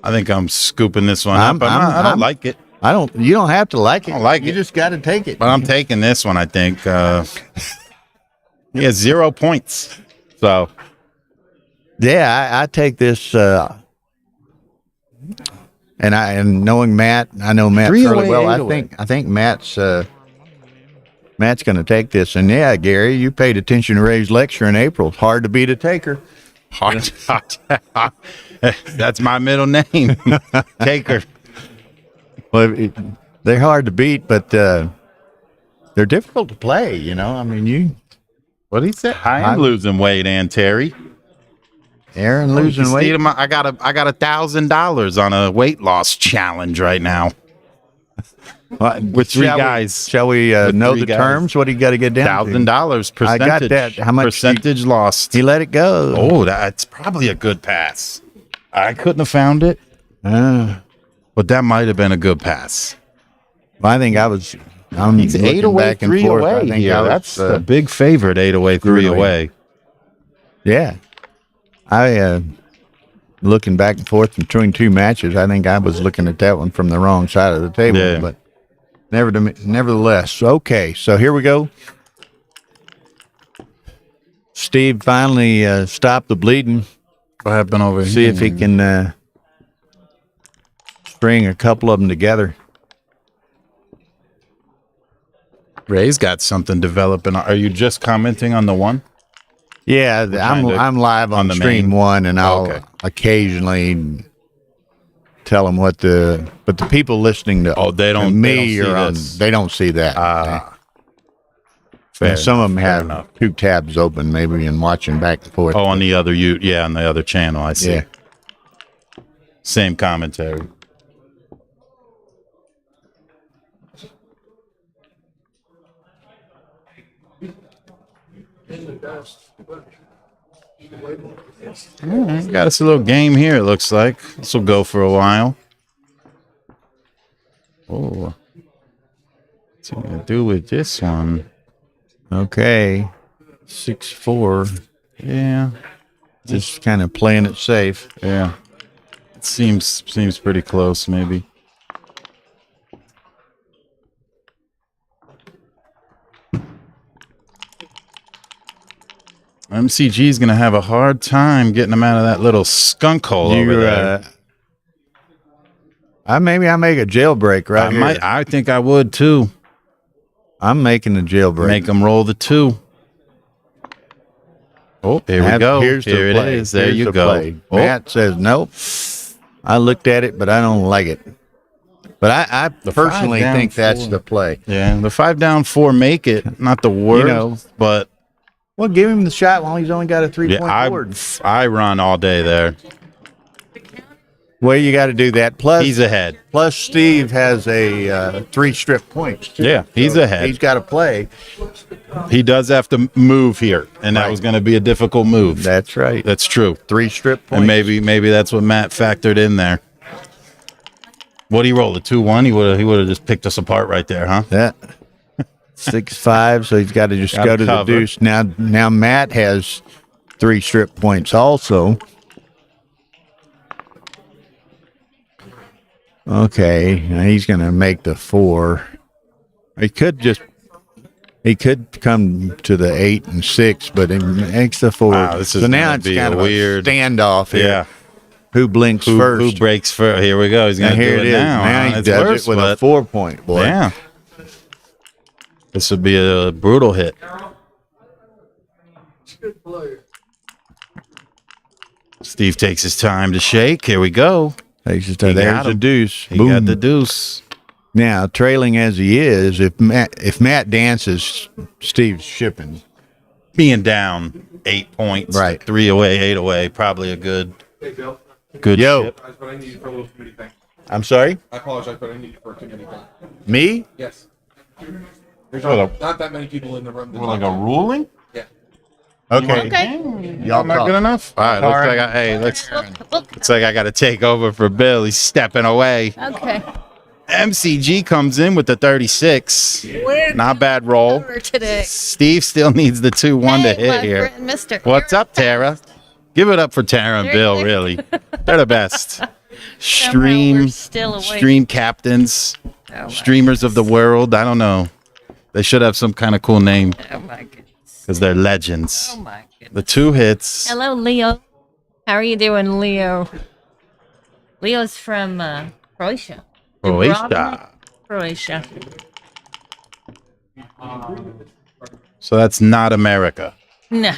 I think I'm scooping this one I'm- up. I I'm- don't like it, You don't have to like it. I don't like you it. just got to take it. but I'm taking this one, I think. He has 0 points. So, Yeah, I take this, and knowing Matt, I know Matt 3 fairly away, well. 8 away. I think Matt's going to take this. And yeah, Gary, you paid attention to Ray's lecture in April. It's hard to beat a taker. hard. That's my middle name. Taker. Well, they're hard to beat, but they're difficult to play. You know, I mean, you What he said? I am losing weight, Aunt Terry. Aaron losing You weight. see, I got $1,000 on a weight loss challenge right now. With 3 guys. Shall we With know 3 the guys. terms? What do you got to get down to? $1,000 percentage. I got that. How much percentage lost? He let it go. Oh, that's probably a good pass. I couldn't have found it, but that might have been a good pass. I think I'm He's 8 looking away, back and 3 forth. I away. think Here. I was, That's a big favorite. 8 away, 3 really. away. Yeah. Looking back and forth between 2 matches, I think I was looking at that one from the wrong side of the table. Yeah. But nevertheless, okay. So here we go. Steve finally stopped the bleeding. What happened over here? See if he can string a couple of them together. Ray's got something developing. Are you just commenting on the one? Yeah, I'm live on the stream main- 1, and I'll Okay. occasionally tell them but the people listening to They don't me see are on. this. They don't see that. Fair And some of them fair have enough. 2 tabs open, maybe, and watching back and forth. Oh, on the other on the other channel. I see. Yeah. Same commentary. All right, got us a little game here. It looks like this will go for a while. Oh, what's he gonna do with this one? Okay, 6-4, Yeah, just kind of playing it safe. yeah. It seems pretty close, maybe. MCG is going to have a hard time getting him out of that little skunk hole over there. Maybe I make a jailbreak right here. I think I would too. I'm making a jailbreak. Make him roll the 2. Oh, here we go. Here's the Here it play. is. There Here's you the go. play. Oh, Matt says nope. I looked at it, but I don't like it. But I personally 5 down think that's 4. the play. yeah, the 5 down 4 make it. Not the worst, but Well, give him the shot while he's only got a 3-point yeah, board. I run all day there. Well, you got to do that. Plus, He's ahead. Plus, Steve has a 3 strip points. Too. Yeah, he's ahead. He's got to play. He does have to move here, and that Right. was going to be a difficult move. That's right. That's true. 3 strip points. And maybe that's what Matt factored in there. What he rolled a 2-1. He would have just picked us apart right there, huh? that 6-5. So he's got to just Gotta go to cover. the deuce. Now Matt has 3 strip points also. Okay, now he's going to make the 4. He could come to the 8 and 6, but he makes the 4. Wow, this is so now gonna it's be kind a of weird- a standoff here. Yeah. Who blinks first? Who breaks first? Here we go. He's going And to do here it it is. now. Now he It's does worse, it with a but- 4-point, boy. Yeah. This would be a brutal hit. Steve takes his time to shake. Here we go. There's got the him. deuce. He Boom. got the deuce. Now, trailing as he is, if Matt dances, Steve's shipping. Being down 8 points, Right. 3 away, 8 away, probably a good Yo. ship. But I need you for a little committee thing. I'm sorry? I apologize, but I need you for a committee thing. Me? Yes. There's What, not that many people in the room. to Like talk a to. ruling? Yeah. Okay. Okay. Y'all Not talk. good enough? All right, looks like looks like I got to take over for Bill. He's stepping away. Okay. MCG comes in with the 36. Not bad roll. Today. Steve still needs the 2-1 to hit here. Mr. What's up, Tara? Give it up for Tara and Bill, really. They're the best. we're still awake. Stream captains, my streamers of the world. I don't know. They should have some kind of cool name Oh my goodness. because they're legends. Oh my goodness. The 2 hits. Hello, Leo. How are you doing, Leo? Leo's from Croatia. Croatia. Croatia. So that's not America. No.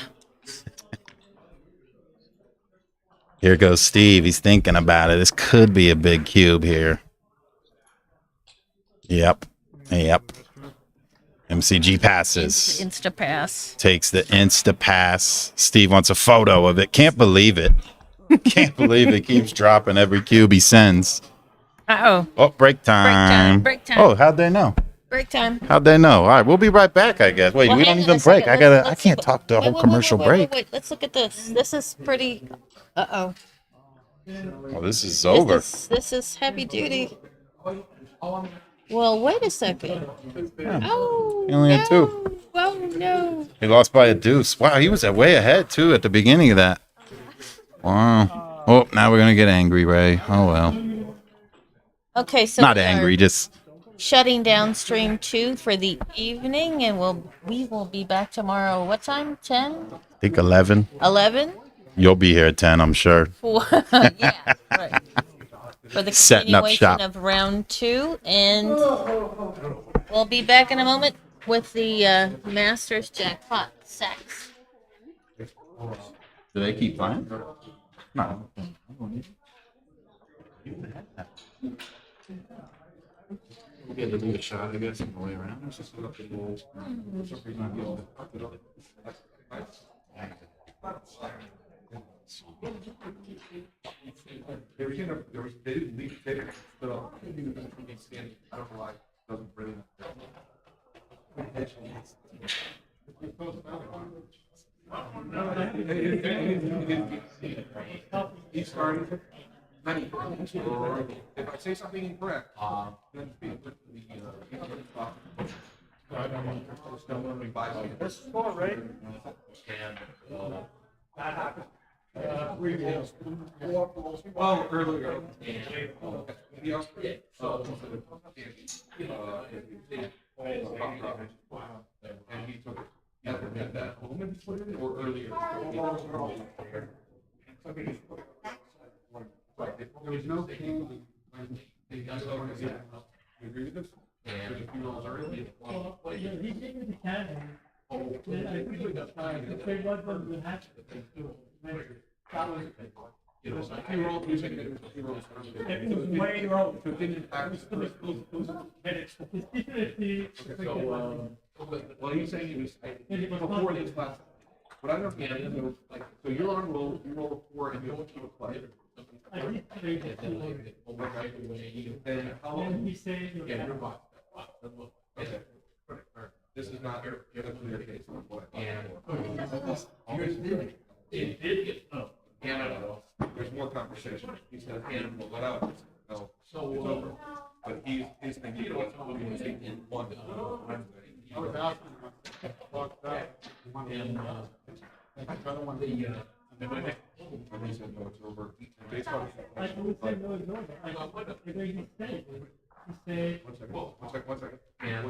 Here goes Steve. He's thinking about it. This could be a big cube here. Yep. MCG passes. Insta pass. Takes the insta pass. Steve wants a photo of it. Can't believe it. Can't believe it keeps dropping every cube he sends. Uh-oh. Oh, break time. Break time. Oh, how'd they know? Break time. How'd they know? All right, we'll be right back, I guess. Wait, Well, we hang don't on a even break. second. I can't talk the whole Wait, commercial break. Wait. Let's look at this. This is pretty. Uh-oh. Oh, this is over. This is heavy duty. Well, wait a second. Oh, He only had 2. Oh, no. He lost by a deuce. Wow, he was way ahead, too, at the beginning of that. Wow. Oh, now we're going to get angry, Ray. Oh, well. Okay, so Not we are angry, just... shutting down stream 2 for the evening, and we will be back tomorrow. What time? 10? I think 11. 11? You'll be here at 10, I'm sure. Yeah, right. For the Setting up continuation shop. of round 2, and we'll be back in a moment with the Masters jackpot sacks. Do they keep playing? No. We'll get to do a shot, I guess, on the way around. It's just up to the they didn't leave, they didn't split off. I don't know why, it doesn't really. He started. If I say something incorrect, then speak with the this score, right? Well, earlier. And he took it at that moment or earlier. There was no king when they got over to you agree with this? There's a few rolls early. He gave me the cannon. I think the big one was the hatch. It was a few rolls, it was a few rolls early. It was way wrong. So it didn't impact. Well, he's saying it was before this last. But I don't understand, so you're on roll, you roll 4 and you don't keep a play. And how long? He said, Yeah, you're fine. Okay. This is not your case. And it did get there's more conversation. He said, and we'll let out. So it's over. But he's thinking what's going to take in London. I was asking about that. And I don't want the and he said, no, it's over. Baseball. I would say no, it's over. I think he said, One second. And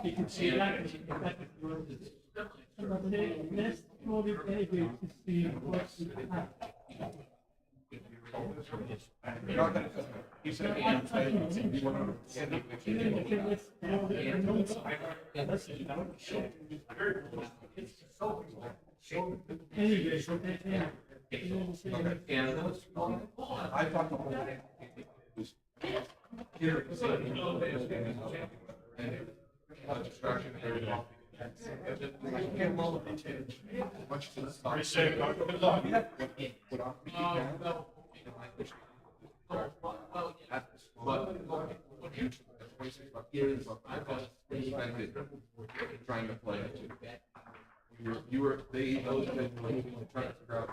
you can see that. Let's slowly take it to see what's happening. he said, I thought the whole thing was a distraction. I can't roll much to the side. Trying to play it. You were they those that trying to figure out.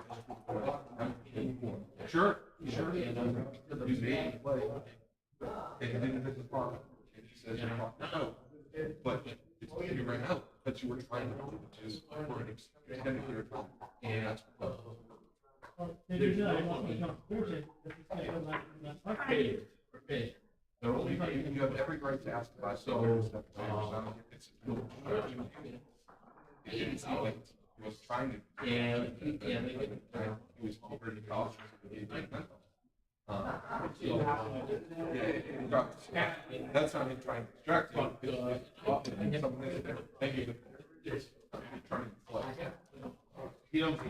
Sure. You made play. And you didn't hit the ball. And she says you're not out. But you ran out. But you were trying to, which is for an extended period of time. And that's they're only, you have every right to ask about so it's it's not like he was trying to he was already college. That's not him trying to distract you. Thank you. Trying to play. You don't.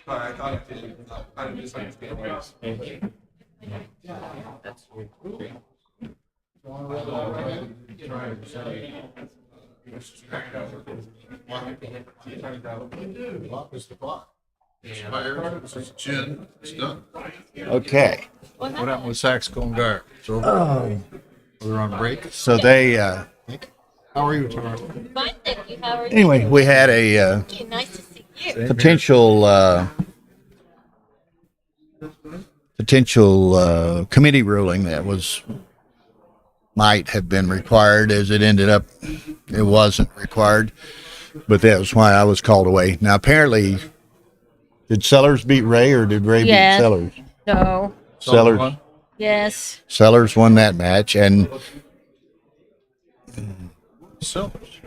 I thought I didn't misunderstand ways. That's Clock is the clock. It's June. It's done. Okay. What happened with Saxon Guard? It's over. We're on break. So they, How are you, Tara? Fine, thank you. How are you? anyway, we had a Nice to see you. potential committee ruling that might have been required. As it ended up, it wasn't required, but that was why I was called away. Now, apparently, did Sellers beat Ray or did Ray Yeah. beat Sellers? No. Sellers. Yes. Sellers won that match, and Sellers.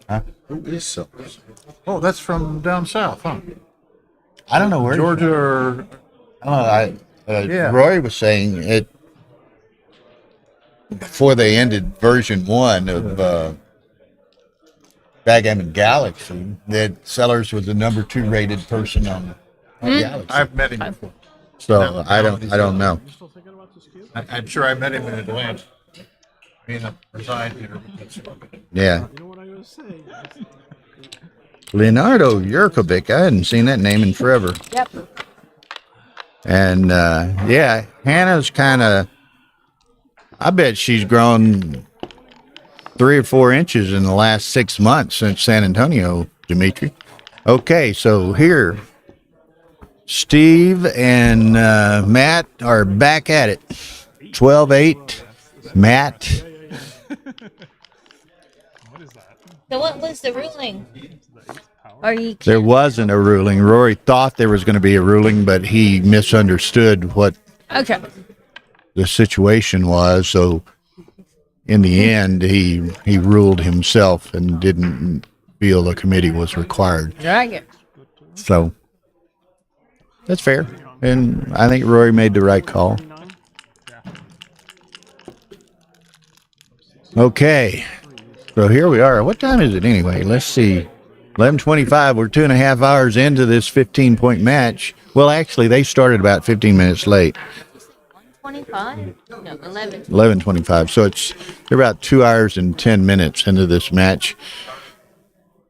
Huh? Who is Sellers? Oh, that's from down south, huh? I don't know where Georgia or I don't know. Yeah. Rory was saying it before they ended version 1 of Backgammon Galaxy that Sellers was the number 2 rated person on Galaxy. I've met him before. So I don't know. I'm sure I met him in Atlanta. Being resigned here. Yeah. Leonardo Jurkovic. I hadn't seen that name in forever. Yep. And yeah, Hannah's kind of. I bet she's grown 3 or 4 inches in the last 6 months since San Antonio, Dimitri. Okay, so here, Steve and Matt are back at it. 12-8, Matt. So what was the ruling? Are you There wasn't a ruling. Rory thought there was going to be a ruling, but he misunderstood what okay? the situation was. So in the end, he ruled himself and didn't feel the committee was required. Right. So that's fair. And I think Rory made the right call. Okay. So here we are. What time is it anyway? Let's see. 11:25. We're 2.5 hours into this 15-point match. Well, actually, they started about 15 minutes late. 25? No, 11. 11:25. So they're about 2 hours and 10 minutes into this match.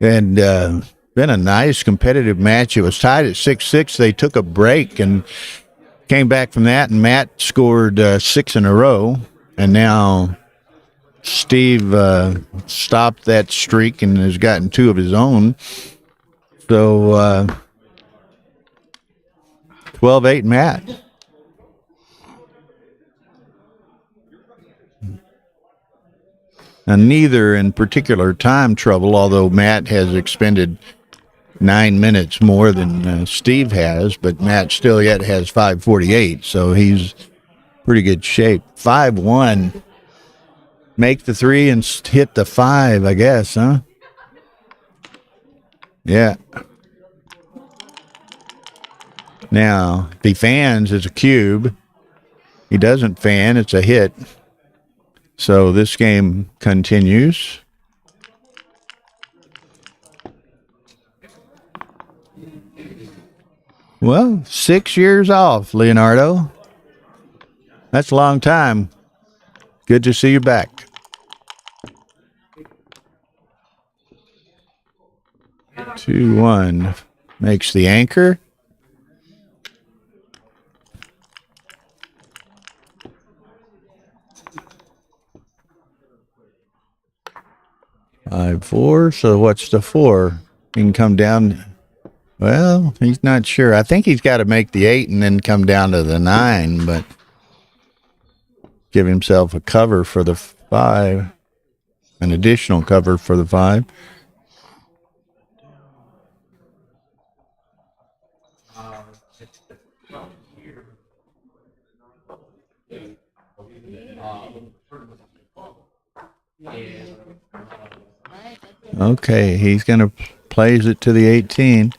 And been a nice competitive match. It was tied at 6-6. They took a break and came back from that, and Matt scored 6 in a row. And now Steve stopped that streak and has gotten 2 of his own. So 12-8 Matt. And neither in particular time trouble, although Matt has expended 9 minutes more than Steve has, but Matt still yet has 5:48, so he's pretty good shape. 5-1. Make the 3 and hit the 5, I guess, huh? Yeah. Now, if he fans, it's a cube. He doesn't fan, it's a hit. So this game continues. Well, 6 years off, Leonardo. That's a long time. Good to see you back. Two, 1 makes the anchor. 4. So what's the 4? He can come down. Well, he's not sure. I think he's got to make the 8 and then come down to the 9, but give himself a cover for the 5, an additional cover for the 5. Okay, he's going to plays it to the 18.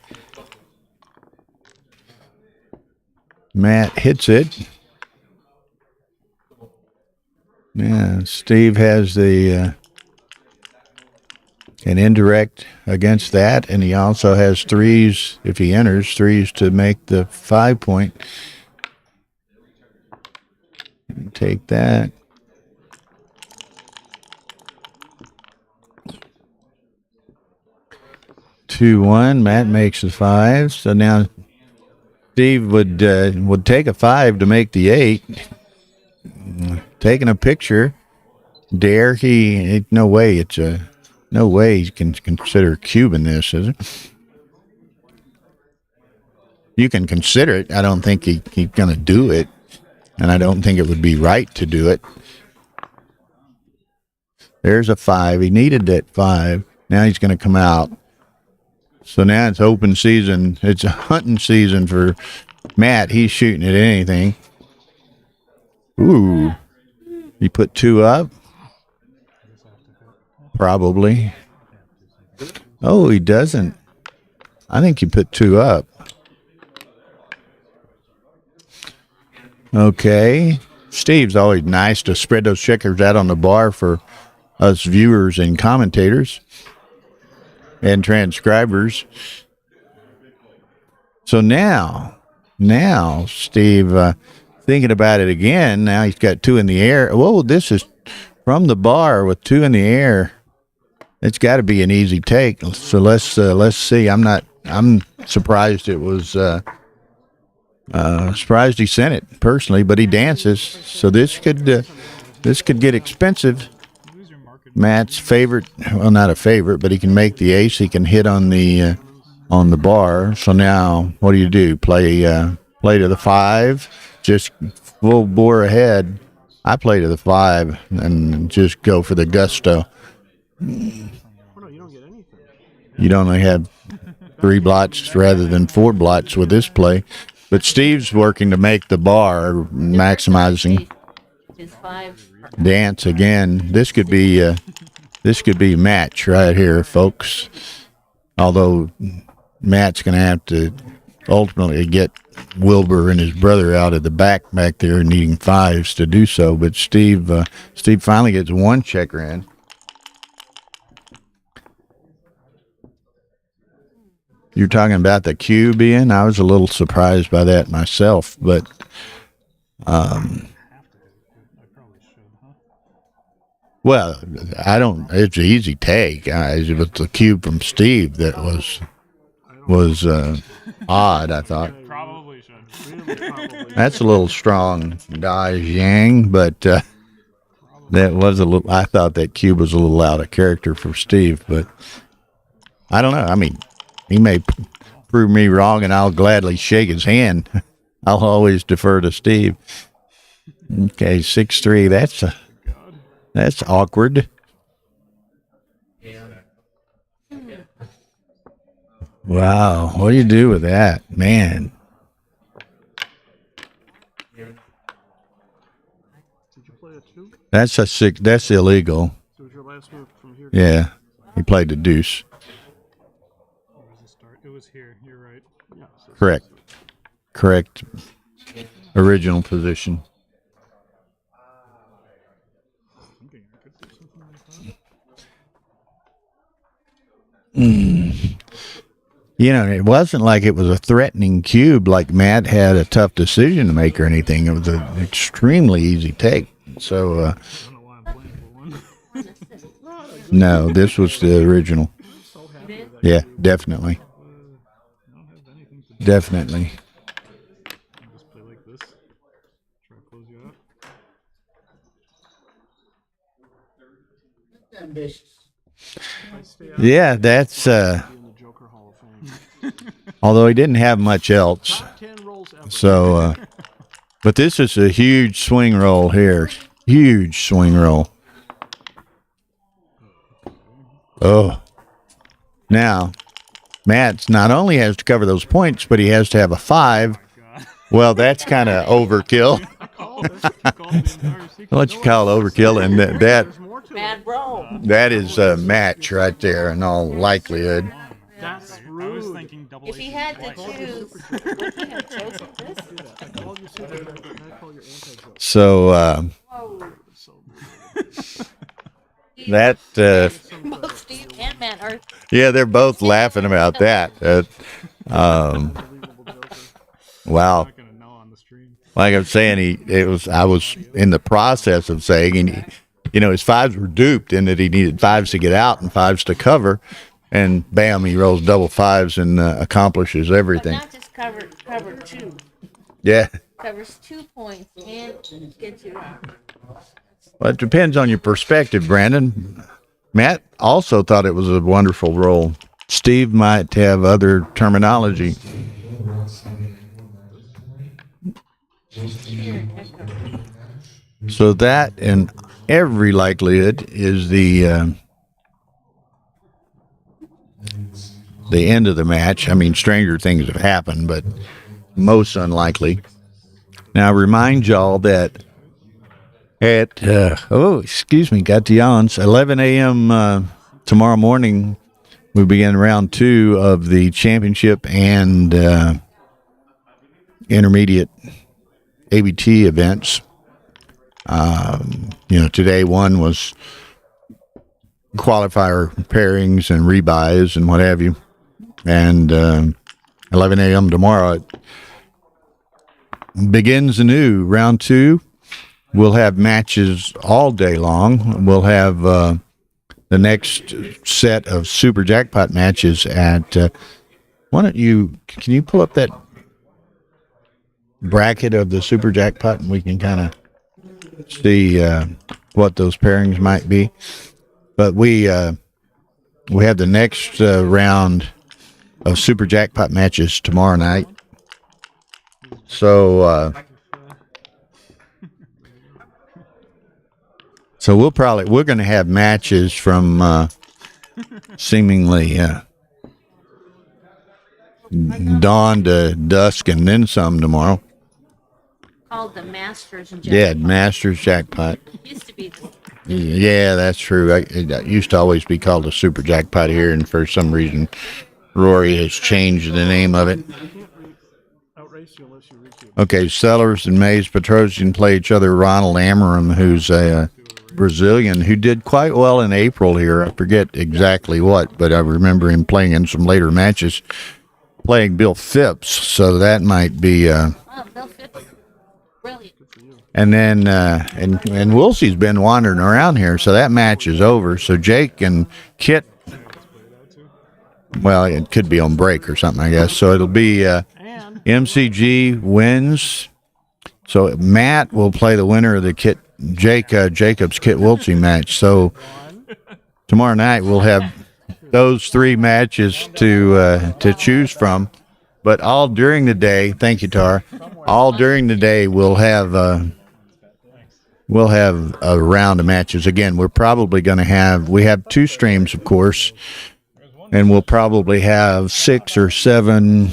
Matt hits it. Yeah, Steve has the an indirect against that, and he also has 3s, if he enters, 3s to make the 5 point. Take that. Two, 1. Matt makes the 5. So now Steve would take a 5 to make the 8. Taking a picture. Dare he? No way. No way he can consider cubing this, is it? You can consider it. I don't think he's going to do it, and I don't think it would be right to do it. There's a 5. He needed that 5. Now he's going to come out. So now it's open season. It's a hunting season for Matt. He's shooting at anything. Ooh. He put 2 up? Probably. Oh, he doesn't. I think he put 2 up. Okay. Steve's always nice to spread those checkers out on the bar for us viewers and commentators and transcribers. So now Steve, thinking about it again, now he's got 2 in the air. Whoa, this is from the bar with 2 in the air. It's got to be an easy take. So let's see. I'm surprised it was, surprised he sent it personally, but he dances. So this could get expensive. Matt's favorite, well, not a favorite, but he can make the ace. He can hit on the bar. So now, what do? Play to the 5, just full bore ahead. I play to the 5 and just go for the gusto. You'd only have 3 blots rather than 4 blots with this play. But Steve's working to make the bar, maximizing. His 5. Dance again. This could be a match right here, folks. Although Matt's going to have to ultimately get Wilbur and his brother out of the back there, needing 5s to do so. But Steve finally gets 1 checker in. You're talking about the cue being? I was a little surprised by that myself, but well, I don't. It's an easy take. It was the cube from Steve that was odd. I thought Probably should. that's a little strong, Dai Yang, but that was a little. I thought that cube was a little out of character for Steve, but I don't know. I mean, he may prove me wrong, and I'll gladly shake his hand. I'll always defer to Steve. Okay, 6-3. That's awkward. Wow, what do you do with that, man? That's a 6. That's illegal. So was your last move from here? Yeah, he played the deuce. Or was the start? It was here. You're right. Yeah. So Correct. Original position. thinking I could do something like that. You know, it wasn't like it was a threatening cube, like Matt had a tough decision to make or anything. It was an extremely easy take. So, I don't know why I'm playing for 1. no, this was the original. So happy with that. Yeah, definitely. I don't have anything to do. Definitely. I'll just play like this. Try to close you out. Yeah, that's although he didn't have much else. So but this is a huge swing roll here. Huge swing roll. Oh. Now, Matt not only has to cover those points, but he has to have a 5. Well, that's kind of overkill. What you call overkill, and Bad roll. that is a match right there in all likelihood. That's rude. If he had to choose, would he have chosen this? So that Both Steve and Matt are. yeah, they're both laughing about that. Wow. Like I'm saying, I was in the process of saying, and his 5s were duped in that he needed 5s to get out and 5s to cover, and bam, he rolls double 5s and accomplishes But everything. not just cover 2. Yeah. Covers 2 points and gets you out. Well, it depends on your perspective, Brandon. Matt also thought it was a wonderful roll. Steve might have other terminology. So that, in every likelihood, is the end of the match. I mean, stranger things have happened, but most unlikely. Now, remind y'all that at got the yawns. 11 a.m. Tomorrow morning, we begin round 2 of the championship and intermediate ABT events. Today one was qualifier pairings and rebuys and what have you. And 11 a.m. tomorrow it begins anew. Round 2. We'll have matches all day long. We'll have the next set of Super Jackpot matches at. Can you pull up that bracket of the Super Jackpot and we can kind of see what those pairings might be. But we have the next round of Super Jackpot matches tomorrow night. So we're going to have matches from seemingly dawn to dusk and then some tomorrow. Called the Masters Jackpot. Yeah, Masters Jackpot. Used to be. Yeah, that's true. It used to always be called a Super Jackpot here, and for some reason, Rory has changed the name of it. Okay, Sellers and Mays Petrosian play each other. Ronald Amarim, who's a Brazilian, who did quite well in April here. I forget exactly what, but I remember him playing in some later matches, playing Bill Phipps, so that might be... Oh, Bill Phipps. Brilliant. And then, and Wilsey's been wandering around here, so that match is over. So Jake and Kit, well, it could be on break or something, I guess. So it'll be MCG wins. So Matt will play the winner of the Jacobs Kit Wilsey match. So tomorrow night we'll have those 3 matches to choose from. But all during the day, thank you, Tara. All during the day we'll have a round of matches. Again, we're probably going to we have 2 streams, of course, and we'll probably have 6 or 7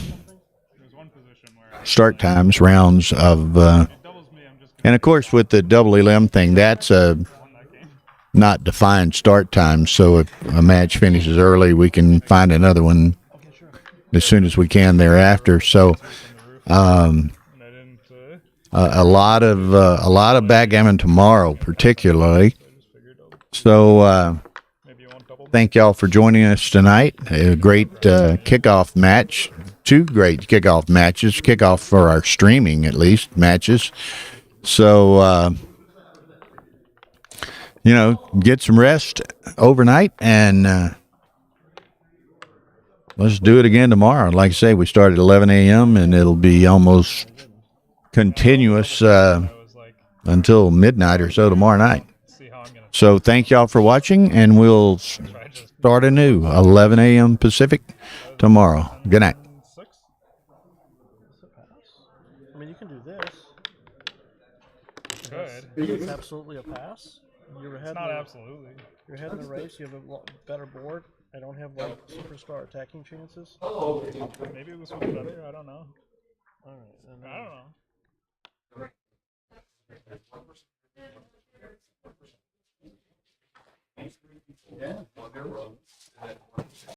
start times, rounds of, and of course with the double elim thing, that's a not defined start time. So if a match finishes early, we can find another one as soon as we can thereafter. So, a lot of backgammon tomorrow, particularly. So, thank y'all for joining us tonight. A great kickoff match. 2 great kickoff matches. Kickoff for our streaming, at least, matches. So, get some rest overnight and let's do it again tomorrow. Like I say, we start at 11 a.m. and it'll be almost continuous until midnight or so tomorrow night. So thank y'all for watching, and we'll start anew 11 a.m. Pacific tomorrow. Good night. I mean, you can do this. Good. It's absolutely a pass. You're ahead. It's not absolutely. You're ahead in the race. You have a better board. I don't have like superstar attacking chances. Maybe this one's better. I don't know. All right. And, I don't know.